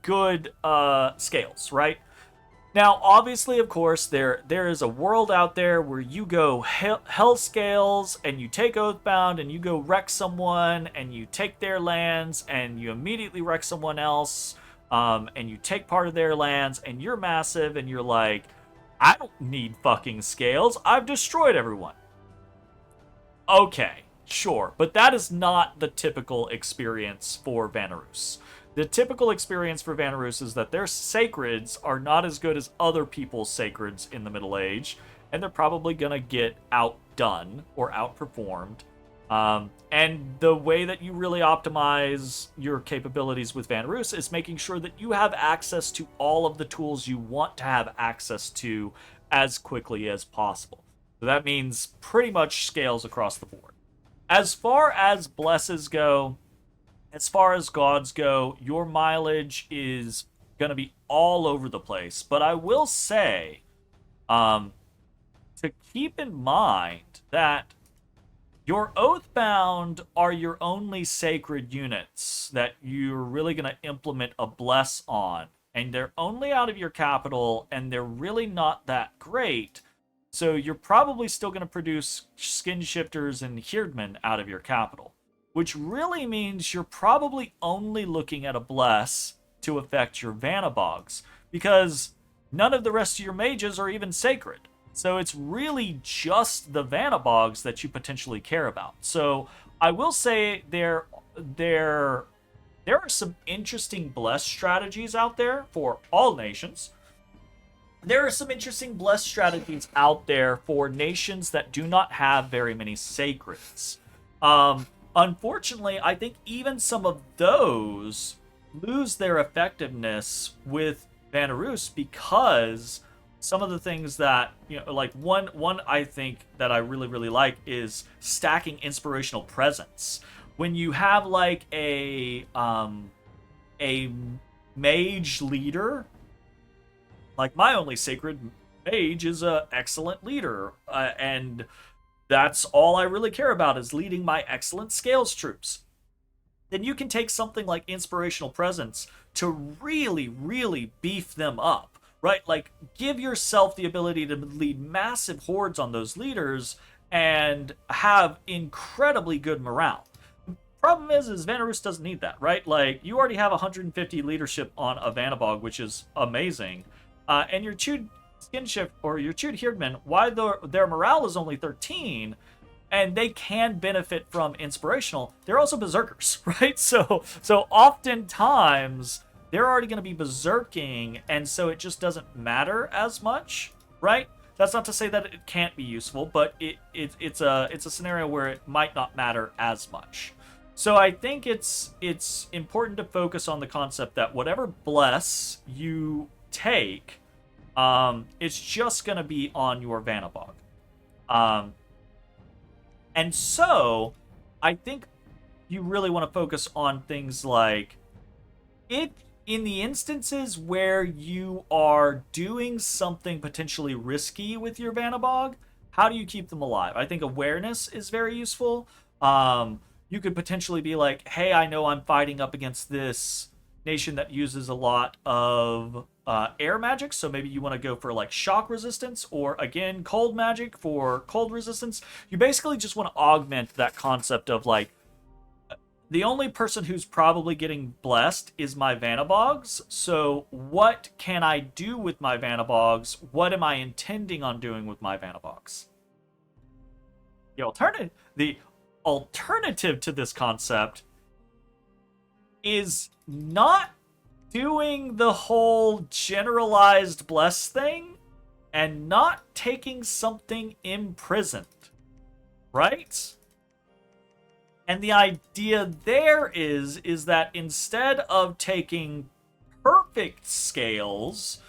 S1: good scales, right? Now, obviously, of course, there is a world out there where you go hell scales and you take Oathbound and you go wreck someone and you take their lands and you immediately wreck someone else, and you take part of their lands and you're massive and you're like, I don't need fucking scales. I've destroyed everyone. Okay, sure, but that is not the typical experience for Vanarus. The typical experience for Vanarus is that their sacreds are not as good as other people's sacreds in the Middle Age, and they're probably gonna get outdone or outperformed. And the way that you really optimize your capabilities with Vanarus is making sure that you have access to all of the tools you want to have access to as quickly as possible. So that means pretty much scales across the board. As far as blesses go, as far as gods go, your mileage is going to be all over the place. But I will say, to keep in mind that your Oathbound are your only sacred units that you're really going to implement a bless on. And they're only out of your capital, and they're really not that great. So you're probably still going to produce skin shifters and Herdmen out of your capital, which really means you're probably only looking at a bless to affect your Vanabogs, because none of the rest of your mages are even sacred. So it's really just the Vanabogs that you potentially care about. So I will say there are some interesting bless strategies out there for all nations. There are some interesting bless strategies out there for nations that do not have very many sacreds. Unfortunately, I think even some of those lose their effectiveness with Vanarus because some of the things that like one I think that I really like is stacking inspirational presence. When you have like a mage leader, like my only sacred mage is a excellent leader, and that's all I really care about is leading my excellent scales troops. Then you can take something like inspirational presence to really beef them up, right? Like give yourself the ability to lead massive hordes on those leaders and have incredibly good morale. Problem is Vanarus doesn't need that, right? Like you already have 150 leadership on a Vanabog, which is amazing, and your Chud skin shift or your Chud Herdman, why their morale is only 13, and they can benefit from inspirational. They're also berserkers, right? So oftentimes they're already going to be berserking, and so it just doesn't matter as much, right? That's not to say that it can't be useful, but it's a scenario where it might not matter as much. So I think it's important to focus on the concept that whatever bless you take, it's just going to be on your Vanabog. And so I think you really want to focus on things like if in the instances where you are doing something potentially risky with your Vanabog, how do you keep them alive? I think awareness is very useful. You could potentially be like, hey, I know I'm fighting up against this nation that uses a lot of air magic, so maybe you want to go for like shock resistance or again cold magic for cold resistance. You basically just want to augment that concept of like the only person who's probably getting blessed is my Vanabogs, so what can I do with my Vanabogs? What am I intending on doing with my Vanabogs? The alternative to this concept is not doing the whole generalized bless thing and not taking something imprisoned, right? And the idea there is that instead of taking perfect scales,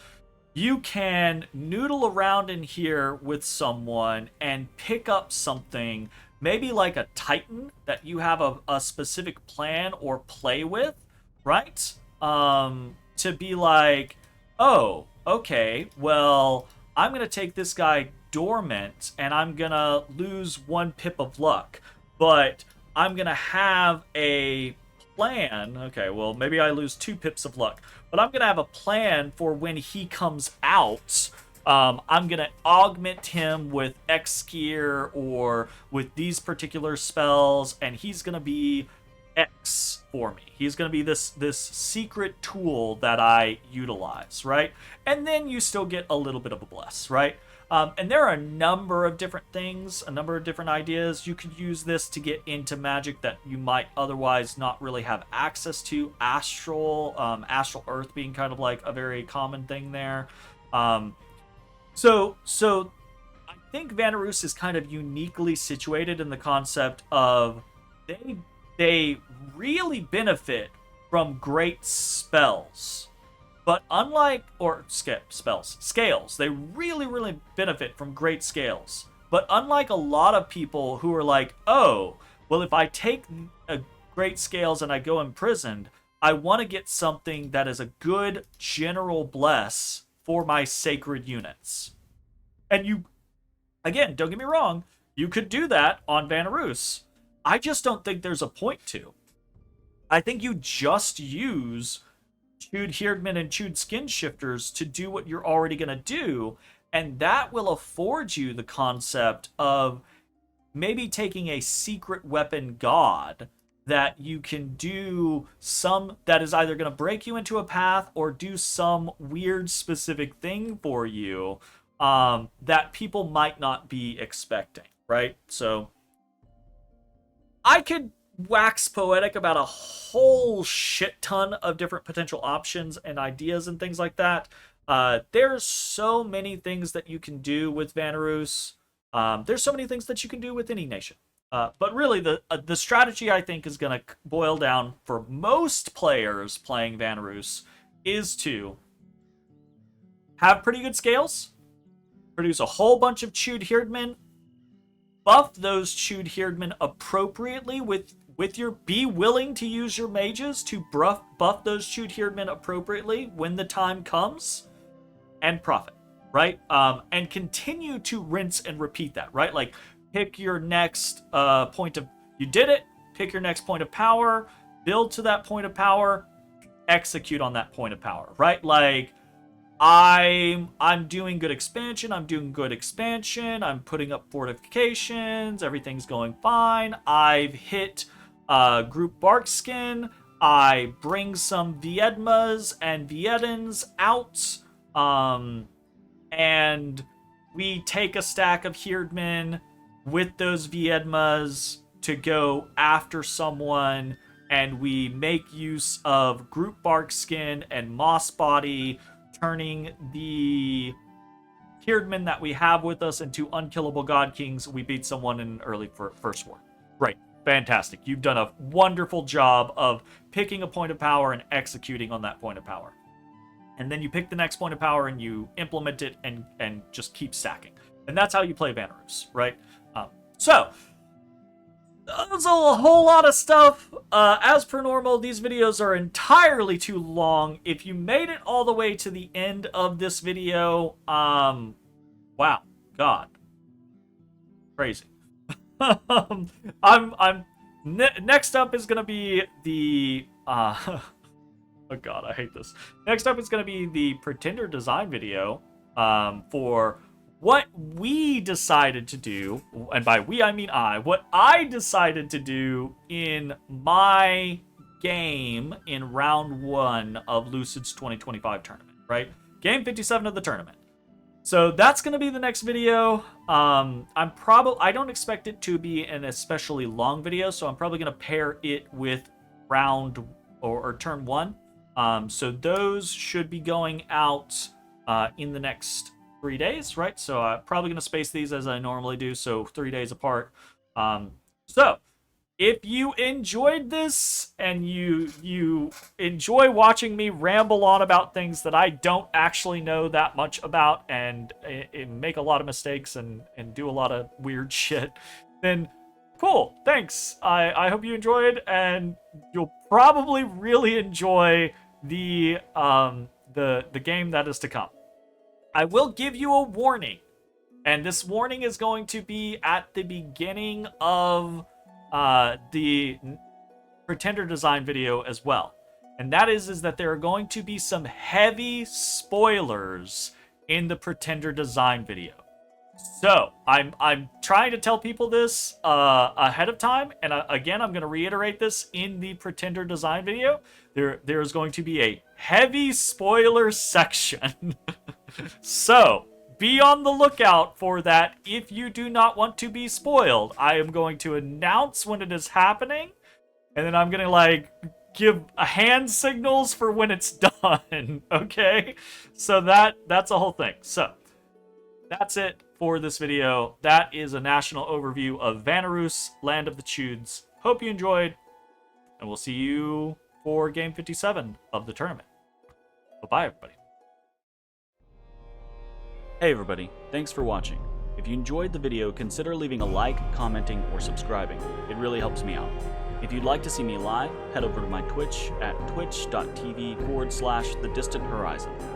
S1: you can noodle around in here with someone and pick up something, maybe like a Titan that you have a specific plan or play with, right? To be like, oh, okay, well, I'm going to take this guy dormant and I'm going to lose 1 pip of luck, but I'm going to have a plan. Okay, well, maybe I lose 2 pips of luck, but I'm going to have a plan for when he comes out. I'm going to augment him with X gear or with these particular spells, and he's going to be X for me. He's going to be this secret tool that I utilize, right? And then you still get a little bit of a bless, right? And there are a number of different things, a number of different ideas. You could use this to get into magic that you might otherwise not really have access to. Astral Earth being kind of like a very common thing there. So I think Vanarus is kind of uniquely situated in the concept of they really benefit from great spells. But unlike, or scales, they really benefit from great scales. But unlike a lot of people who are like, oh, well, if I take a great scales and I go imprisoned, I want to get something that is a good general bless for my sacred units. And you, again, don't get me wrong, you could do that on Vanarus. I just don't think there's a point to. I think you just use Chud Herdman and Chud Skin Shifters to do what you're already going to do, and that will afford you the concept of maybe taking a secret weapon god that you can do some that is either going to break you into a path or do some weird specific thing for you, that people might not be expecting, right? So I could wax poetic about a whole shit ton of different potential options and ideas and things like that. There's so many things that you can do with Vanarus. There's so many things that you can do with any nation. But really, the strategy I think is going to boil down for most players playing Vanarus is to have pretty good scales, produce a whole bunch of chewed Herdmen, buff those chewed Herdmen appropriately with your, be willing to use your mages to buff those chewed Herdmen appropriately when the time comes, and profit, right? And continue to rinse and repeat that, right? Like, pick your next point of, you did it, pick your next point of power, build to that point of power, execute on that point of power, right? Like, I'm doing good expansion, I'm putting up fortifications, everything's going fine, I've hit group Barkskin, I bring some Viedmas and Viedans out, and we take a stack of Herdmen with those Viedmas to go after someone, and we make use of group Barkskin and Moss Body, turning the Herdmen that we have with us into unkillable God Kings. We beat someone in an early first war. Great. Fantastic. You've done a wonderful job of picking a point of power and executing on that point of power. And then you pick the next point of power and you implement it and just keep stacking. And that's how you play Vanarus, right? So, there's a whole lot of stuff. As per normal, these videos are entirely too long. If you made it all the way to the end of this video, wow, God, crazy. Next up is gonna be the oh God, I hate this. Next up is gonna be the Pretender design video for what we decided to do, and by we I mean what I decided to do in my game in round 1 of Lucid's 2025 tournament, right? Game 57 of the tournament. So that's going to be the next video. I don't expect it to be an especially long video, so I'm probably going to pair it with round or turn 1. So those should be going out in the next 3 days, right? So I'm probably going to space these as I normally do, so 3 days apart. So if you enjoyed this and you enjoy watching me ramble on about things that I don't actually know that much about and make a lot of mistakes and do a lot of weird shit, then cool, thanks. I hope you enjoyed, and you'll probably really enjoy the game that is to come. I will give you a warning, and this warning is going to be at the beginning of the Pretender design video as well. And that is that there are going to be some heavy spoilers in the Pretender design video. So I'm trying to tell people this ahead of time, and again, I'm going to reiterate this in the Pretender design video. There is going to be a heavy spoiler section. So be on the lookout for that if you do not want to be spoiled. I am going to announce when it is happening, and then I'm going to give hand signals for when it's done. Okay, so that's a whole thing. So that's it for this video. That is a national overview of Vanarus, Land of the Chuds. Hope you enjoyed, and we'll see you for Game 57 of the tournament. Bye-bye, everybody. Hey everybody, thanks for watching. If you enjoyed the video, consider leaving a like, commenting, or subscribing. It really helps me out. If you'd like to see me live, head over to my Twitch at twitch.tv/thedistanthorizon.